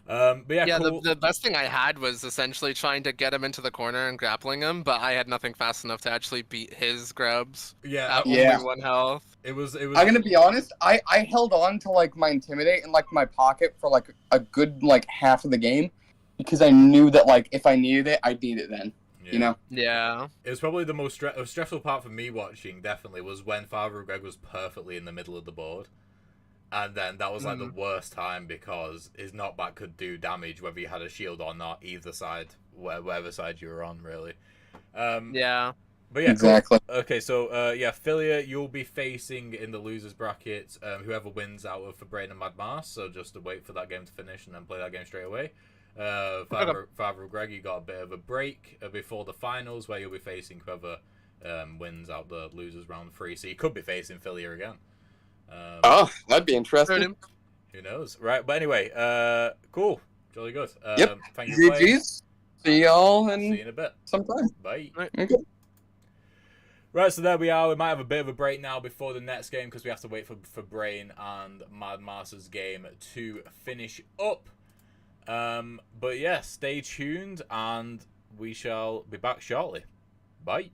But yeah, cool. the best thing I had was essentially trying to get him into the corner and grappling him, but I had nothing fast enough to actually beat his grabs. Yeah, at only 1 health. It was. I'm gonna be honest. I held on to like my intimidate in like my pocket for like a good like half of the game, because I knew that like if I needed it, I'd need it then. Yeah. You know. Yeah. It was probably the most stressful part for me watching. Definitely was when Father of Greg was perfectly in the middle of the board. And then that was like the worst time, because his knockback could do damage whether you had a shield or not, either side, whatever side you were on, really. Yeah. But yeah, exactly. Cool. Okay, so yeah, Philia, you'll be facing in the losers bracket whoever wins out of Fabrain and Mad Mars. So just to wait for that game to finish and then play that game straight away. Father of Greg, you got a bit of a break before the finals, where you'll be facing whoever wins out the losers round 3. So you could be facing Philia again. That'd be interesting. Who knows? Right, but anyway, cool. Jolly good. Yep. Thank you for playing. GG's. See y'all See you in a bit. sometime. Bye. Okay. Right, so there we are. We might have a bit of a break now before the next game, because we have to wait for Brain and Mad Master's game to finish up. But yeah, stay tuned, and we shall be back shortly. Bye.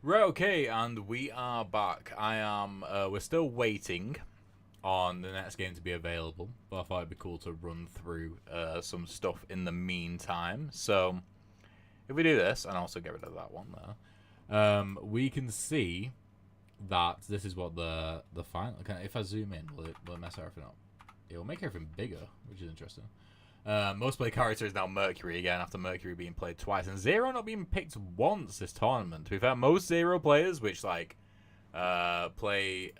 Right, okay, and we are back. We're still waiting on the next game to be available, but I thought it'd be cool to run through some stuff in the meantime. So, if we do this, and also get rid of that one there, we can see that this is what the final... If I zoom in, will it mess everything up? It will make everything bigger, which is interesting. Most play character is now Mercury again after Mercury being played twice and Zero not being picked once this tournament. To be fair, most Zero players which like play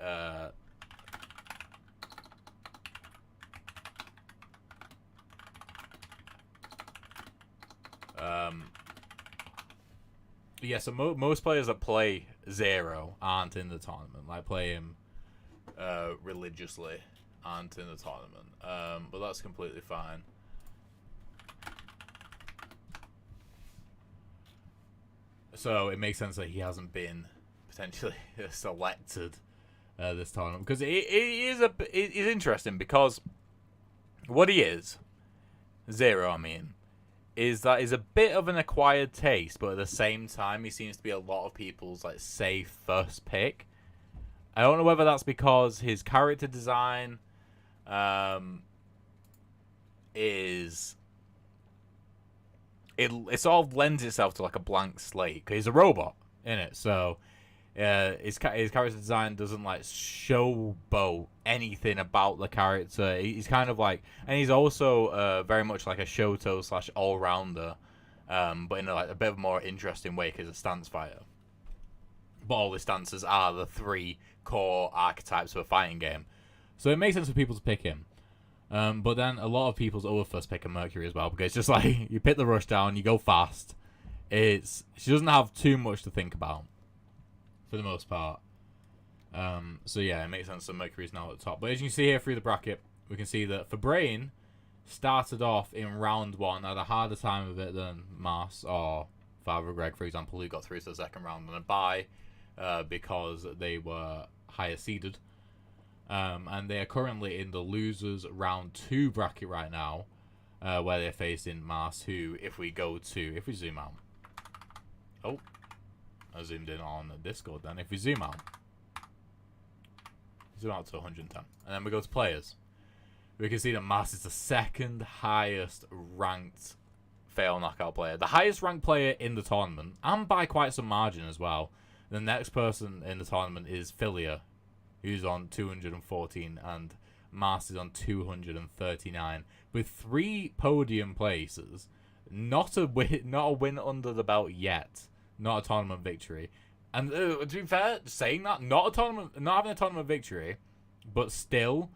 yeah, so most players that play Zero aren't in the tournament. Like play him religiously aren't in the tournament. But that's completely fine. So it makes sense that he hasn't been potentially selected this tournament, because it is interesting, because what he is, Zero, I mean, is that he's a bit of an acquired taste, but at the same time he seems to be a lot of people's like safe first pick. I don't know whether that's because his character design is... It sort of lends itself to like a blank slate, because he's a robot in it, so his character design doesn't like showboat anything about the character. He's kind of like, and he's also very much like a Shoto / all-rounder, but in a bit of a more interesting way, because he's a stance fighter. But all his stances are the 3 core archetypes of a fighting game, so it makes sense for people to pick him. But then a lot of people's other first pick are Mercury as well, because it's just like, you pick the rush down, you go fast. She doesn't have too much to think about, for the most part. So yeah, it makes sense that Mercury's now at the top. But as you can see here through the bracket, we can see that Fabrain started off in round 1, had a harder time of it than Mars or Father Greg, for example, who got through to the second round on a bye, because they were higher seeded. And they are currently in the losers round 2 bracket right now, where they're facing Mars, who, if we zoom out. Oh, I zoomed in on the Discord then. If we zoom out to 110, and then we go to players, we can see that Mars is the second highest ranked fail knockout player. The highest ranked player in the tournament, and by quite some margin as well. The next person in the tournament is Philia, who's on 214, and Mars is on 239, with 3 podium places. Not a win under the belt yet. Not a tournament victory. And to be fair, saying that, not having a tournament victory, but still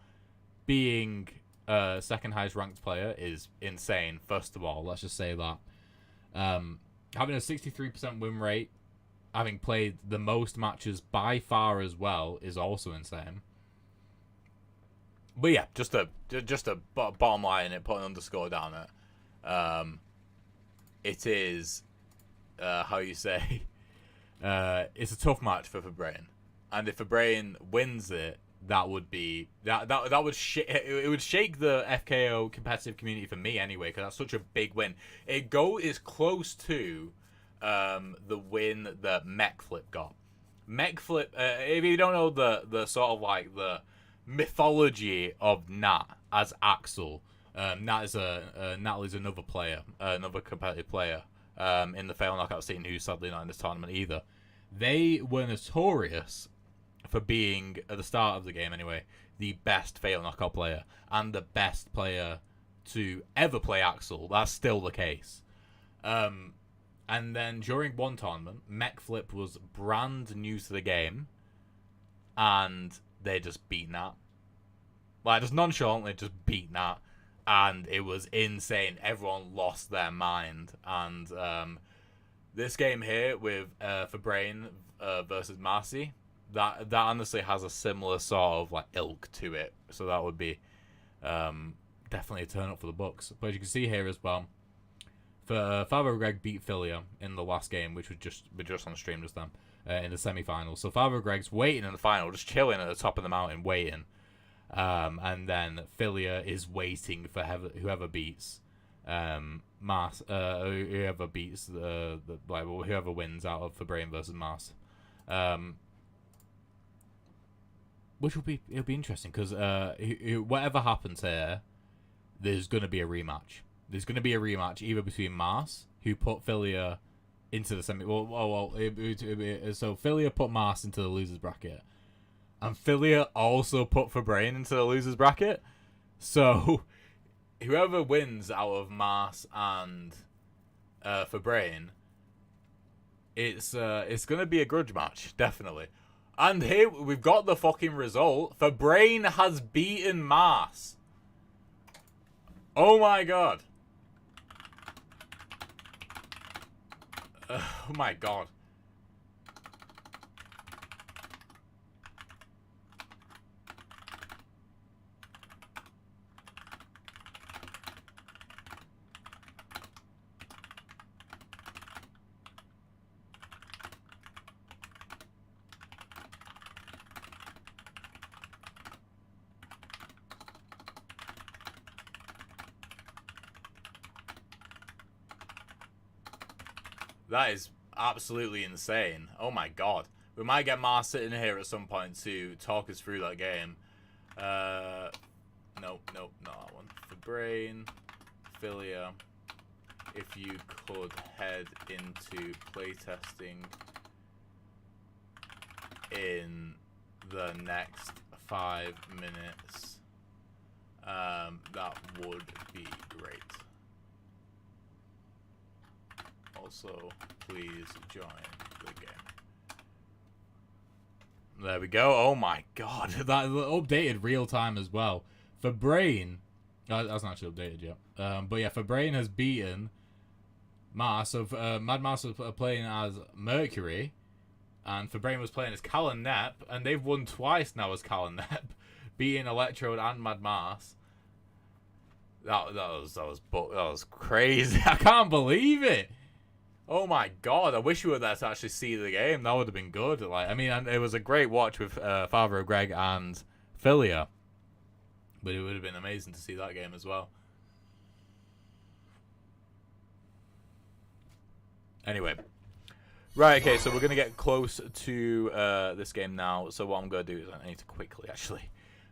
being second highest ranked player is insane. First of all, let's just say that having a 63% win rate, having played the most matches by far as well, is also insane. But yeah, just a bottom line in it, put an underscore down it. It is, how you say, it's a tough match for Fabrain, and if Fabrain wins it, that would be that would it would shake the FKO competitive community for me anyway, because that's such a big win. It is close to the win that Mechflip got. Mechflip, if you don't know the sort of like the mythology of Nat as Axel, Nat is Natalie's another player, another competitive player in the fail knockout scene, who's sadly not in this tournament either. They were notorious for being, at the start of the game anyway, the best fail knockout player and the best player to ever play Axel. That's still the case. And then during one tournament, Mechflip was brand new to the game, and they just beat Nat. Like, just nonchalantly just beat Nat, and it was insane. Everyone lost their mind. And this game here with Fabrain versus Marcy, that honestly has a similar sort of like ilk to it. So that would be definitely a turn up for the books. But as you can see here as well, for Father Greg beat Philia in the last game, which was just on stream just then, in the semi-finals. So Father Greg's waiting in the final, just chilling at the top of the mountain, waiting. And then Philia is waiting for whoever beats whoever beats whoever wins out of Fabrain versus Mars. Which it'll be interesting because whatever happens here, there's gonna be a rematch. There's gonna be a rematch either between Mars, who put Philia into the semi. So Philia put Mars into the losers bracket, and Philia also put Fabrain into the losers bracket. So whoever wins out of Mars and Fabrain, it's gonna be a grudge match, definitely. And here we've got the fucking result. Fabrain has beaten Mars. Oh my god. Oh my god. That is absolutely insane. Oh my god. We might get Mars sitting here at some point to talk us through that game. Nope, not that one. Fabrain, Philia, if you could head into playtesting in the next 5 minutes, that would be great. Also, please join the game. There we go. Oh my god, that updated real time as well. Fabrain, that's not actually updated yet. But yeah, Fabrain has beaten Mars. So Mad Mars was playing as Mercury, and Fabrain was playing as Callan Nep, and they've won twice now as Callan Nep, beating Electrode and Mad Mars. That was crazy. I can't believe it. Oh my god, I wish we were there to actually see the game. That would have been good. Like, I mean, and it was a great watch with Father of Greg and Philia. But it would have been amazing to see that game as well. Anyway. Right, okay, so we're going to get close to this game now. So what I'm going to do is I need to quickly actually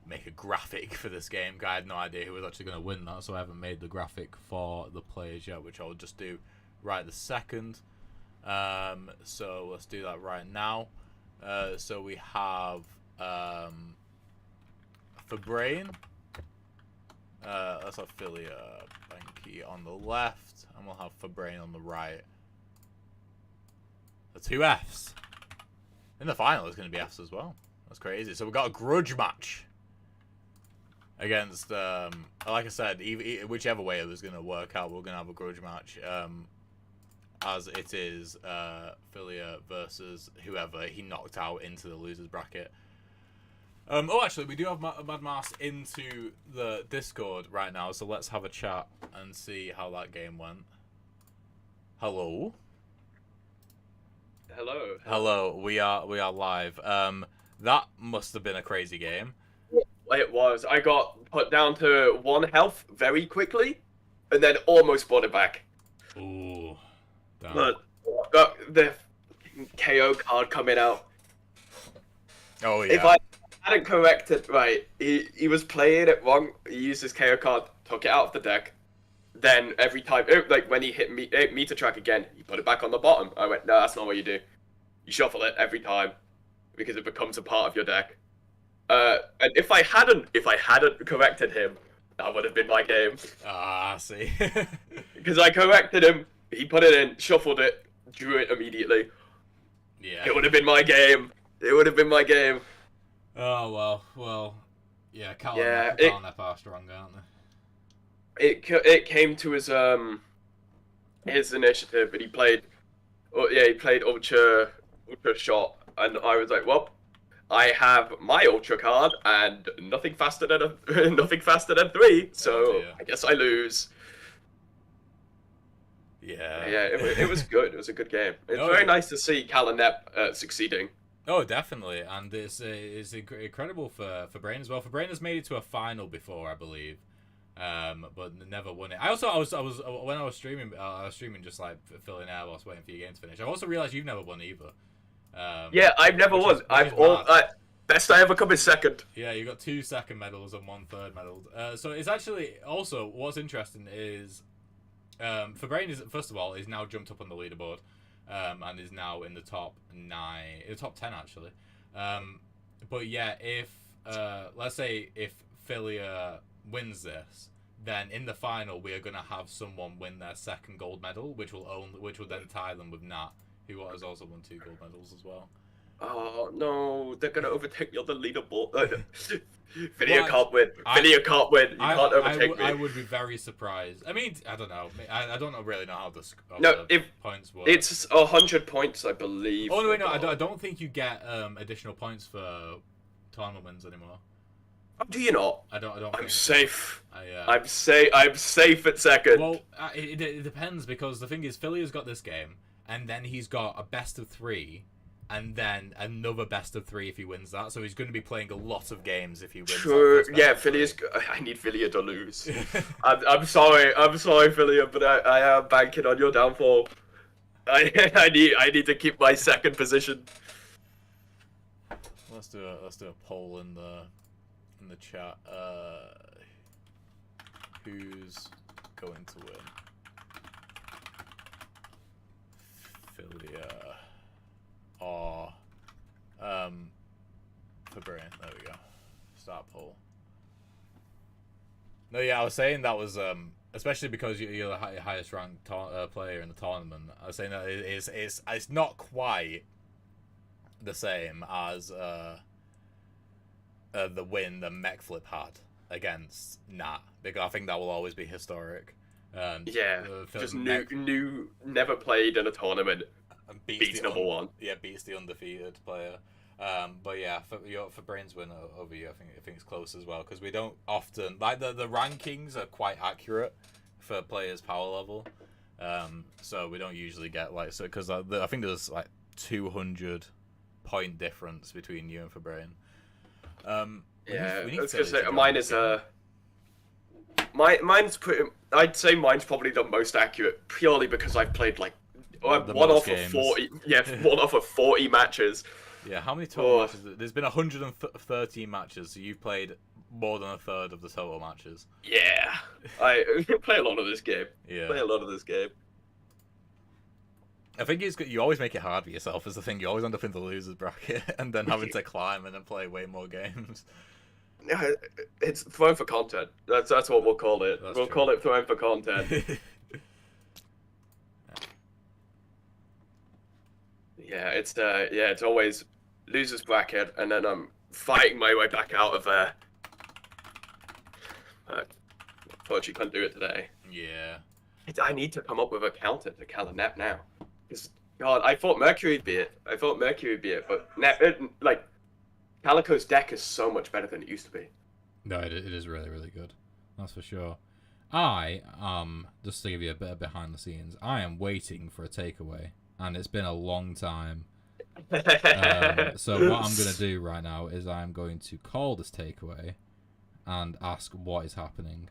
make a graphic for this game. I had no idea who was actually going to win that, so I haven't made the graphic for the players yet, which I'll just do right this second. So let's do that right now. So we have Fabrain. Let's have Philia Banky on the left, and we'll have Fabrain on the right. The two Fs. In the final, it's going to be Fs as well. That's crazy. So we've got a grudge match against, like I said, whichever way it was going to work out, we're going to have a grudge match. As it is Philia versus whoever he knocked out into the losers bracket. Oh, actually, we do have Mad Mars into the Discord right now, so let's have a chat and see how that game went. Hello. Hello. Hello. We are live. That must have been a crazy game. It was. I got put down to 1 health very quickly, and then almost brought it back. Ooh. Damn. But got the KO card coming out. Oh yeah. If I hadn't corrected right, he was playing it wrong. He used his KO card, took it out of the deck. Then every time, like when he hit meter track again, he put it back on the bottom. I went, no, that's not what you do. You shuffle it every time because it becomes a part of your deck. And if I hadn't corrected him, that would have been my game. Ah, I see. Because I corrected him, he put it in, shuffled it, drew it immediately. Yeah. It would have been my game. It would have been my game. Oh well. Yeah, Cal Yeah, and Nep are strong, aren't they? It came to his initiative, and he played ultra shot, and I was like, well, I have my ultra card and nothing faster than 3, so Oh, I guess I lose. Yeah. Yeah, it was good. It was a good game. It's No, very it- nice to see Cal and Nep succeeding. Oh, definitely, and it's incredible for Brain as well. For Brain has made it to a final before, I believe, but never won it. I was when I was streaming just like filling out whilst waiting for your game to finish. I also realized you've never won either. Yeah, I've never which won. is- which I've is all mad. best I ever come is second. Yeah, you got 2 second medals and 1 third medal. So it's actually also what's interesting is Fabrain is first of all is now jumped up on the leaderboard, and is now in the top 9, the top 10 actually. But yeah, if let's say if Philia wins this, then in the final we are gonna have someone win their second gold medal, which will then tie them with Nat, who has also won 2 gold medals as well. Oh no, they're gonna overtake me on the leaderboard. Philia What? can't win. Philia can't win. You can't overtake me. I would be very surprised. I mean, I don't know. I don't really know how No, the if points work. it's 100 points, I believe. Oh no, wait, no, I don't think you get additional points for tournament wins anymore. Oh, do you not? I don't. I'm think safe. so. I'm safe. I'm safe at second. Well, it depends because the thing is, Philly's got this game, and then he's got a best of 3, and then another best of 3 if he wins that. So he's going to be playing a lot of games if he wins. True. That Yeah, best of Philia's. I need Philia to lose. I'm sorry. I'm sorry, Philia, but I am banking on your downfall. I need to keep my second position. Let's do a poll in the chat. Who's going to win? Philia or Fabrain. There we go. Start poll. No, yeah, I was saying that was especially because you're the highest ranked player in the tournament. I was saying that it's not quite the same as the win that Mechflip had against Nat, because I think that will always be historic. Yeah, just never played in a tournament. Beats number 1. Yeah, beats the undefeated player. But yeah, for Brain's win over you, I think it's close as well, because we don't often like the rankings are quite accurate for players' power level. So we don't usually get like because I think there's like 200 point difference between you and Fabrain. Yeah, we need it's to because go mine is mine's pretty. I'd say mine's probably the most accurate purely because I've played like one off of 40. Yeah, one off of 40 matches. Yeah, how many total matches? There's been 113 matches, so you've played more than a third of the total matches. Yeah, I play a lot of this game. Yeah, play a lot of this game. I think you always make it hard for yourself. Is the thing, you always end up in the losers bracket and then having to climb and then play way more games. Yeah, it's throwing for content. That's what we'll call it. We'll call it throwing for content. Yeah, it's always losers bracket, and then I'm fighting my way back out of there. Unfortunately, couldn't do it today. Yeah. I need to come up with a counter to Calanep now. Because, God, I thought Mercury would be it. But like, Calico's deck is so much better than it used to be. No, it is really, really good. That's for sure. I just to give you a bit of behind the scenes, I am waiting for a takeaway, and it's been a long time. So what I'm going to do right now is I'm going to call this takeaway and ask what is happening.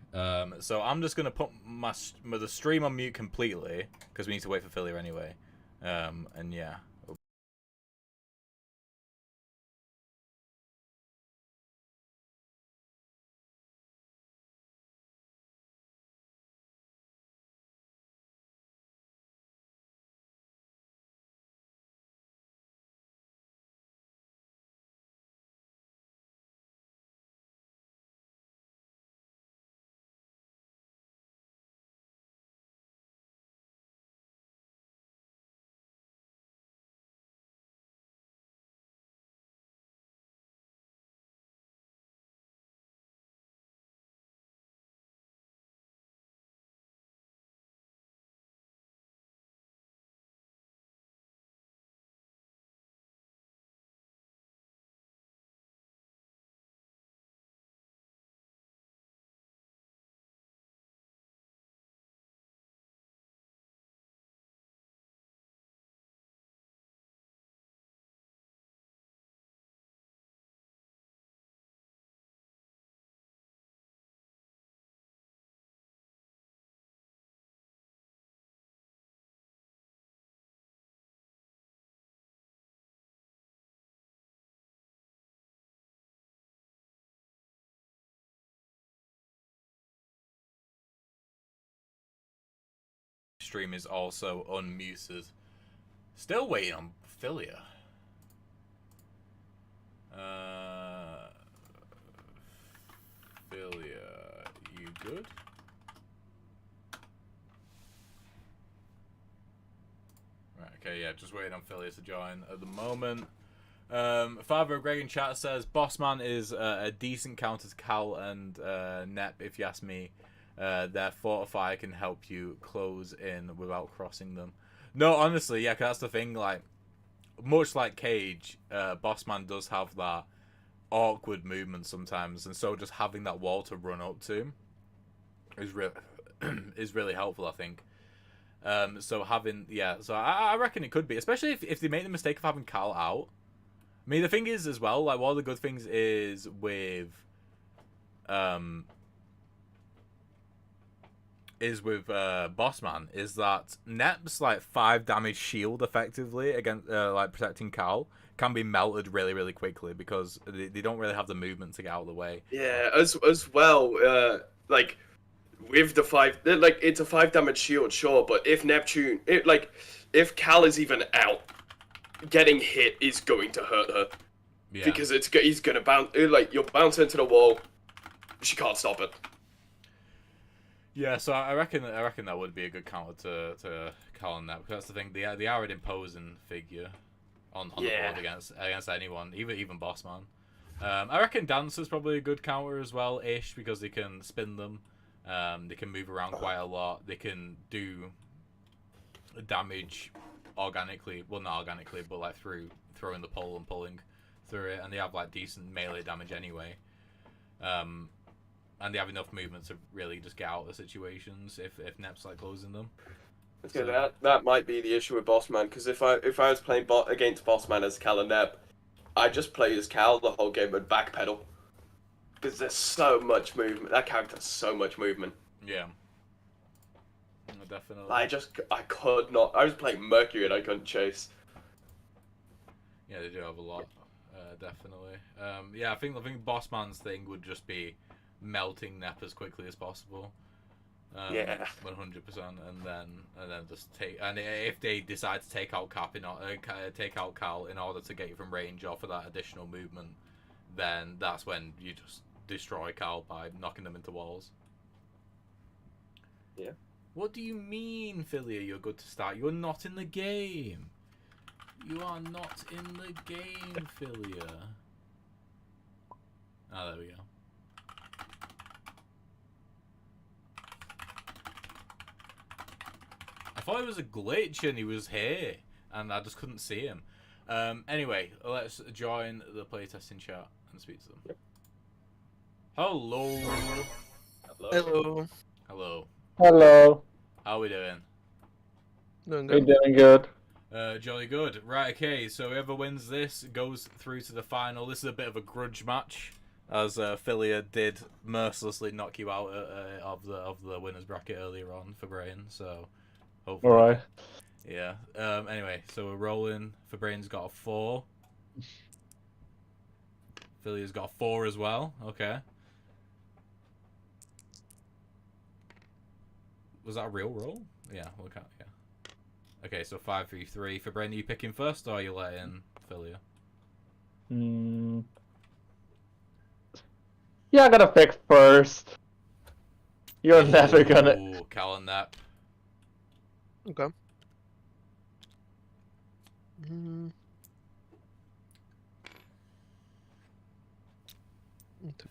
So I'm just going to put the stream on mute completely because we need to wait for Philly anyway. And yeah. stream is also unmuted. Still waiting on Philia. Philia, you good? Right, okay, yeah, just waiting on Philia to join at the moment. Father Greg in chat says Bossman is a decent counter to Cal and Nep, if you ask me. Their fortify can help you close in without crossing them. No, honestly, yeah, 'cause that's the thing. Like, much like Cage, Bossman does have that awkward movement sometimes, and so just having that wall to run up to is is really helpful, I think. So having, yeah, so I reckon it could be, especially if they make the mistake of having Cal out. I mean, the thing is as well, like, one of the good things is with Bossman is that Nep's like 5 damage shield effectively against like protecting Cal can be melted really, really quickly because they don't really have the movement to get out of the way. Yeah, as well, like with the 5, like it's a 5 damage shield, sure, but if if Cal is even out, getting hit is going to hurt her. Yeah. Because he's gonna bounce, like you'll bounce into the wall, she can't stop it. Yeah, so I reckon that would be a good counter to Cal and Nep, because that's the thing. They are an imposing figure on the board against anyone, even Bossman. I reckon Dancer's probably a good counter as well, ish, because they can spin them. They can move around quite a lot. They can do damage organically, well, not organically, but like through throwing the pole and pulling through it, and they have like decent melee damage anyway. And they have enough movement to really just get out of situations if Nep's like closing them. Okay, that might be the issue with Bossman, because if I was playing against Bossman as Cal and Nep, I'd just play as Cal the whole game and backpedal. Because there's so much movement. That character has so much movement. Yeah. Definitely. I could not. I was playing Mercury and I couldn't chase. Yeah, they do have a lot. Definitely. Yeah, I think Bossman's thing would just be melting Nep as quickly as possible. 100%, and then just take. And if they decide to take out Cal in order to get you from range or for that additional movement, then that's when you just destroy Cal by knocking them into walls. Yeah. What do you mean, Philia? You're good to start. You're not in the game. You are not in the game, Philia. Ah, there we go. I thought it was a glitch and he was here, and I just couldn't see him. Anyway, let's join the playtesting chat and speak to them. Yep. Hello. Hello. Hello. Hello. How are we doing? Doing We're good. doing good. Jolly good. Right, okay, so whoever wins this goes through to the final. This is a bit of a grudge match, as Philia did mercilessly knock you out of the winners bracket earlier on for Brain, so hopefully. Alright. Yeah. Anyway, so we're rolling. Fabrain's got a 4. Philia's got a 4 as well. Okay. Was that a real roll? Yeah, look at yeah. Okay, so 5, 3, 3. Fabrain, are you picking first or are you letting Philia? Yeah, I'm gonna pick first. You're never gonna. Ooh, Cal and Nep. Okay. Mm.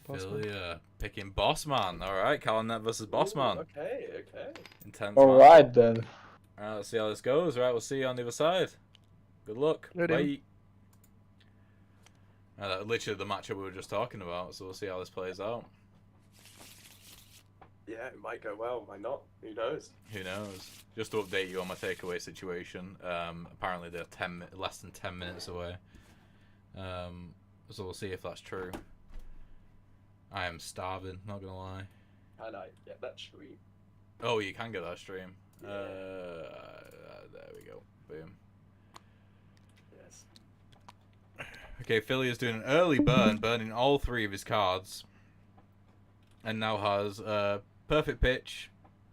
Philia picking Bossman. Alright, Cal and Nep versus Bossman. Okay. Intense. Alright then. Alright, let's see how this goes. Right, we'll see you on the other side. Good luck. Ready. Bye. Literally the matchup we were just talking about, so we'll see how this plays out. Yeah, it might go well, might not. Who knows? Who knows? Just to update you on my takeaway situation. Apparently they're less than 10 minutes away. So we'll see if that's true. I am starving, not gonna lie. Can I get that stream? Oh, you can get that stream. Yeah. There we go. Boom. Yes. Okay, Philly is doing an early burn, burning all 3 of his cards. And now has Perfect Pitch,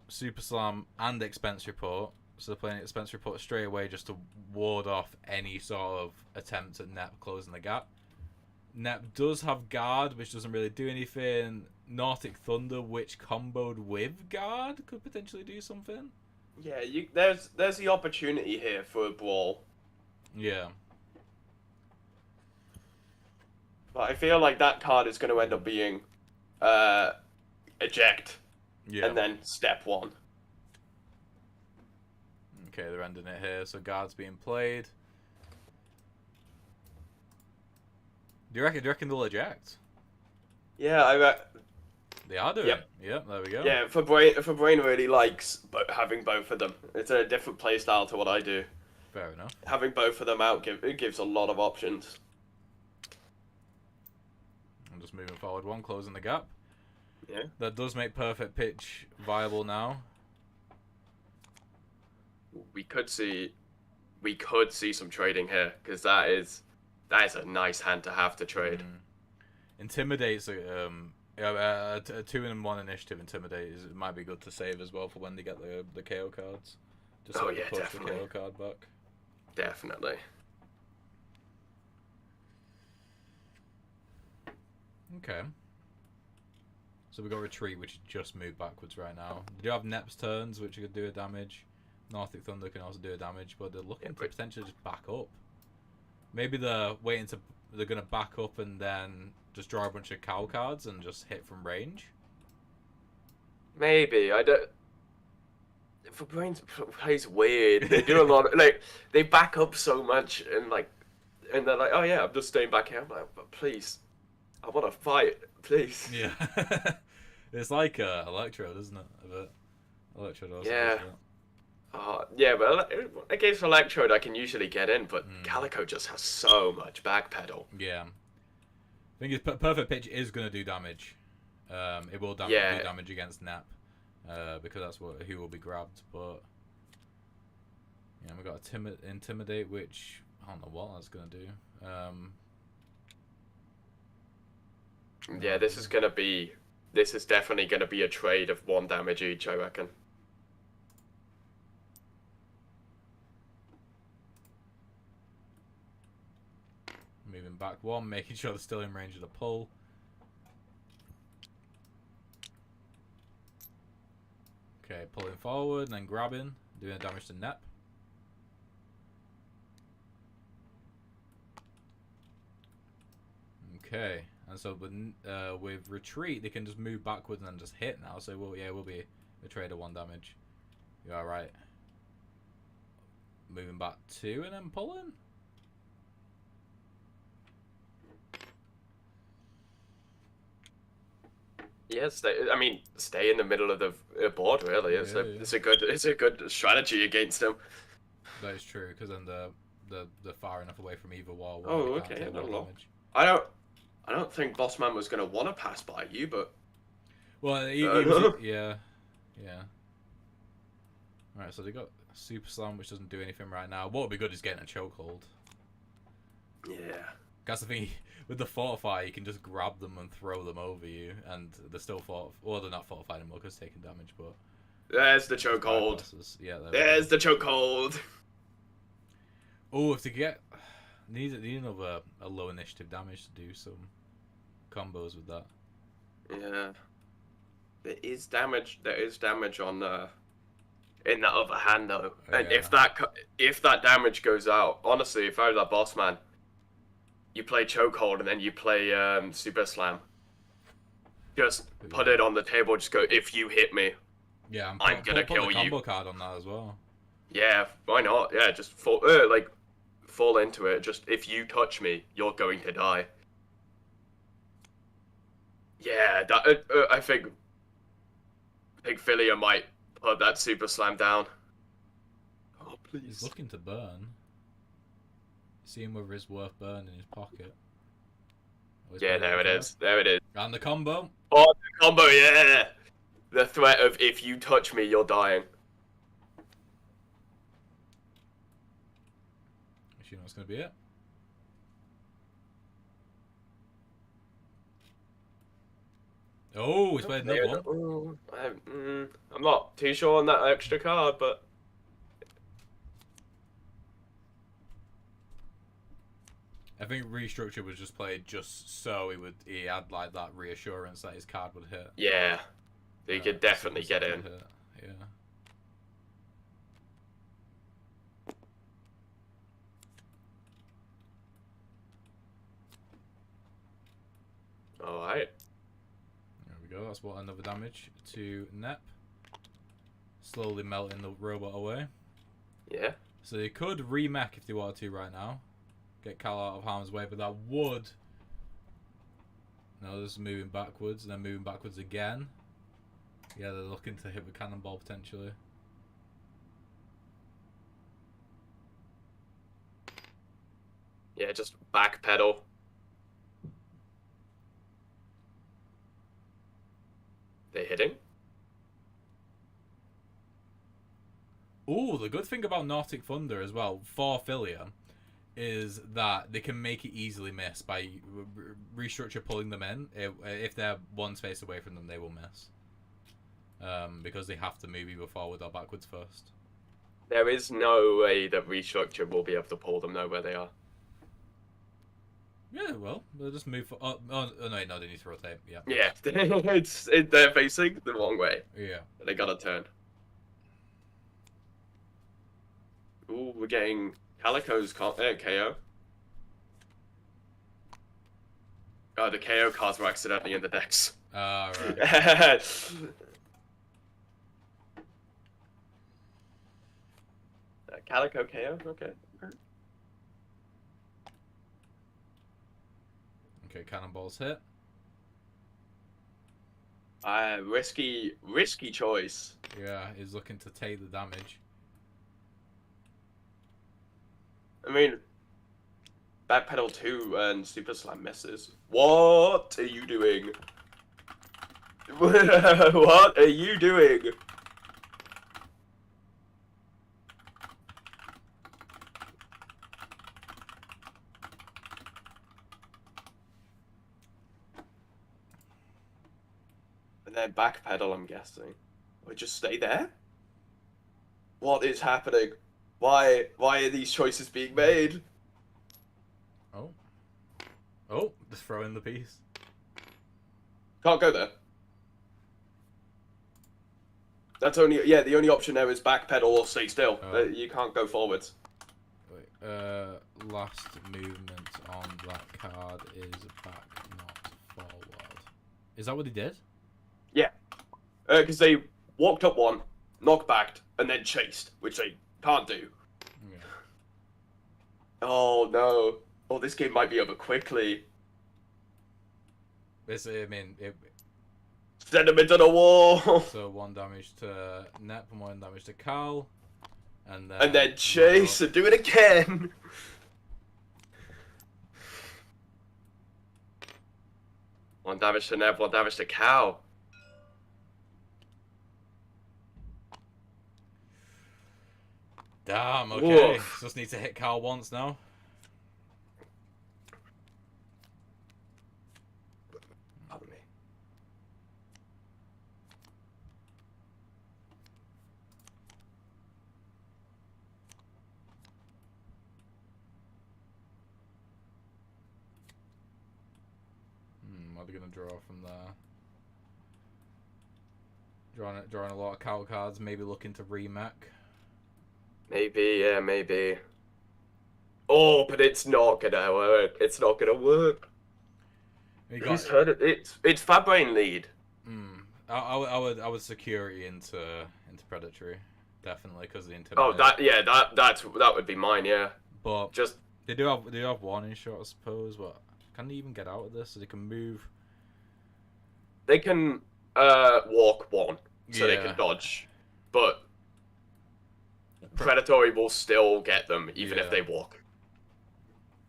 Super Slam, and Expense Report. So they're playing Spencer Report straight away just to ward off any sort of attempt at Nep closing the gap. Nep does have guard, which doesn't really do anything. Nordic Thunder, which comboed with guard, could potentially do something. Yeah, there's the opportunity here for a brawl. Yeah. But I feel like that card is going to end up being eject, Yeah. and then step 1. Okay, they're ending it here. So guard's being played. Do you reckon they'll eject? Yeah, They are doing. Yep. Yep, there we go. yeah. For brain really likes having both of them. It's a different play style to what I do. Fair enough. Having both of them out gives a lot of options. I'm just moving forward one, closing the gap. Yeah. That does make perfect pitch viable now. We could see some trading here because that is a nice hand to have to trade. Intimidates a 2-in-1 initiative. Intimidate it might be good to save as well for when they get the KO cards. Just so Oh, they yeah, push definitely. the KO card back. Definitely. Okay. So we got retreat, which just moved backwards right now. They do have Nep's turns, which could do a damage. Nordic Thunder can also do a damage, but they're looking to potentially just back up. Maybe they're gonna back up and then just draw a bunch of cow cards and just hit from range. Maybe I don't. For brains plays weird. They do a lot. They back up so much and they're like, oh yeah, I'm just staying back here. I'm like, but please, I want to fight, please. Yeah. It's like Electrode, isn't it? A bit. Electrode also Yeah. does that. Yeah, but against Electrode, I can usually get in, but Calico just has so much backpedal. Yeah. I think his perfect pitch is going to do damage. It will do damage against Nap. Because that's who will be grabbed. But yeah, we got Intimidate, which I don't know what that's going to do. Yeah, this is definitely gonna be a trade of 1 damage each, I reckon. Moving back 1, making sure they're still in range of the pull. Okay, pulling forward and then grabbing, doing damage to Nep. Okay, and so with retreat, they can just move backwards and then just hit now. So we'll be a trade of 1 damage. You all right? Moving back 2 and then pulling. Yeah, stay in the middle of the board. Really, it's a good strategy against him. That is true, because then they're far enough away from either wall. Oh, where they can't okay, take no, more no. damage. I don't think Bossman was gonna want to pass by you, but Well, yeah. Alright, so they got Super Slam, which doesn't do anything right now. What would be good is getting a chokehold. yeah. That's the thing. With the Fortify, you can just grab them and throw them over you, and they're still well, they're not fortified anymore because taking damage, but... There's the chokehold. Yeah, There's the chokehold. Oh, if they get... They need another a low initiative damage to do some combos with that. Yeah. There is damage on in that other hand though. And Yeah. if that damage goes out, honestly, if I was that boss man, you play chokehold and then you play super slam. Just put it on the table. Just go. If you hit me, Yeah, I'm gonna put kill the you. combo card on that as well. Yeah, why not? Yeah, just fall into it. Just if you touch me, you're going to die. Yeah, that I think Philia might put that super slam down. Oh He's please. looking to burn. Seeing whether it's worth burning in his pocket. Or he's Yeah, playing there it card. is. There it is. And the combo. Oh, the combo, yeah. The threat of if you touch me, you're dying. You know what's going to be it? Oh, he's played another one. I'm not too sure on that extra card, but I think Restructure was just played just so he had like that reassurance that his card would hit. Yeah. He could definitely get in. Hit. Yeah. Alright. There we go. That's what another damage to Nep. Slowly melting the robot away. Yeah. So they could remech if they wanted to right now. Get Cal out of harm's way, but that would... No, this is moving backwards, and then moving backwards again. Yeah, they're looking to hit with Cannonball potentially. Yeah, just backpedal. They're hitting. Ooh, the good thing about Nordic Thunder as well, for Philia, is that they can make it easily miss by Restructure pulling them in. If they're one space away from them, they will miss. Because they have to move either forward or backwards first. There is no way that Restructure will be able to pull them know where they are. Yeah, well, they'll just move... Oh, no, they need to rotate. Yeah. Yeah, they're facing the wrong way. Yeah. They gotta turn. Ooh, we're getting Calico's KO. Oh, the KO cards were accidentally in the decks. Ah, right. Calico KO, okay. Okay, Cannonball's hit. Risky choice. Yeah, he's looking to take the damage. I mean, backpedal 2 and super slam misses. What are you doing? What are you doing? And then backpedal, I'm guessing. Or just stay there? What is happening? Why are these choices being made? Oh. Oh, just throw in the piece. Can't go there. That's only, yeah, the only option there is backpedal or stay still. Oh. You can't go forwards. Wait, last movement on that card is back, not forward. Is that what he did? Yeah. Because they walked up one, knockbacked, and then chased, which they can't do. Yeah. Oh no. Oh, this game might be over quickly. Send him into the wall! So 1 damage to Nep and 1 damage to Cal. And then chase and do it again! One damage to Neb, 1 damage to Cal. Damn, okay. Woof. Just need to hit Cal once now. Pardon me. What are they gonna draw from there? Drawing a lot of Cal cards, maybe looking to remech. Maybe, yeah, maybe. Oh, but it's not gonna work. It's not gonna work. We Who's heard it? It's Fabrain lead. I would security into predatory, definitely because of the intimidate. Oh, that would be mine, yeah. But Just they do have warning shot, I suppose. But can they even get out of this? So they can move. they can walk 1, so they Yeah. can dodge, but Predatory will still get them even Yeah. if they walk.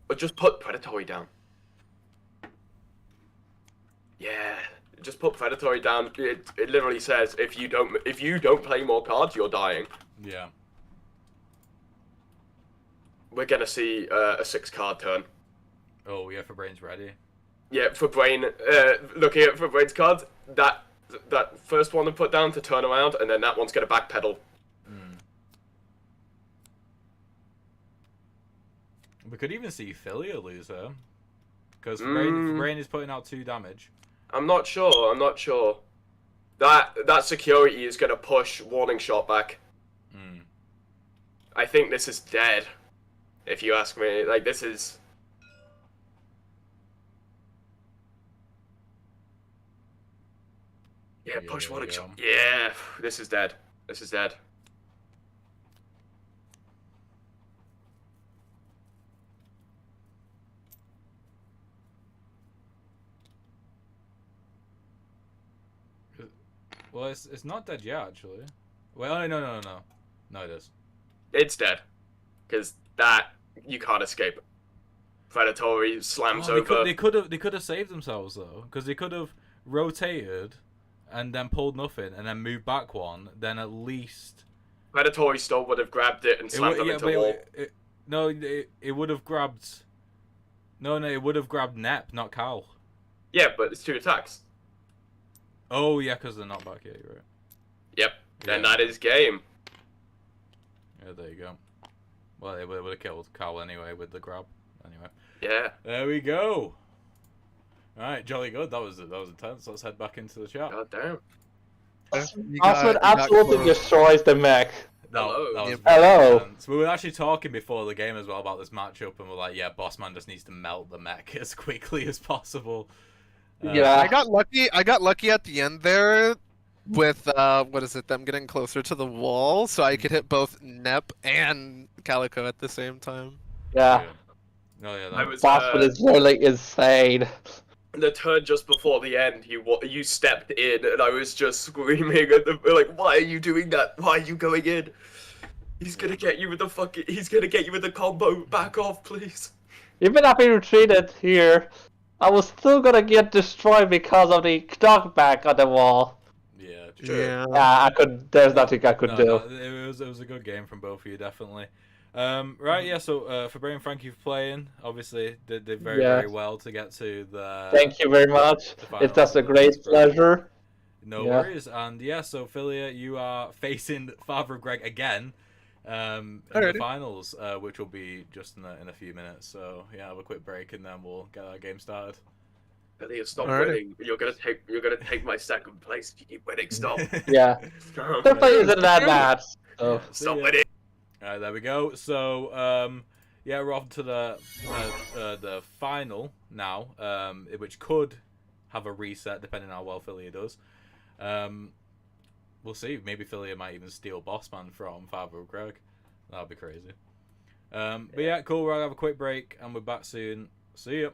But just put Predatory down. Yeah, just put Predatory down. It literally says if you don't play more cards, you're dying. Yeah. We're gonna see a 6-card turn. Oh yeah, for brains ready. Yeah, for Brain, looking at for Brain's cards, that first one to put down to turn around, and then that one's gonna backpedal. We could even see Philia lose her. Because Mm. Brain is putting out 2 damage. I'm not sure. I'm not sure. That security is gonna push warning shot back. Mm. I think this is dead. If you ask me, like this is. Yeah, push Yeah, warning yeah. shot. Yeah, this is dead. This is dead. Well, it's not dead yet, actually. Well, no. No, it is. It's dead. Because that you can't escape. Predatory slams Oh, over. they could have saved themselves though, because they could have rotated, and then pulled nothing, and then moved back 1. Then at least Predatory still would have grabbed it and slammed them into the wall. No, it would have grabbed. No, it would have grabbed Nep, not Cal. Yeah, but it's 2 attacks. Oh yeah, because they're not back yet, right? Yep. Then Yeah. that is game. Yeah, there you go. Well, they would have killed Cal anyway with the grab. Anyway, Yeah. there we go. All right, jolly good. That was intense. Let's head back into the chat. God damn. Osman absolutely destroys the mech. Hello. That was Yep. very Hello. intense. We were actually talking before the game as well about this matchup, and we're like, yeah, Bossman just needs to melt the mech as quickly as possible. Yeah. I got lucky. I got lucky at the end there with what is it? Them getting closer to the wall, so I could hit both Nep and Calico at the same time. Yeah. Oh yeah, I that was Bossman is really insane. the turn just before the end. You stepped in, and I was just screaming at them like, "Why are you doing that? Why are you going in? He's gonna get you with the fucking. He's gonna get you with the combo. Back off, please." Even if he retreated here, I was still gonna get destroyed because of the knockback on the wall. yeah. Sure. Yeah. Yeah, I could. There's nothing I could do. No, it was a good game from both of you, definitely. Right, yeah. So for Brain, thank you for playing. Obviously, did very Yeah. very well to get to the. Thank you very much. the final It's just a of the great Let's Play. pleasure. No Yeah. worries, and yeah. So Philia, you are facing Father of Greg again. In the Alrighty. finals, which will be just in a few minutes. So yeah, have a quick break and then we'll get our game started. Elliot, stop Alrighty. winning. You're gonna take my second place if you keep winning. Stop. Yeah. Stop. The play isn't that bad. So. Yeah, see Stop ya. winning. Alright, there we go. So yeah, we're off to the final now, which could have a reset depending on how well Philia does. We'll see. Maybe Philia might even steal Bossman from Father of Greg. That'd be crazy. But yeah, cool. We're gonna have a quick break and we're back soon. See ya.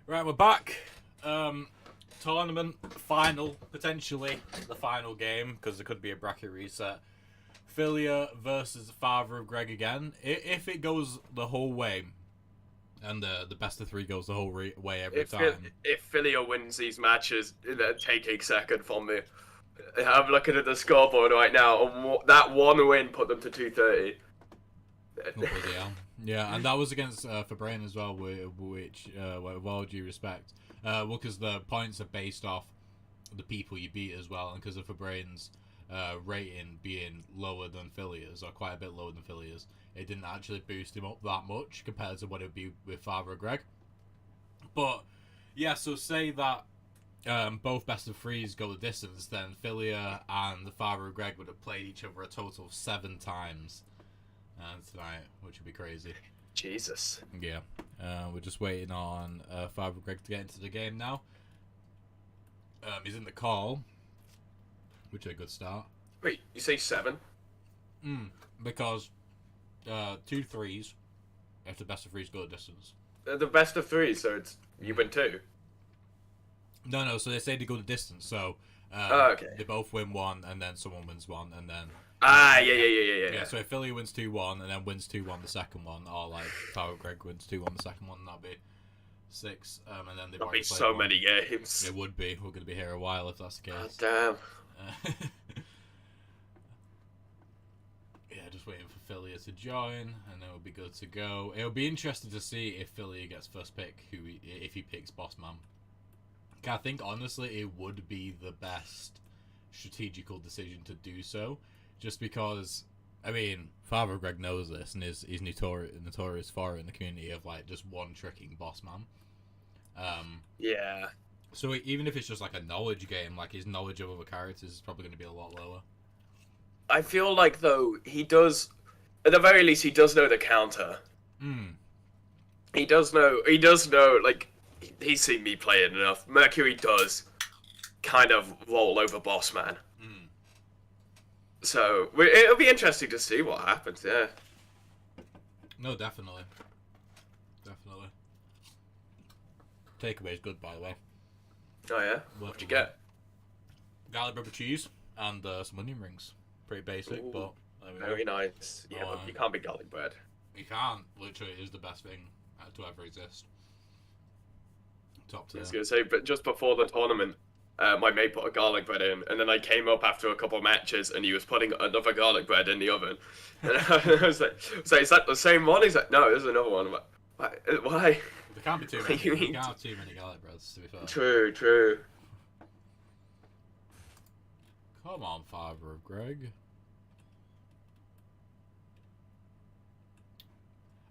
Right, we're back. Tournament final, potentially the final game, because there could be a bracket reset. Philia versus Father of Greg again. If it goes the whole way, and the best of 3 goes the whole way every time. If Philia wins these matches, they're taking second from me. I'm looking at the scoreboard right now, and that one win put them to 230. Oh, bloody hell. Yeah, and that was against Fabrain as well, which, with all due respect, well, because the points are based off the people you beat as well, and because of Fabrain's rating being lower than Philia's, or quite a bit lower than Philia's, it didn't actually boost him up that much compared to what it would be with Father of Greg. But, yeah, so say that both best of 3s go the distance, then Philia and the Father of Greg would have played each other a total of 7 times tonight, which would be crazy. Jesus. Yeah. We're just waiting on Father Greg to get into the game now. He's in the call, which is a good start. Wait, you say 7? Because 2 3s, if the best of 3s go the distance. The best of 3, so it's you win 2. No, so they say they go the distance, so okay. they both win 1, and then someone wins 1, and then... Yeah. So if Philly wins 2-1, and then wins 2-1 the second one, or like Father Greg wins 2-1 the second one, that'd be 6, and then they've There'll already be played so 1. many games. It would be. We're going to be here a while if that's the God case. damn. Yeah, just waiting for Philia to join, and then we'll be good to go. It'll be interesting to see if Philia gets first pick, if he picks Bossman. I think, honestly, it would be the best strategical decision to do so, just because, I mean, Father Greg knows this, and is notorious for it in the community of, like, just one-tricking Bossman. Yeah. So even if it's just, like, a knowledge game, like, his knowledge of other characters is probably going to be a lot lower. I feel like, though, he does... At the very least, he does know the counter. He does know, like... He's seen me play it enough. Mercury does kind of roll over Bossman. So, it'll be interesting to see what happens, yeah. No, definitely. Definitely. Takeaway is good, by the way. Oh, yeah? What'd you get? Garlic rubber cheese and some onion rings. Pretty basic, Ooh, but there we very go. nice. Yeah, but you can't be garlic bread. You can't. Literally, it is the best thing to ever exist. Top tier. I was going to say, but just before the tournament, my mate put a garlic bread in, and then I came up after a couple of matches, and he was putting another garlic bread in the oven. And I was like, is that the same one? He's like, no, there's another one. I'm like, why? There can't be too many. You can't have too many garlic breads, to be fair. True. Come on, Father of Greg.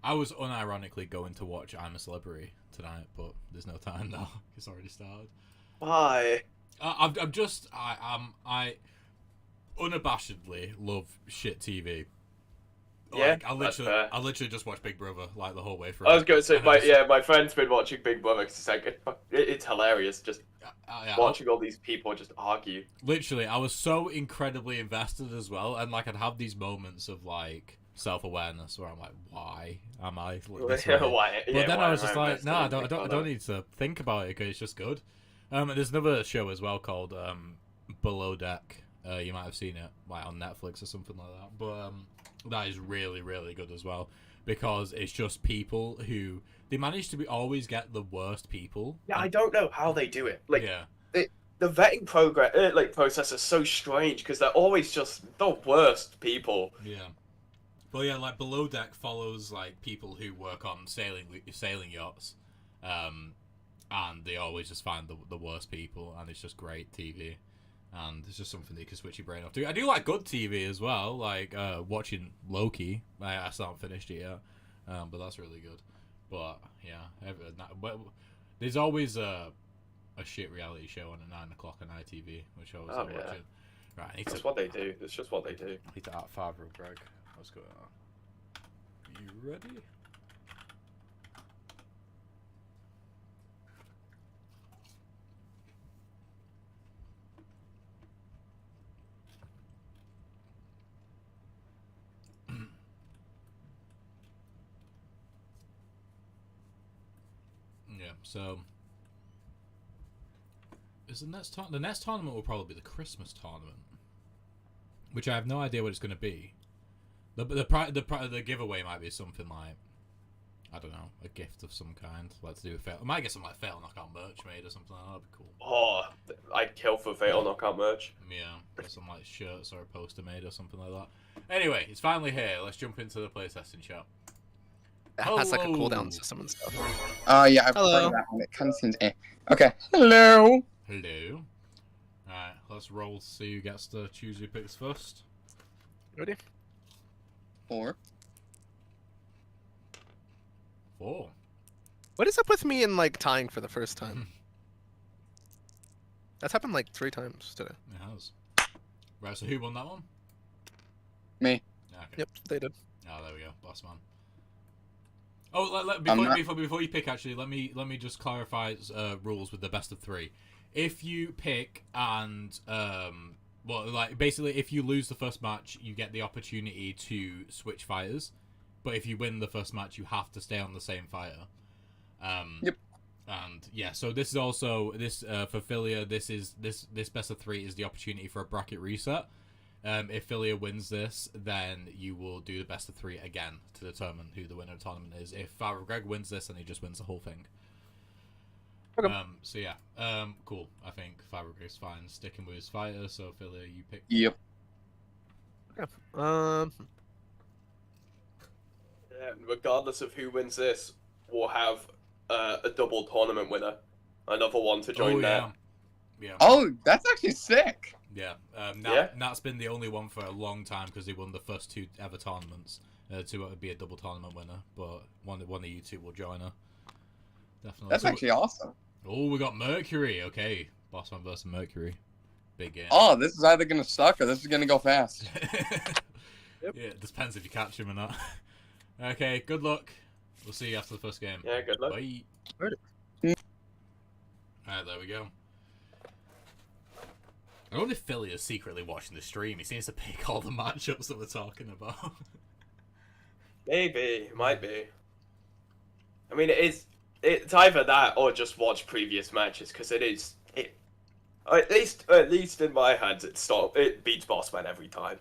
I was unironically going to watch I'm a Celebrity tonight, but there's no time now. It's already started. Why? I unabashedly love shit TV. Yeah, I that's fair. literally just watch Big Brother like the whole way through. I was going to say, And my friend's been watching Big Brother because it's like, it's hilarious just watching all these people just argue. Literally, I was so incredibly invested as well, and like I'd have these moments of like self-awareness where I'm like, why am I this way? Why? But then I was just like, invested no, I in don't Big Brother? need to think about it because it's just good. And there's another show as well called Below Deck. You might have seen it like on Netflix or something like that. But that is really, really good as well because it's just people who they manage to always get the worst people. Yeah, I don't know how they do it. Like, yeah. The vetting process is so strange because they're always just the worst people. Yeah. But yeah, like Below Deck follows like people who work on sailing yachts, and they always just find the worst people, and it's just great TV, and it's just something that you can switch your brain off to. I do like good TV as well, like watching Loki. I still haven't finished it yet, but that's really good. But yeah, there's always a shit reality show on at 9 o'clock on ITV, which I always like watching. Right, I need That's to. what they do. It's just what they do. I need to add Father of Greg. What's going on? You ready? Yeah, so Is the next tournament will probably be the Christmas tournament, which I have no idea what it's going to be. The giveaway might be something like, I don't know, a gift of some kind. Let's do a fail. I might get some like Fatal Knockout merch made or something like that. That'd be cool. Oh, I'd kill for Fatal Knockout merch. Yeah, get some like shirts or a poster made or something like that. Anyway, it's finally here. Let's jump into the playtesting shop. It has like a Hello. cooldown system and stuff. Yeah, I've Hello. heard of that one. It kind of seems Okay, hello. Hello. Alright, let's roll to see who gets to choose who picks first. Ready? 4. 4. What is up with me in like tying for the first time? That's happened like 3 times today. It has. Right, so who won that one? Me. Okay. Yep, they did. Oh, there we go, boss man. Oh, before you pick, actually, let me just clarify rules with the best of 3. If you pick and basically, if you lose the first match, you get the opportunity to switch fighters. But if you win the first match, you have to stay on the same fighter. Yep. And yeah, so this is also for Filia. This best of 3 is the opportunity for a bracket reset. If Filia wins this, then you will do the best of 3 again to determine who the winner of the tournament is. If Father Greg wins this, then he just wins the whole thing. Okay. So yeah, cool. I think Father Greg's fine sticking with his fighter. So Filia, you pick. Yep. Yeah. Yeah, regardless of who wins this, we'll have a double tournament winner. Another one to join there. Yeah. Oh, that's actually sick. Yeah. Yeah. Nat's been the only one for a long time because he won the first 2 ever tournaments to be a double tournament winner. But one of you two will join her. Definitely. That's actually awesome. Oh, we got Mercury. Okay, Bossman versus Mercury. Big game. Oh, this is either gonna suck or this is gonna go fast. Yep. Yeah, it depends if you catch him or not. Okay, good luck. We'll see you after the first game. Yeah, good luck. Bye. Alright. Alright, there we go. I wonder if Philly is secretly watching the stream. He seems to pick all the matchups that we're talking about. Maybe, might be. I mean, it's either that or just watch previous matches because at least in my hands, it beats Bossman every time.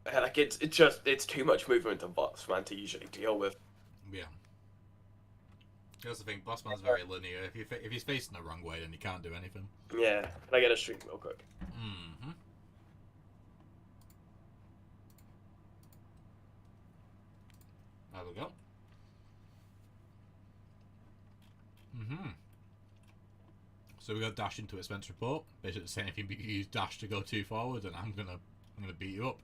And like it's too much movement to Bossman to usually deal with. Yeah. That's the thing. Bossman's very linear. If he's facing the wrong way, then he can't do anything. Yeah, can I get a stream real quick? Mm-hmm. There we go. Mm-hmm. So we got dash into expense report. Basically saying if you use dash to go too forward, then I'm gonna beat you up.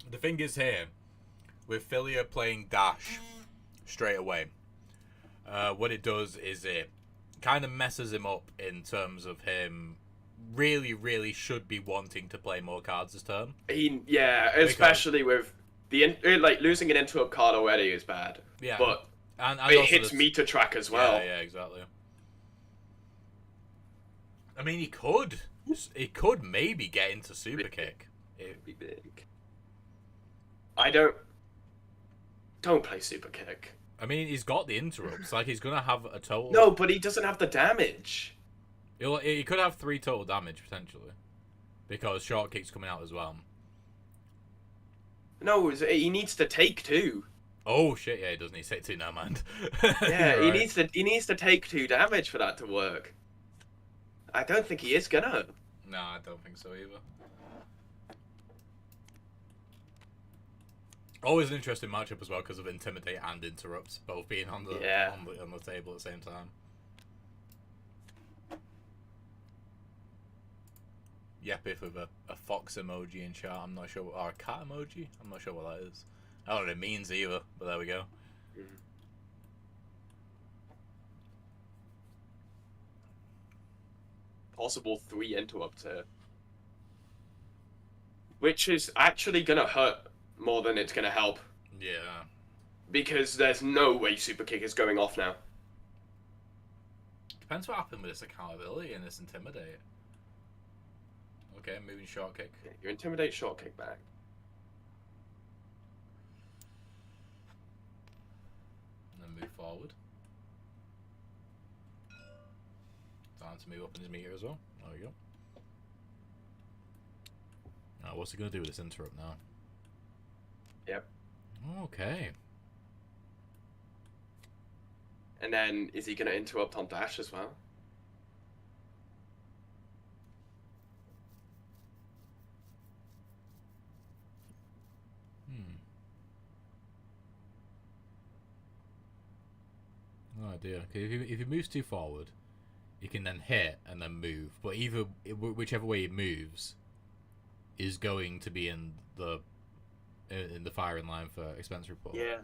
The thing is here, with Filia playing dash straight away, what it does is it kind of messes him up in terms of him really should be wanting to play more cards this turn. Especially with losing an interrupt card already is bad. Yeah, but and it hits meter track as well. Yeah, exactly. I mean, he could maybe get into super kick. It'd be big. I don't play super kick. I mean, he's got the interrupts. Like, he's gonna have a total. No, but he doesn't have the damage. He could have 3 total damage potentially, because short kick's coming out as well. No, he needs to take 2. Oh shit! Yeah, he does need to take 2 now, mind. Yeah, You're he needs to take 2 damage for that to work. I don't think he is gonna. No, I don't think so either. Always an interesting matchup as well because of intimidate and interrupt both being on the on the table at the same time. Yepif with a fox emoji in chat. I'm not sure, or a cat emoji. I'm not sure what that is. I don't know what it means either. But there we go. Possible 3 interrupts here, which is actually gonna hurt more than it's gonna help. Yeah. Because there's no way super kick is going off now. Depends what happened with this accountability and this intimidate. Okay, moving short kick. Yeah, you intimidate, short kick back. And then move forward. Time to move up in his meter as well. There we go. Now, what's he going to do with this interrupt now? Yep. Okay. And then, is he going to interrupt on dash as well? No idea. 'Cause if he moves too forward, he can then hit and then move. But whichever way he moves is going to be in the firing line for expense report. Yeah.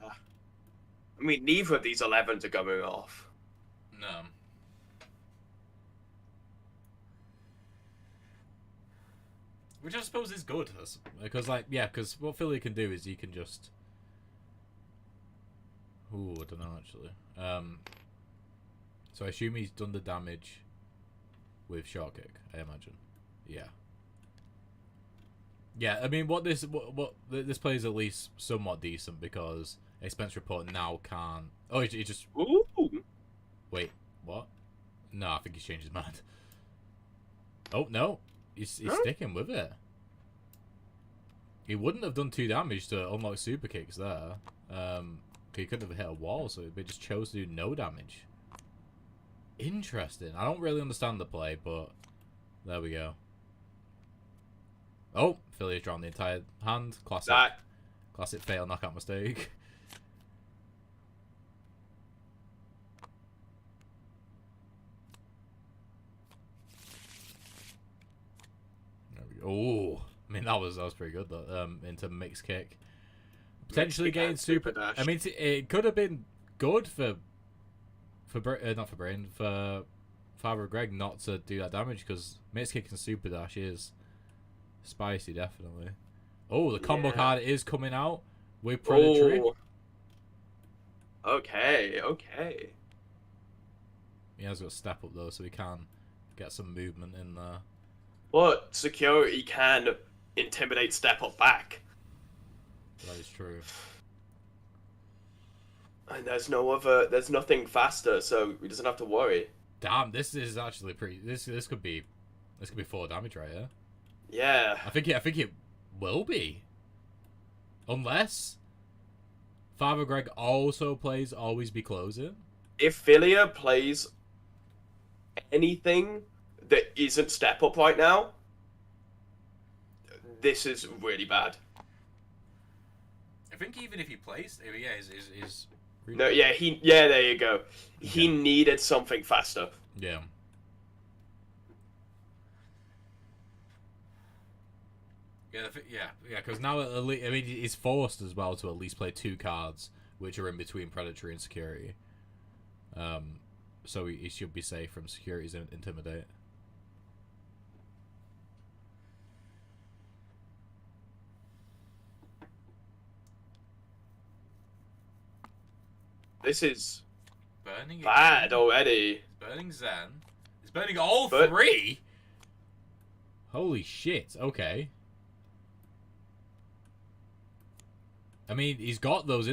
I mean, neither of these 11s are going off. No. Which I suppose is good, because because what Philly can do is he can just. Ooh, I don't know actually. So I assume he's done the damage with short kick. I imagine. Yeah. Yeah, I mean, this play is at least somewhat decent because expense report now can't. Oh, he just. Ooh. Wait, what? No, I think he's changed his mind. Oh no, he's sticking with it. He wouldn't have done 2 damage to unlock super kicks there. He couldn't have hit a wall, so he just chose to do no damage. Interesting. I don't really understand the play, but there we go. Oh, Philly has drawn the entire hand. Classic. Classic fail knockout mistake. There we go. Oh, I mean that was pretty good though. Into mixed kick. Potentially getting super dash. I mean, it could have been good for Father Greg not to do that damage because mixed kick and super dash is spicy, definitely. Oh, the combo card is coming out with predatory. Oh. Okay. He has got step up though, so he can get some movement in there. But security can intimidate step up back. That is true. And there's nothing faster, so he doesn't have to worry. Damn, this is actually pretty. This could be 4 damage right here. Yeah. I think it will be, unless Father Greg also plays Always Be Closing. If Philia plays anything that isn't step up right now, this is really bad. I think even if he plays, is really No, yeah, there you go. He needed something faster. yeah. Yeah, because now at least, I mean, he's forced as well to at least play 2 cards, which are in between predatory and security. So he should be safe from security's intimidate. This is Burning bad again. already. It's burning Zen. It's burning all But- 3. Holy shit! Okay. I mean, he's got those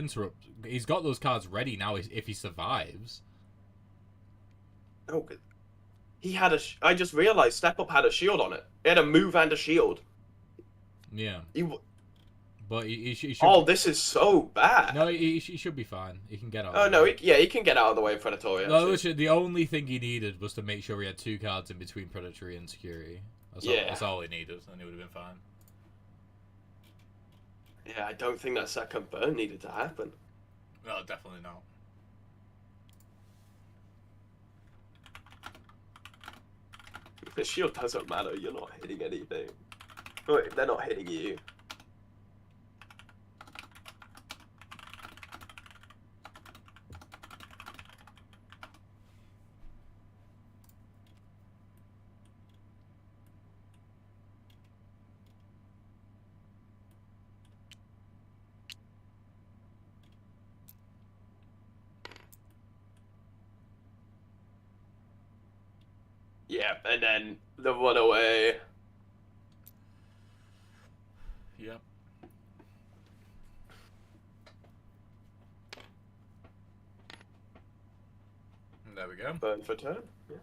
He's got those cards ready now if he survives. Oh, good. He had I just realized Step Up had a shield on it. It had a move and a shield. Yeah, He, but he should. oh, this is so bad. No, he should be fine. He can get out. Oh of the no, way. he can get out of the way of Predatory. No, actually. literally, the only thing he needed was to make sure he had 2 cards in between predatory and security. That's all he needed, and he would have been fine. Yeah, I don't think that second burn needed to happen. No, definitely not. The shield doesn't matter. You're not hitting anything. Wait, they're not hitting you. Yeah, and then the runaway. Yep. And there we go. Burn for turn. Yeah.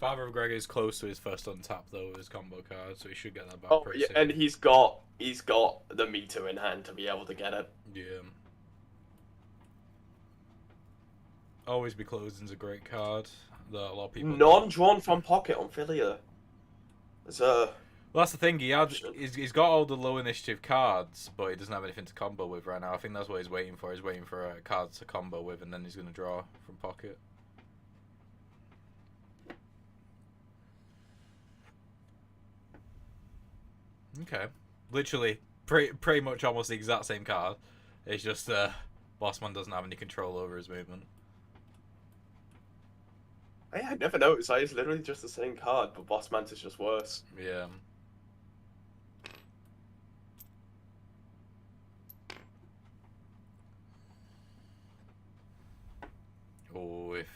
Father of Greg is close to his first untap though with his combo card, so he should get that back Oh pretty yeah, soon. and he's got the meter in hand to be able to get it. Yeah. Always Be Closing's a great card that a lot of people. Non-drawn from pocket on Philia. Well, that's the thing. He's got all the low initiative cards, but he doesn't have anything to combo with right now. I think that's what he's waiting for. He's waiting for cards to combo with, and then he's going to draw from pocket. Okay, literally, pretty much almost the exact same card. It's just Bossman doesn't have any control over his movement. Hey, I never noticed. It's literally just the same card, but Boss Mantis is just worse. Yeah. Oh, if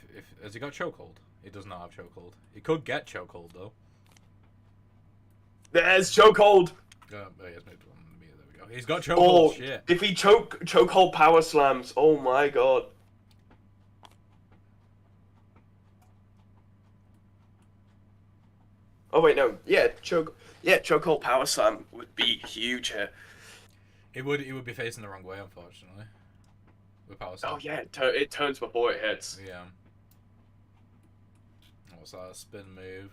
has he got chokehold? He does not have chokehold. He could get chokehold though. There's chokehold. He has moved one. There we go. He's got chokehold. Oh, Shit. if he chokehold power slams, oh my god. Oh wait, no. Yeah, chokehold power slam would be huge here. It would be facing the wrong way, unfortunately. With power slam. Oh yeah, it turns before it hits. Yeah. What's that? Spin move.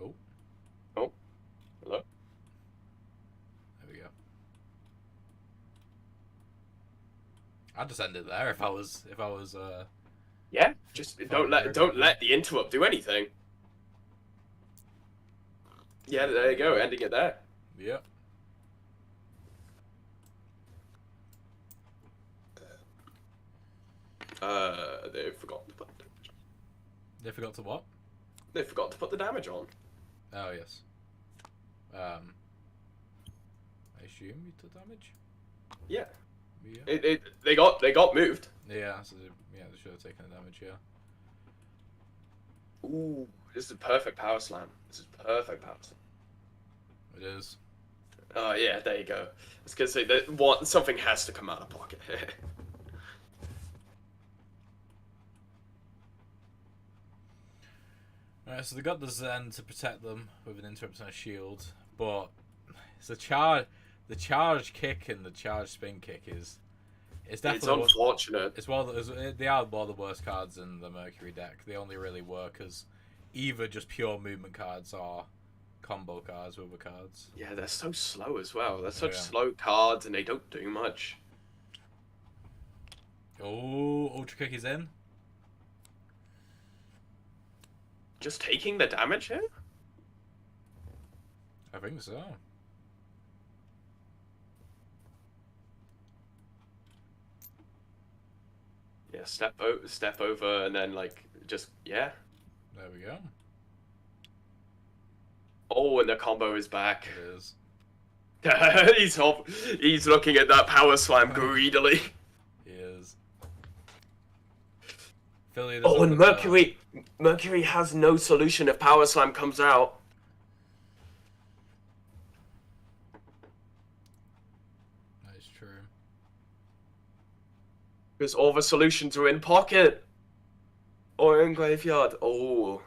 Oh. Oh. Hello. There we go. I'd just end it there if I was Yeah, just don't let the interrupt do anything. Yeah, there you go, ending it there. Yep. They forgot to put They forgot to what? they forgot to put the damage on. Oh yes. I assume you took damage. Yeah, Yeah. they got moved. Yeah. So they should have taken the damage. Yeah. Ooh, this is a perfect power slam. This is perfect power slam. It is. Oh yeah, there you go. I was gonna say that something has to come out of pocket. Alright, so they got the Zen to protect them with an interrupt and a shield, but it's the charge kick and the charge spin kick it's definitely It's unfortunate. they are one of the worst cards in the Mercury deck. They only really work as either just pure movement cards or combo cards with the cards. Yeah, they're so slow as well. They're such Yeah. slow cards and they don't do much. Oh, Ultra Kick is in. Just taking the damage here? I think so. Yeah, step over and then like just yeah. There we go. Oh, and the combo is back. It is. He's looking at that power slam greedily. He is. Philly, Oh, and Mercury has no solution if power slam comes out. That is true. Because all the solutions are in pocket. Or in graveyard. Oh.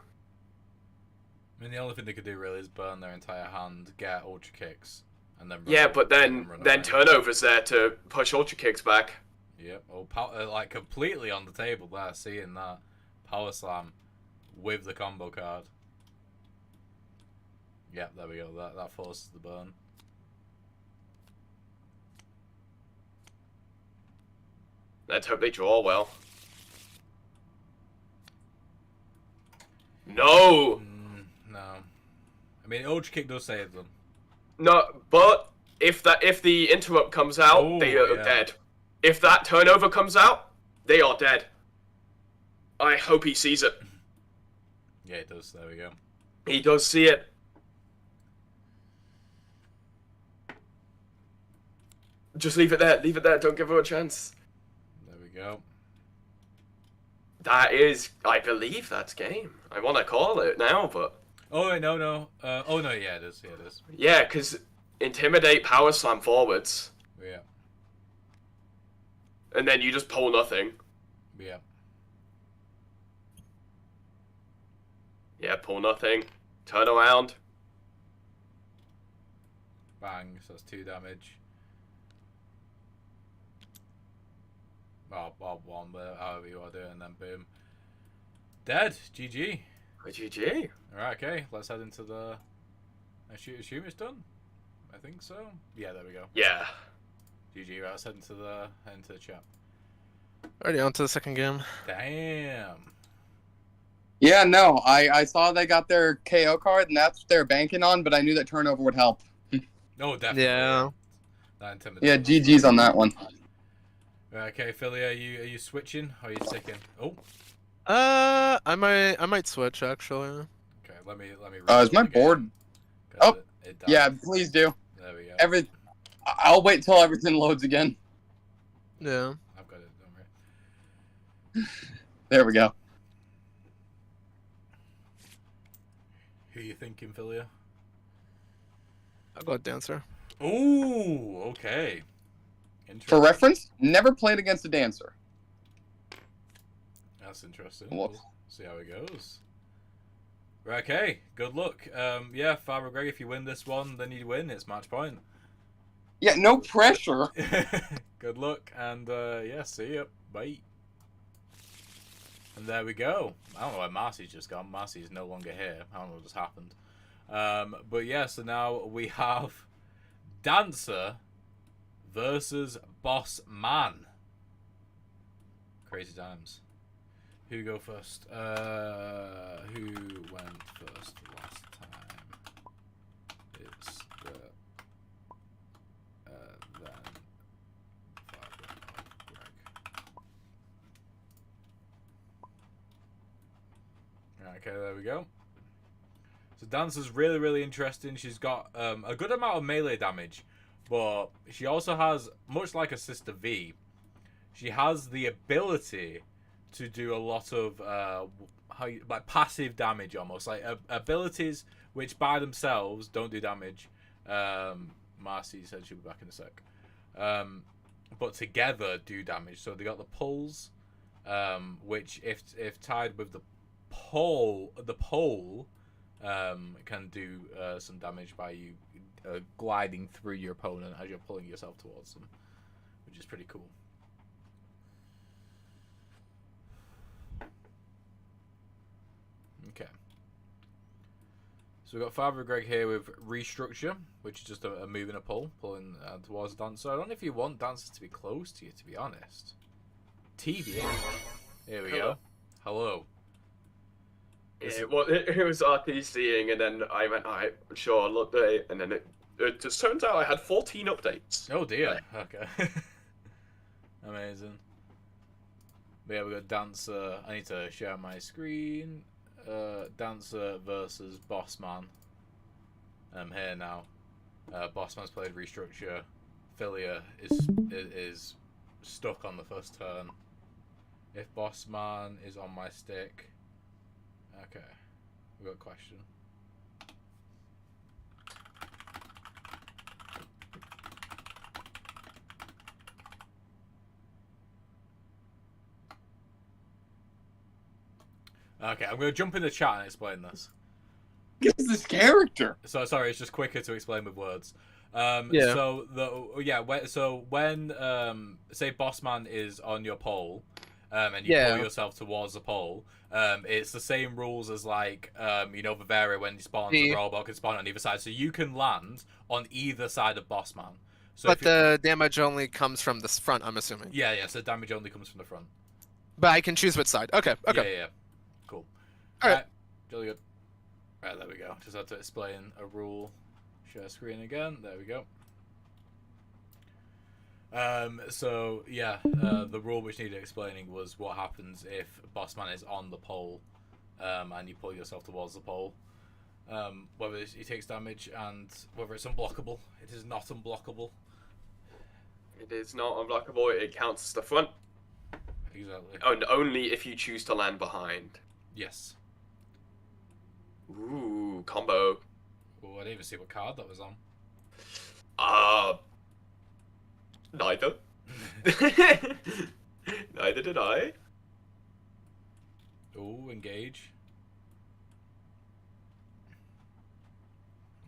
I mean, the only thing they could do really is burn their entire hand, get Ultra Kicks, and then Yeah, but then run away. turnover's there to push ultra kicks back. Yep. Oh, like completely on the table there, seeing that power slam with the combo card. Yep, there we go. That forces the burn. Let's hope they draw well. No! No. I mean, Ultra Kick does save them. No, but if the interrupt comes out, Oh, they are yeah. dead. If that turnover comes out, they are dead. I hope he sees it. Yeah, it does. There we go. He does see it. Just leave it there. Leave it there. Don't give her a chance. There we go. That is, I believe that's game. I want to call it now, but Oh wait, no. Oh no, yeah, it is. Yeah, it is. yeah, because intimidate, power slam forwards, Yeah, and then you just pull nothing. yeah. Yeah, pull nothing. Turn around. Bang. So that's 2 damage. Well, 1, but however you want to do it, and then boom. Dead. GG. GG. Alright, okay. Let's head into the. I assume it's done. I think so. Yeah, there we go. Yeah. GG. Right, let's head into the chat. Already on to the second game. Damn. Yeah, no, I saw they got their KO card, and that's what they're banking on, but I knew that turnover would help. No, definitely. Yeah. That Yeah, intimidates. GG's on that one. Right, okay, Philly, are you switching or are you sticking? Oh, I might switch actually. okay. Let me. Is my reload the board? game, 'cause Oh, it died. Yeah, please do. There we go. I'll wait till everything loads again. Yeah. I've got it. Don't worry. There we go. Who you thinking, Philly? I'll go with Dancer. Ooh, okay. For Interesting. reference, never played against a dancer. That's interesting. Whoa. We'll see how it goes. Right, okay. Good luck. Yeah, Father Greg, if you win this one, then you win. It's match point. Yeah, no pressure. Good luck, and yeah, see ya. Bye. And there we go. I don't know where Marcy's just gone. Marcy's no longer here. I don't know what just happened. But yeah, so now we have Dancer versus Boss Man. Crazy times. Who go first? Who went first last time? It's the then Father Greg. Okay, there we go. So Dancer's really, really interesting. She's got a good amount of melee damage, but she also has, much like her sister V, she has the ability to do a lot of like passive damage, almost like abilities which by themselves don't do damage. Marcy said she'll be back in a sec. But together do damage. So they got the pulls, which if tied with the pole can do some damage by you gliding through your opponent as you're pulling yourself towards them, which is pretty cool. Okay. So we've got Father Greg here with Restructure, which is just a move and a pull, pulling towards Dancer. I don't know if you want Dancer to be close to you, to be honest. TVA. Here we go. Hello. Yeah, well, it was RTCing, and then I went, alright, sure, I'll update, and then it just turns out I had 14 updates. Oh dear. Okay. Amazing. But yeah, we got Dancer. I need to share my screen. Dancer versus Bossman. I'm here now. Bossman's played Restructure. Philia is stuck on the first turn. If Bossman is on my stick. Okay. We got a question. Okay, I'm going to jump in the chat and explain this. What is this character? So sorry, it's just quicker to explain with words. Yeah. So when say Bossman is on your pole, and you pull yourself towards the pole, it's the same rules as like Vivera when he spawns a robot can spawn on either side, so you can land on either side of Bossman. So But the damage only comes from the front, I'm assuming. yeah, so damage only comes from the front. But I can choose which side. Okay. Yeah. Cool. Alright. Really good. Right, there we go. Just had to explain a rule. Share screen again. There we go. So yeah, the rule which needed explaining was what happens if Bossman is on the pole, and you pull yourself towards the pole. Whether he takes damage and whether it's unblockable. It is not unblockable. It is not unblockable. It counts as the front, Exactly. and only if you choose to land behind. Yes. Ooh, combo. Oh, I didn't even see what card that was on. Neither. Neither did I. Oh, engage.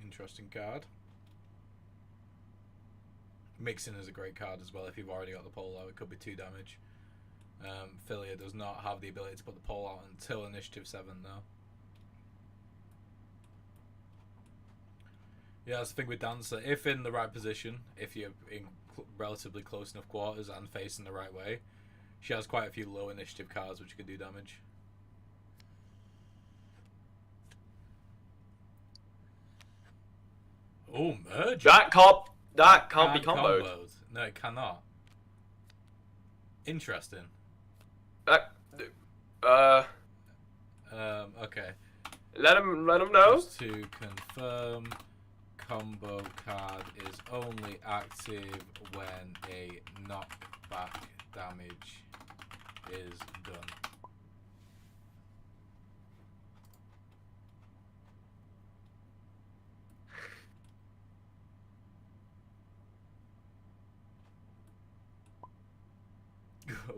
Interesting card. Mixing is a great card as well if you've already got the pole out. It could be 2 damage. Philia does not have the ability to put the pole out until initiative 7 though. Yeah, that's the thing with Dancer. If in the right position, if you're in relatively close enough quarters and facing the right way, she has quite a few low initiative cards which can do damage. Oh, merge. That can't be comboed. No, it cannot. Interesting. That, Okay. let him know. Just to confirm, combo card is only active when a knockback damage is done.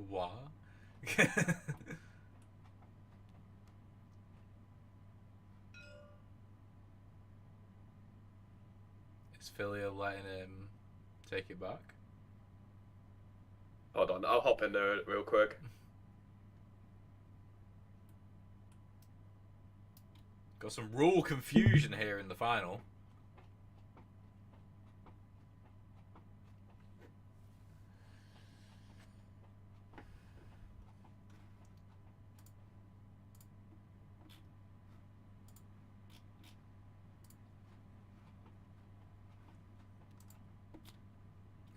What? Is Philia letting him take it back? Hold on, I'll hop in there real quick. Got some rule confusion here in the final.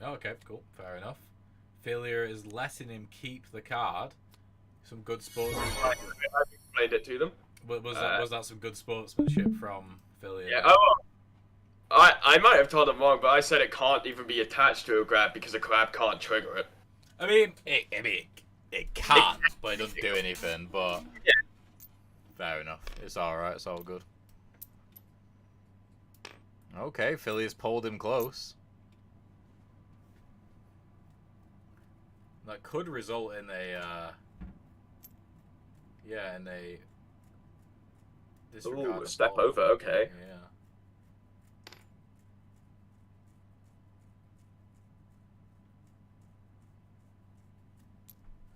Okay, cool. Fair enough. Failure is letting him keep the card. Some good sportsmanship. I've explained it to them. Was that some good sportsmanship from Failure? Yeah. Oh, I might have told them wrong, but I said it can't even be attached to a grab because a grab can't trigger it. I mean, it can't, but it doesn't do anything. But Yeah. Fair enough. It's all right. It's all good. Okay, Philly's pulled him close. That could result in a, in a disregard Ooh, of step ball. over, okay.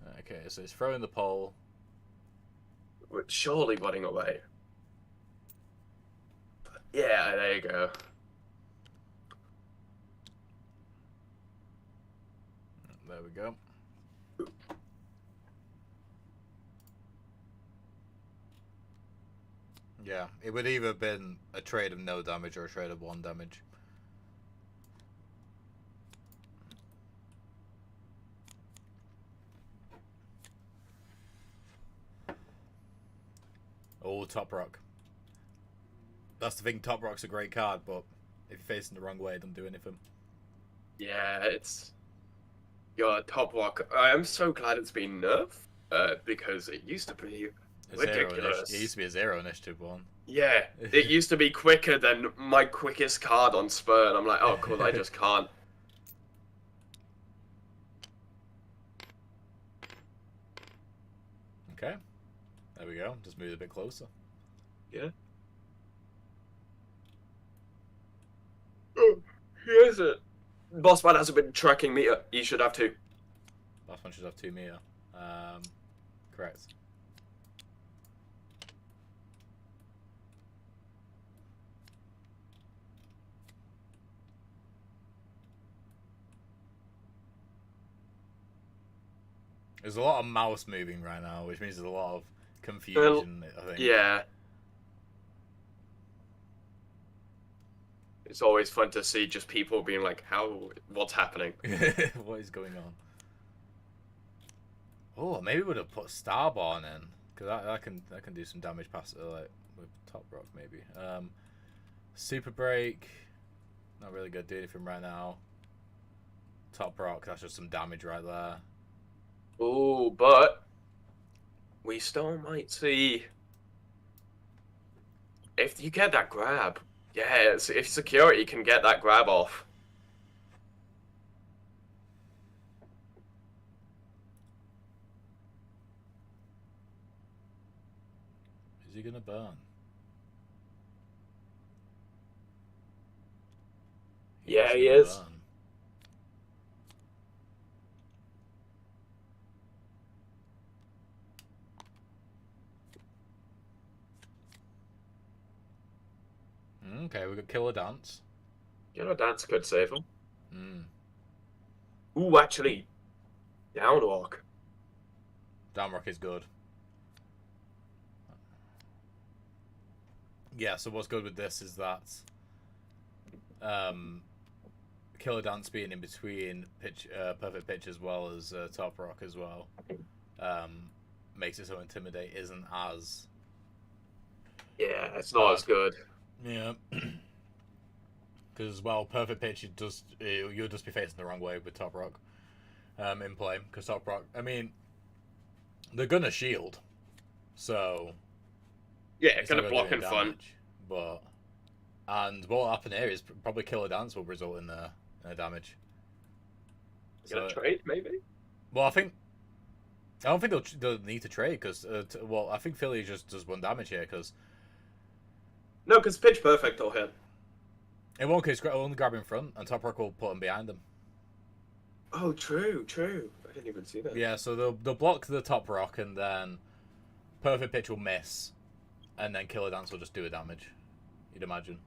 Yeah. Okay, so he's throwing the pole. We're surely running away. Yeah, there you go. There we go. Yeah, it would either have been a trade of no damage or a trade of 1 damage. Oh, Top Rock. That's the thing, Top Rock's a great card, but if you're facing the wrong way, it doesn't do anything. Yeah, it's... Your top rock. I am so glad it's been nerfed, because it used to be ridiculous. It used to be a 0 initiative one. Yeah, it used to be quicker than my quickest card on Spur, and I'm like, oh cool, I just can't. Okay. There we go. Just move it a bit closer. Yeah. Oh, here's it. Boss man hasn't been tracking meter. You should have to. Last one should have 2 meter. Correct. There's a lot of mouse moving right now, which means there's a lot of confusion, I think. Yeah. It's always fun to see just people being like, what's happening? What is going on? Oh, maybe we would have put Starborn in, because that can do some damage past like with Top Rock maybe. Super Break, not really gonna do anything right now. top rock. That's just some damage right there. Ooh, but we still might see if you get that grab. Yeah, if security can get that grab off. Is he gonna burn? Yeah, he gonna is. burn. Okay, we got Killer Dance. You know, Dance could save him. Mm. Ooh, actually, downwalk. Damrock is good. Yeah, so what's good with this is that Killer Dance being in between perfect pitch as well as top rock as well makes it so Intimidate isn't as Yeah, it's not as good. yeah. Because well, perfect pitch you'll just be facing the wrong way with top rock in play. Because top rock, I mean, they're gonna shield, so Yeah, it's kind not of gonna do blocking any fun. damage, but and what will happen here is probably Killer Dance will result in a damage. Gonna trade, maybe? Well, I don't think they'll need to trade because well, I think Philly just does 1 damage here because No, because pitch perfect will hit. it won't cause only grab in front and top rock will put him behind them. Oh, true, true. I didn't even see that. Yeah, so they'll block the top rock and then perfect pitch will miss, and then Killer Dance will just do a damage. You'd imagine.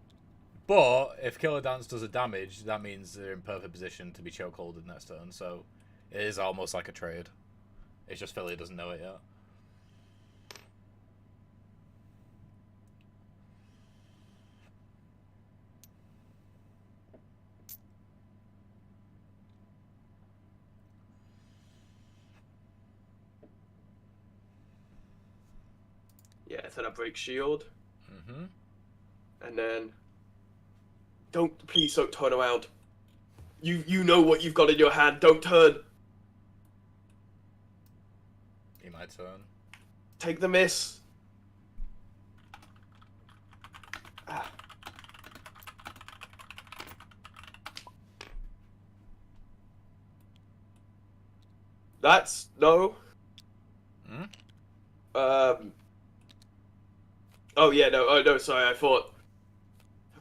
But if Killer Dance does a damage, that means they're in perfect position to be chokeholded next turn. So it is almost like a trade. It's just Philly doesn't know it yet. Yeah, then I break shield, Mm-hmm. and then please don't turn around. You know what you've got in your hand. Don't turn. He might turn. Take the miss. Ah. That's no. Hmm? Oh yeah, no. Oh no, sorry. I thought.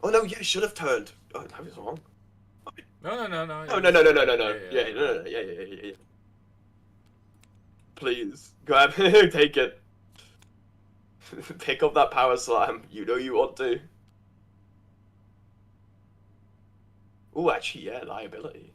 Oh no, yeah, I should have turned. Oh, I was wrong. No. Oh no, no, no, no, no, no. Yeah, no, no, no. Yeah. Please grab it. Take it. Pick up that power slam. You know you want to. Oh, actually, yeah, liability.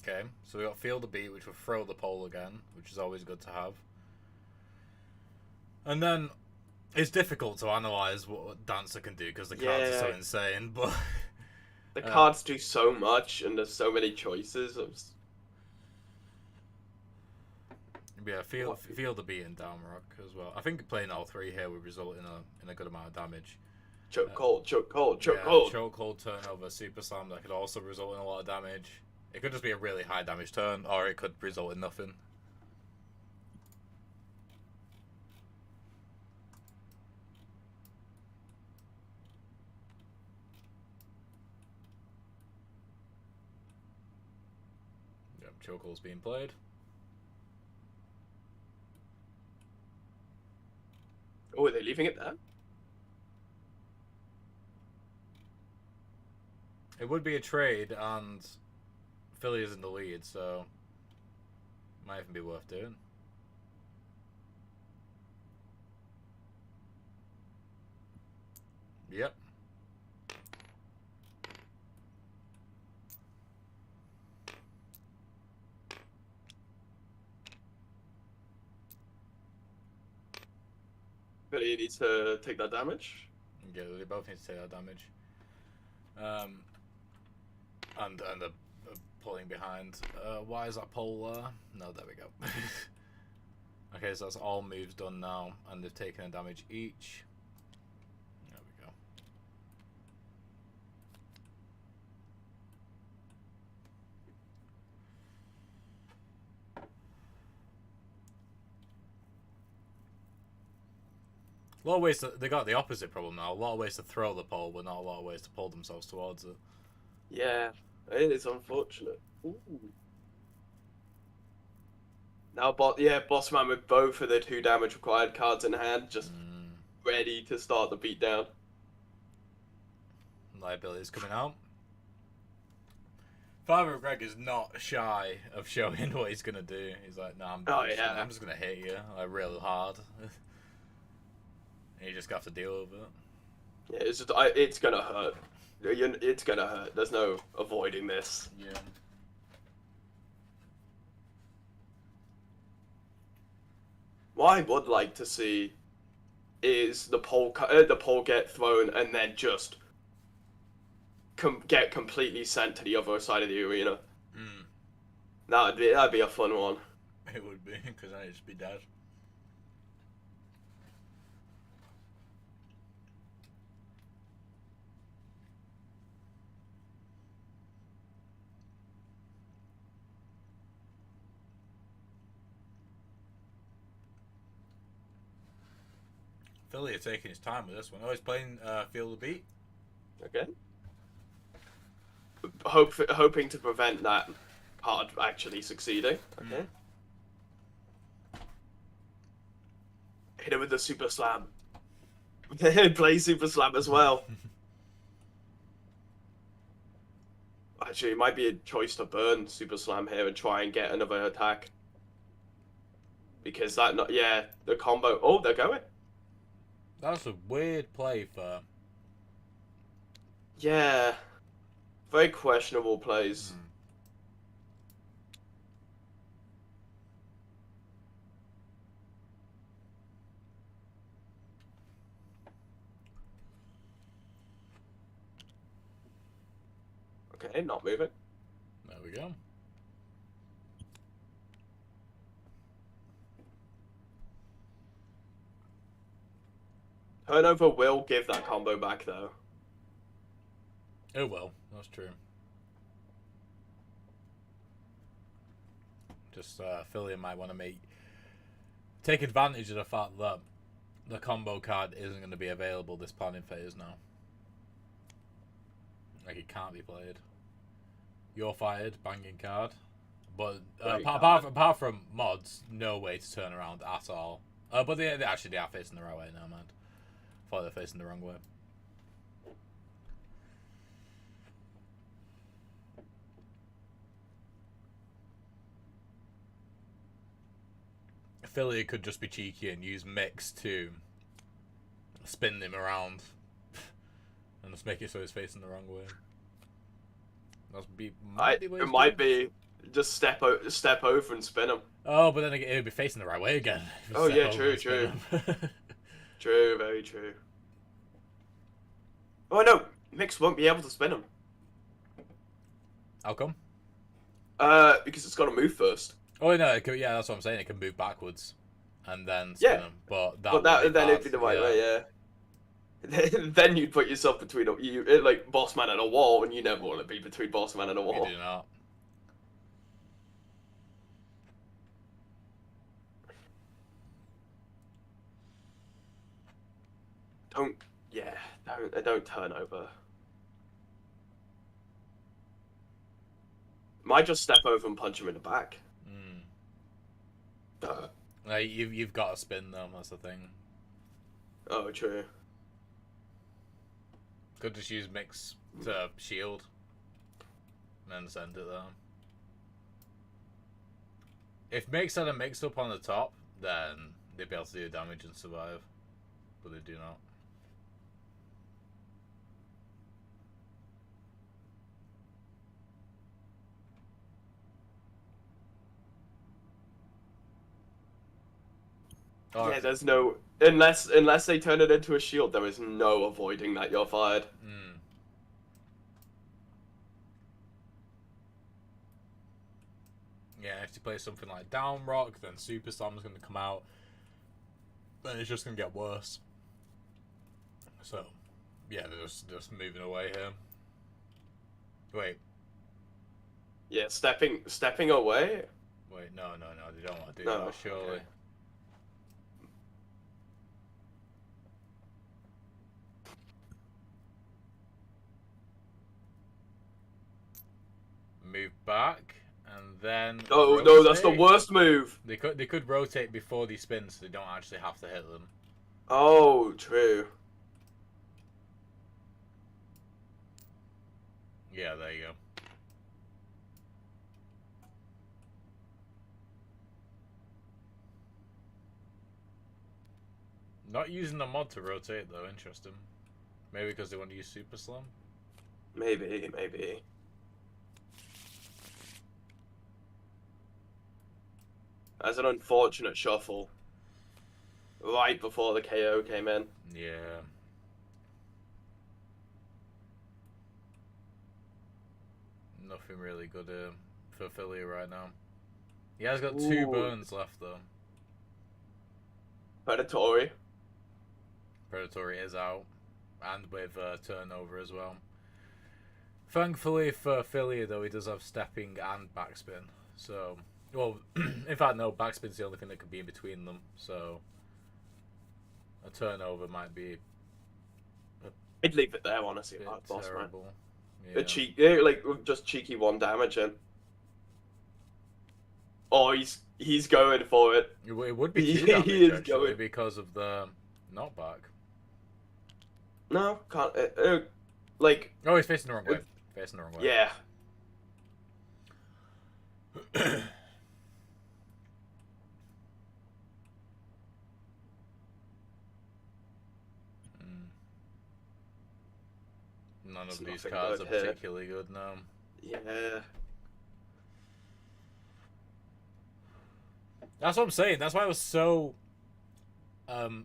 Okay, so we got Feel the Beat, which will throw the pole again, which is always good to have. And then it's difficult to analyze what Dancer can do because the cards are so insane, but the cards do so much, and there's so many choices. Yeah, feel the beat and down rock as well. I think playing all 3 here would result in a good amount of damage. Choke hold, choke hold, choke Yeah, hold. choke hold turnover, super slam that could also result in a lot of damage. It could just be a really high damage turn, or it could result in nothing. Yep, chokehold's being played. Oh, are they leaving it there? It would be a trade, and Philly is in the lead, so might even be worth doing. Yep. Philly needs to take that damage. Yeah, they both need to take that damage. And the pulling behind. Why is that pole there? No, there we go. Okay, so that's all moves done now, and they've taken a damage each. There we go. A lot of ways they got the opposite problem now. A lot of ways to throw the pole, but not a lot of ways to pull themselves towards it. Yeah, it is unfortunate. Ooh. Now, boss man with both of the 2 damage required cards in hand, just ready to start the beatdown. Liabilities coming out. Father Greg is not shy of showing what he's gonna do. He's like, "No, I'm just gonna hit you like real hard." And you just have to deal with it. Yeah, it's gonna hurt. It's gonna hurt. There's no avoiding this. Yeah. What I would like to see is the pole get thrown and then just get completely sent to the other side of the arena. That'd be a fun one. It would be, because I'd just be dead. Philly are taking his time with this one. Oh, he's playing Feel the Beat. Okay. Hoping to prevent that card actually succeeding. Okay. Hit him with the Super Slam. Play Super Slam as well. Actually, it might be a choice to burn Super Slam here and try and get another attack. Because the combo. Oh, they're going. That's a weird play for... Yeah. Very questionable plays. Okay, not moving. There we go. Turnover will give that combo back, though. Oh well, that's true. Just Philly might want to take advantage of the fact that the combo card isn't going to be available this planning phase now. Like, it can't be played. You're fired, banging card. But apart from mods, no way to turn around at all. But they are facing the right way now, man. I thought they're facing the wrong way. Philly could just be cheeky and use Mix to spin him around and just make it so he's facing the wrong way. It might be just step over and spin him. Oh, but then again, it would be facing the right way again. Oh yeah, true. True, very true. Oh no, Mix won't be able to spin him. How come? Because it's got to move first. Oh no, yeah, that's what I'm saying. It can move backwards and then spin him. But then it'd be the right way, yeah. Then you'd put yourself between like boss man and a wall, and you never want to be between boss man and a wall. You do not. Don't turn over. Might just step over and punch him in the back. You've got to spin them. That's the thing. Oh, true. Could just use Mix to shield and then send it there. If Mix had a mix up on the top, then they'd be able to do damage and survive. But they do not. Oh, Yeah, there's no unless they turn it into a shield, there is no avoiding that you're fired. Mm. Yeah, if you play something like Down Rock, then Super Slam's going to come out. Then it's just going to get worse. So, yeah, they're just moving away here. Wait, Yeah, stepping away. no, they don't want to do No, that, surely. okay. Move back, and then Oh no, that's the rotate. worst move. They could rotate before they spin, so they don't actually have to hit them. Oh, true. Yeah, there you go. Not using the mod to rotate though, interesting. Maybe because they want to use Super Slam? Maybe. That's an unfortunate shuffle. Right before the KO came in. Yeah. Nothing really good for Philly right now. He has got 2 Ooh. burns left though. Predatory. Predatory is out. And with turnover as well. Thankfully for Philly though, he does have stepping and backspin. So, well, in fact no, backspin's the only thing that could be in between them. So, a turnover might be I'd leave it there, honestly. a bit Hard boss, man. terrible. A cheeky, like just cheeky 1 damage in. Oh, he's going for it. It would be He 2 damage is actually going. because of the knockback. No, can't. Like, Oh, he's facing the wrong way. Facing the wrong way. yeah. None It's of these nothing cards are good here. particularly good now. Yeah. That's what I'm saying. That's why I was so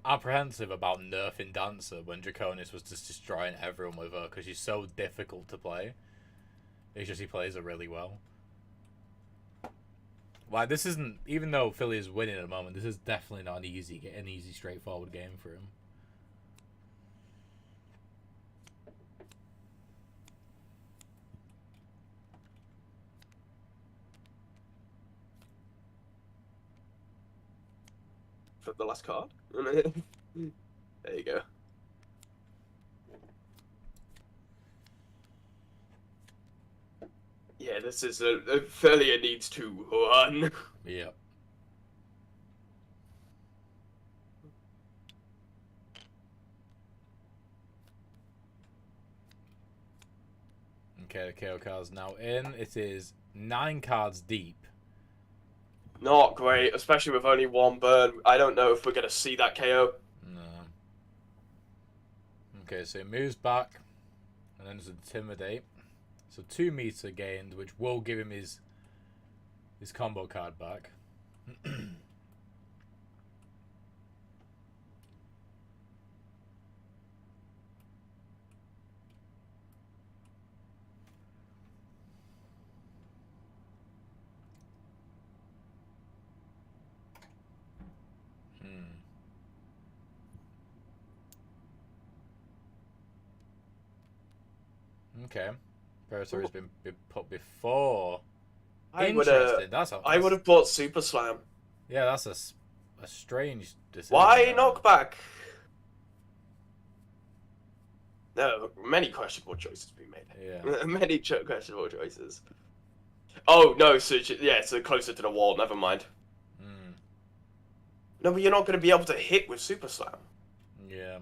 apprehensive about nerfing Dancer when Draconis was just destroying everyone with her because she's so difficult to play. It's just he plays her really well. Like, this isn't, even though Philly is winning at the moment, this is definitely not an easy, straightforward game for him. For the last card. There you go. Yeah, this is a Felia needs to run. Yep. Okay, the KO card's now in. It is 9 cards deep. Not great, especially with only 1 burn. I don't know if we're gonna see that KO. No. Okay, so he moves back, and then there's Intimidate. So 2 meter gained, which will give him his combo card back. Okay. Predatory's been put before. I would Interesting. I would have bought Super Slam. Yeah, that's a strange decision. Why knockback? No, many questionable choices being made. Yeah. Many questionable choices. Oh no, so yeah, so closer to the wall. Never mind. Mm, No, but you're not going to be able to hit with Super Slam. yeah.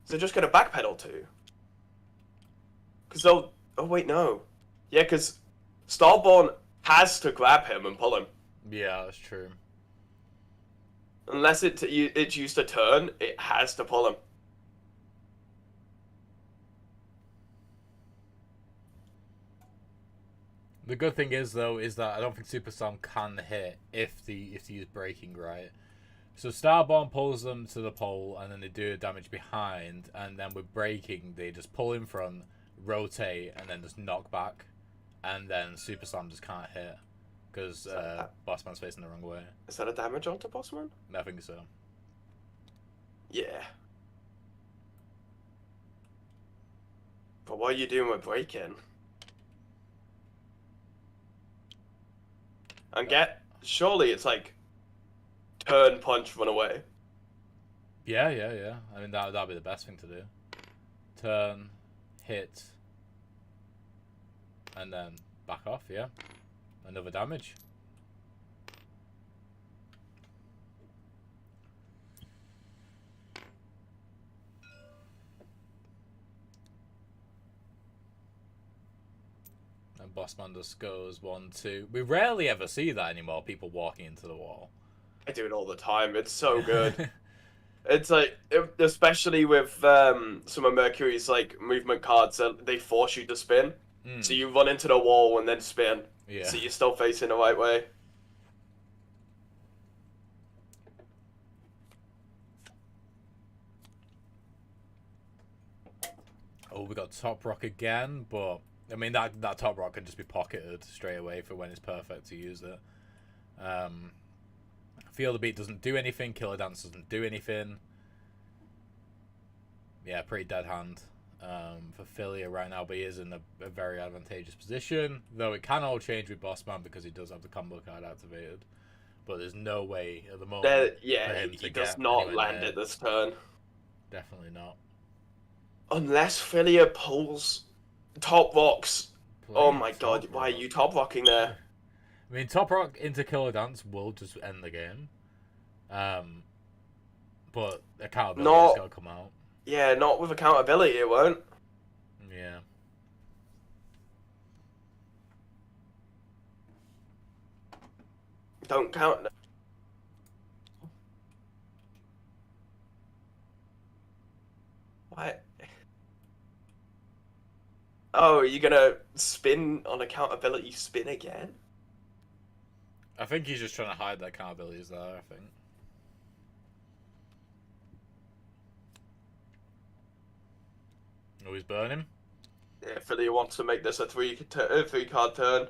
So just going to backpedal too. Because they'll. Oh wait, no. Yeah, because Starborn has to grab him and pull him. Yeah, that's true. Unless it's used to turn, it has to pull him. The good thing is though is that I don't think Super Slam can hit if the use breaking right. So Starborn pulls them to the pole, and then they do damage behind, and then with breaking, they just pull in front, rotate, and then just knock back, and then Super Slam just can't hit because Bossman's facing the wrong way. Is that a damage onto Bossman? I think so. Yeah. But what are you doing with breaking? And surely it's like turn, punch, run away. Yeah. I mean, that'd be the best thing to do. Turn, hit, and then back off, yeah. Another damage. And Bossman just goes 1, 2. We rarely ever see that anymore, people walking into the wall. I do it all the time. It's so good. It's like, especially with some of Mercury's like movement cards, they force you to spin. So you run into the wall and then spin. Yeah. So you're still facing the right way. Oh, we got Top Rock again, but I mean that Top Rock can just be pocketed straight away for when it's perfect to use it. Feel the Beat doesn't do anything. Killer Dance doesn't do anything. Yeah, pretty dead hand for Philia right now, but he is in a very advantageous position. Though it can all change with Bossman because he does have the combo card activated. But there's no way at the moment for him to he get does not anywhere land near. it this turn. Definitely not. Unless Philia pulls Top Rocks. Oh my god, why are you Top Rocking there? I mean, Top Rock into Killer Dance will just end the game. But accountability's got to come out. Yeah, not with accountability, it won't. Yeah. Don't count. What? Oh, you're gonna spin on accountability, spin again? I think he's just trying to hide that accountabilities there, I think. Oh, he's burning. Yeah, Philly wants to make this a three card turn.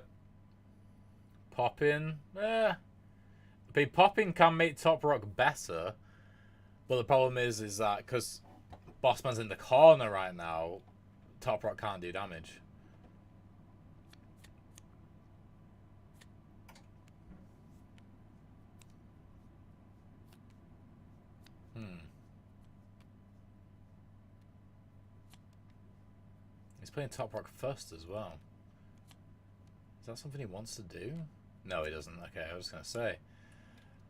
Popping. But popping can make Top Rock better. But the problem is that because Bossman's in the corner right now, Top Rock can't do damage. He's playing Top Rock first as well. Is that something he wants to do? No, he doesn't. Okay, I was going to say.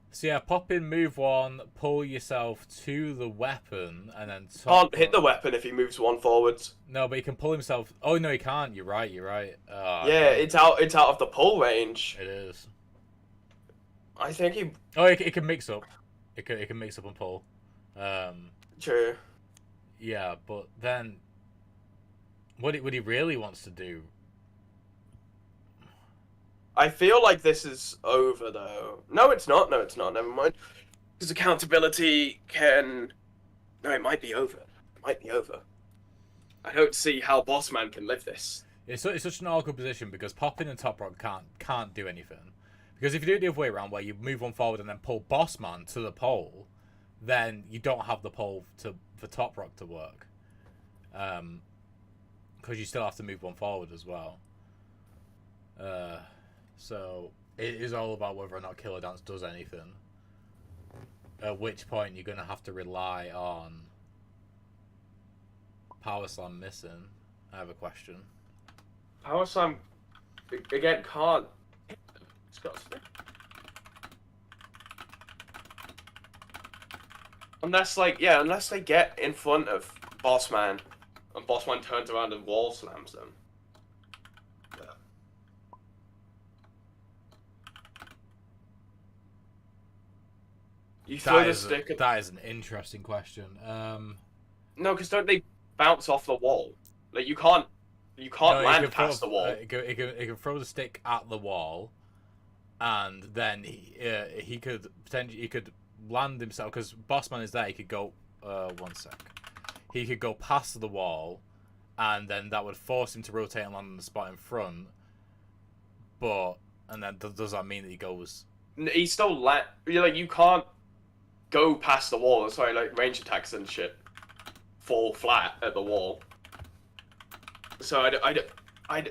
So yeah, pop in, move 1, pull yourself to the weapon, and then... Can't hit the weapon if he moves 1 forwards. No, but he can pull himself... Oh, no, he can't. You're right. Yeah, No. it's out of the pull range. It is. I think he... Oh, it can mix up. It can mix up and pull. True. Yeah, but then... What he really wants to do... I feel like this is over, though. No, it's not. Never mind. Because accountability can... No, it might be over. I don't see how Bossman can live this. It's such an awkward position because Poppin and Top Rock can't do anything. Because if you do it the other way around, where you move 1 forward and then pull Bossman to the pole, then you don't have the pole for Top Rock to work. Because you still have to move 1 forward as well. So it is all about whether or not Killer Dance does anything. At which point you're going to have to rely on Power Slam missing. I have a question. Power Slam, again, can't... Disgusting. Unless they get in front of Bossman, and Bossman turns around and wall slams them. You throw the stick at... That is an interesting question. No, because don't they bounce off the wall? Like, you can't land past the wall. He can throw the stick at the wall, and then he could potentially land himself, because Bossman is there, he could go, 1 sec. He could go past the wall, and then that would force him to rotate and land on the spot in front. But, and then does that mean that he goes... He's still you can't go past the wall. Sorry, like range attacks and shit fall flat at the wall. So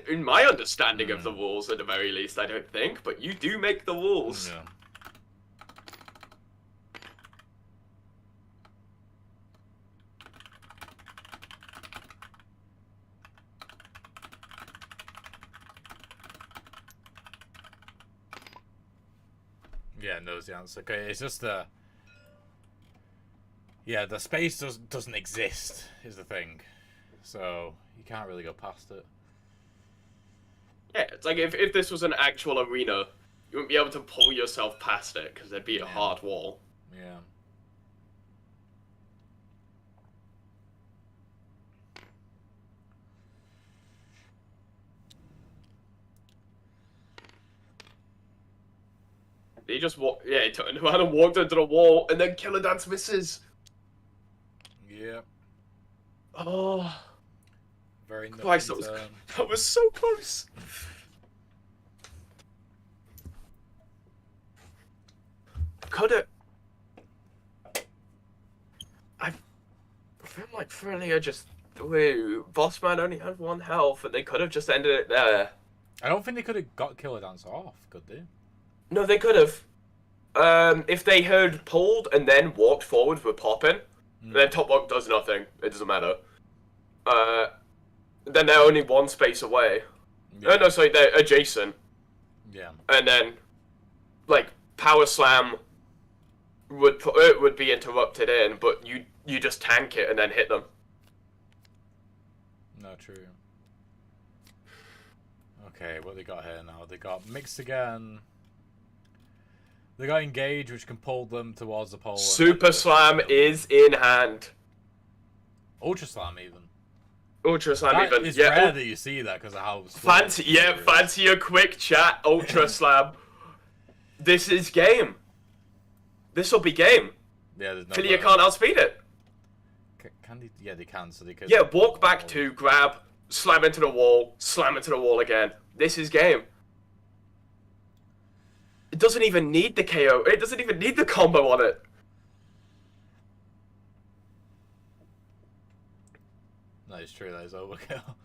in my understanding of the rules, at the very least, I don't think. But you do make the rules. Yeah. Yeah, knows the answer. Okay, it's just the... Yeah, the space doesn't exist, is the thing. So, you can't really go past it. Yeah, it's like if this was an actual arena, you wouldn't be able to pull yourself past it, because there'd be a hard wall. Yeah. He just he turned around and walked into the wall, and then Killer Dance misses. Yeah. Oh, Very nice. Christ, that was so close. Could it? I feel like Frelia just Bossman only had 1 health, and they could have just ended it there. I don't think they could have got Killer Dance off, could they? No, they could have. If they had pulled and then walked forward with popping, then Top Rock does nothing. It doesn't matter. Then they're only 1 space away. Yeah. Oh, no, sorry, they're adjacent. Yeah. And then, like, Power Slam would be interrupted in, but you just tank it and then hit them. No, true. Okay, what they got here now? They got Mix again. They got Engage, which can pull them towards the pole. Super Slam is in hand. Ultra Slam, even. Ultra Slam That even. is Yeah. rare that you see that because of how slow Fancy, it is. fancy a quick chat. Ultra Slam. This is game. This will be game. Yeah, there's no Filia way. can't outspeed it. Can they? Yeah, they can. So they could. Yeah, walk back 2, grab, slam into the wall again. This is game. It doesn't even need the KO. It doesn't even need the combo on it. That is true. That is overkill.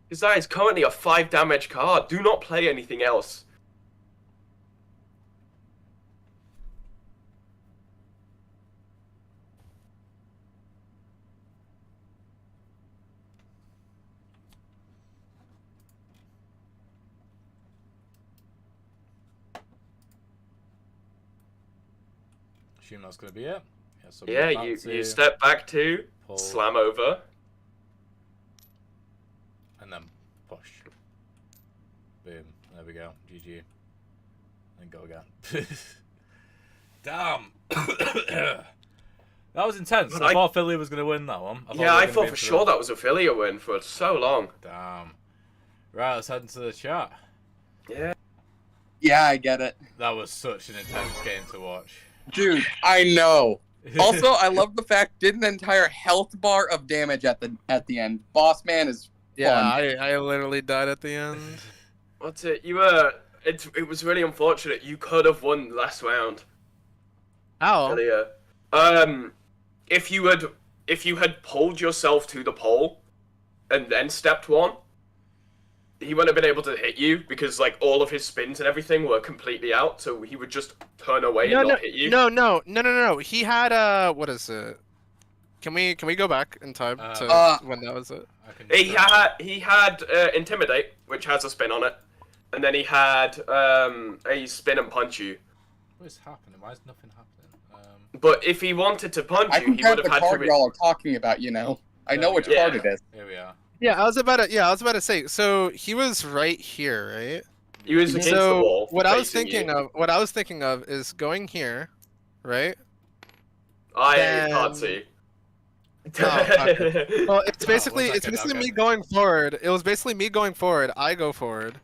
Because that is currently a 5 damage card. Do not play anything else. Assume that's gonna be it. Yeah, so Yeah, back you to step back 2, pull, slam over. and then push. Boom. There we go. GG. And go again. Damn. That was intense. But I thought Philly was gonna win that one. Yeah, I thought for sure that was a Filia win for so long. Damn. Right, let's head into the chat. Yeah. Yeah, I get it. That was such an intense game to watch. Dude, I know. Also, I love the fact did an entire health bar of damage at the end. Boss man is Yeah, fun. I literally died at the end. What's it? It was really unfortunate. You could have won last round. How? Filia. If you had pulled yourself to the pole, and then stepped 1, he wouldn't have been able to hit you because like all of his spins and everything were completely out, so he would just turn away and not hit you. No. He had what is it? Can we go back in time to when that was it? I can He had Intimidate, which has a spin on it, and then he had a spin and punch you. What is happening? Why is nothing happening? But if he wanted to punch I you, can he grab would the have had to. card y'all are talking about, you know. I know which Yeah. card it is. Here we are. Yeah, I was about to say. So he was right here, right? He was against the So wall. what I was facing you. what I was thinking of is going here, right? I then- can't see. okay. Well, it's basically one second, okay. me going forward. It was basically me going forward. I go forward,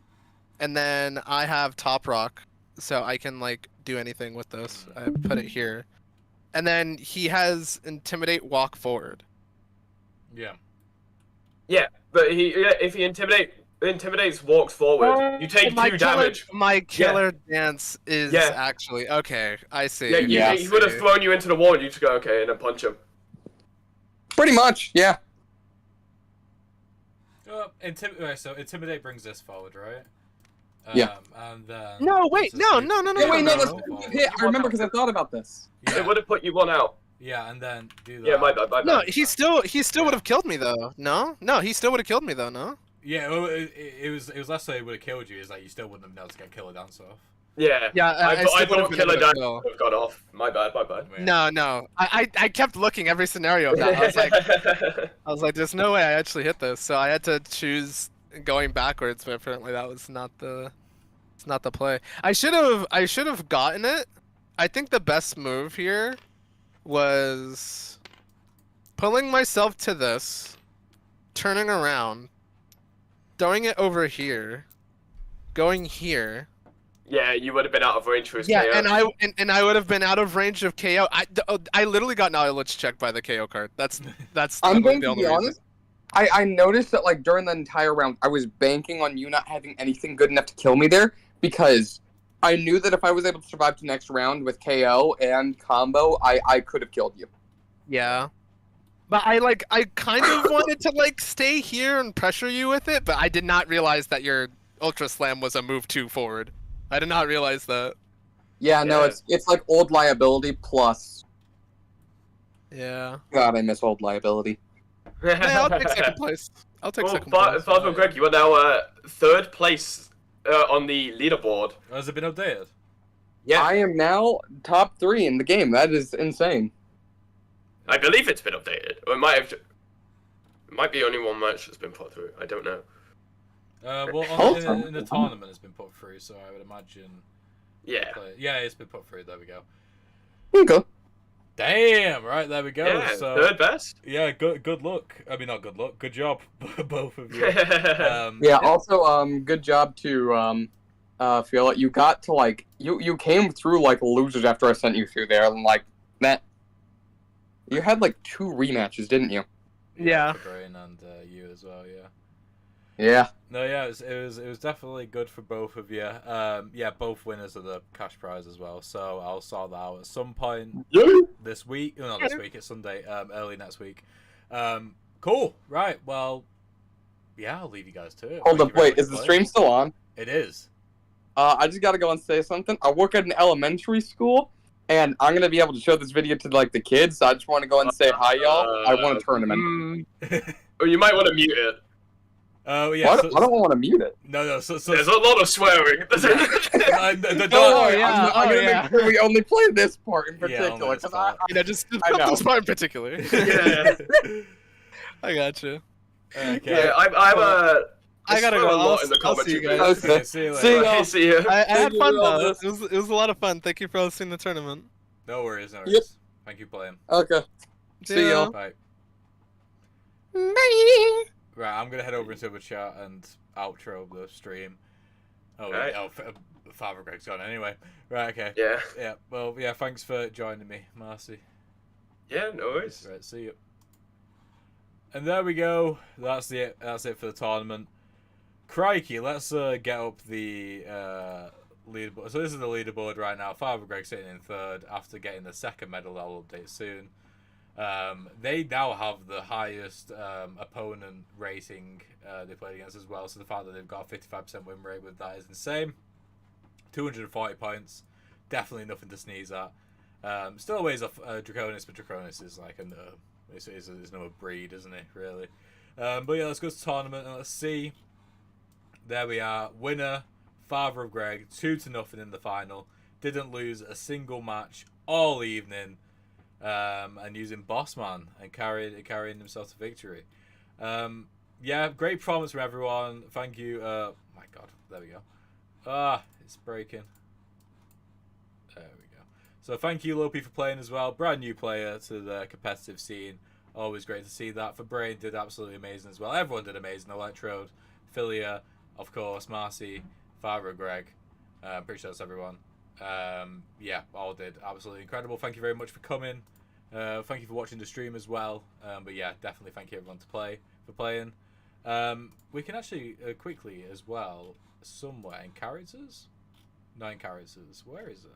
and then I have Top Rock so I can like do anything with this. I put it here, and then he has intimidate, walk forward. Yeah. Yeah, but if he intimidates, walks forward, you take my 2 damage. My killer dance is Yeah. actually okay. I see. Yeah, Yeah. he would have thrown you into the wall, and you just go okay, and then punch him. Pretty much, yeah. So intimidate brings this forward, right? Yeah. And then No, wait, no. Yeah, wait, no, no, that's no. hit. I remember because I thought about this. It would have put you 1 out. Yeah, and then do that. Yeah, my bad. No, he still would have killed me though. No, he still would have killed me though. No. Yeah, well, it was less so it would have killed you. Is like you still wouldn't have been able to get killer dance off. Yeah. Yeah, I still thought would've been killer able to damage kill. would have got off. My bad. Yeah. No. I kept looking every scenario of that. I was like, there's no way I actually hit this. So I had to choose going backwards, but apparently that was not the play. I should have gotten it. I think the best move here was pulling myself to this, turning around, throwing it over here, going here. Yeah, you would have been out of range for his Yeah, KO. and I would have been out of range of KO. I literally got knowledge checked by the KO card. That's I'm literally going the to only be reason. honest. I noticed that like during the entire round, I was banking on you not having anything good enough to kill me there because I knew that if I was able to survive the next round with KO and combo, I could have killed you. Yeah. But I kind of wanted to like stay here and pressure you with it, but I did not realize that your Ultra Slam was a move 2 forward. I did not realize that. Yeah, no, Yeah. it's like old liability plus. Yeah. God, I miss old liability. Yeah, I'll take second place. I'll take second place. Father Greg, you are now 3rd place on the leaderboard. Has it been updated? Yeah, I am now top 3 in the game. That is insane. I believe it's been updated. Or it might have. It might be only 1 match that's been put through. I don't know. In the tournament it's been put through, so I would imagine. Yeah. Yeah, it's been put through. There we go. Okay. Damn! Right, there we go. Yeah, So 3rd best. yeah, good luck. I mean, not good luck. Good job, both of you. Yeah. Also, good job to feel like you got to like you came through like losers after I sent you through there, and like that. You had like 2 rematches, didn't you? Yeah. For Brain and you as well. Yeah. Yeah. No, yeah, it was definitely good for both of you. Yeah, both winners of the cash prize as well. So I'll sort that out at some point this week. No, not this week. It's Sunday. Early next week. Cool. Right. Well, yeah, I'll leave you guys to it. Hold Thank up, you very wait, much is for the playing. stream still on? It is. I just gotta go and say something. I work at an elementary school, and I'm gonna be able to show this video to like the kids. So I just want to go and say hi, y'all. I want a tournament. Or you might want to mute it. Oh yeah. Well, I don't want to mute it. No. So There's a lot of swearing. the Don't dog. worry, yeah. I'm gonna yeah. make sure we only play this part in Yeah, particular. only this 'cause part. You know, just I know. this part in particular. Yeah. I got you. Okay. Yeah, I'm I gotta swear go. a lot I'll- in the I'll see you commentary. guys. Okay. See you later. See Okay, y'all. see ya. I had you fun for all though. this. It was a lot of fun. Thank you for hosting the tournament. No worries. No worries. Yep. Thank you for playing. Okay. See y'all. Bye. Bye. Right, I'm gonna head over into the chat and outro the stream. Oh, Right. Father Greg's gone anyway. Right, okay. Yeah. Yeah, well, yeah, thanks for joining me, Marcy. Yeah, no worries. Right, see you. And there we go. That's it. That's it for the tournament. Crikey, let's get up the leaderboard. So this is the leaderboard right now. Father Greg sitting in 3rd after getting the 2nd medal. I'll update soon. They now have the highest opponent rating they played against as well. So the fact that they've got a 55% win rate with that is insane. 240 points. Definitely nothing to sneeze at. Still a ways off Draconis, but Draconis is like a no. It's no breed, isn't it, really? But yeah, let's go to the tournament and let's see. There we are. Winner, Father of Greg, 2-0 in the final. Didn't lose a single match all evening. And using Bossman and carrying himself to victory. Yeah, great performance from everyone. Thank you. My God, there we go. It's breaking. There we go. So thank you, Lopi, for playing as well. Brand new player to the competitive scene. Always great to see that. For Brain did absolutely amazing as well. Everyone did amazing. Electrode, Philia, of course, Marcy, Father Greg. I'm pretty sure that's everyone. Yeah, all did absolutely incredible. Thank you very much for coming. Thank you for watching the stream as well. But yeah, definitely thank you everyone for playing. We can actually quickly as well somewhere in characters. No, in characters. Where is it?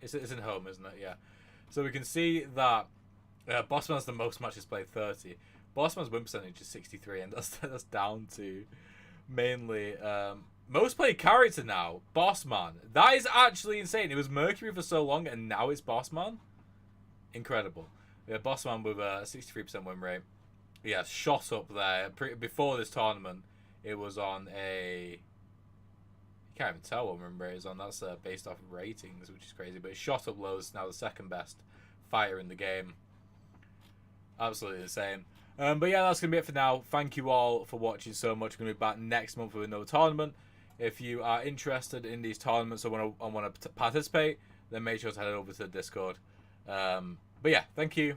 It's in home, isn't it? Yeah. So we can see that Bossman's the most matches played, 30. Bossman's win percentage is 63, and that's down to mainly most played character now. Bossman. That is actually insane. It was Mercury for so long, and now it's Bossman. Incredible. Yeah, Bossman with a 63% win rate. Yeah, shot up there. Before this tournament, it was on a... You can't even tell what win rate is on. That's based off of ratings, which is crazy. But it shot up low. It's now the second best fighter in the game. Absolutely insane. But yeah, that's going to be it for now. Thank you all for watching so much. We're going to be back next month with another tournament. If you are interested in these tournaments or want to participate, then make sure to head over to the Discord. But yeah, thank you.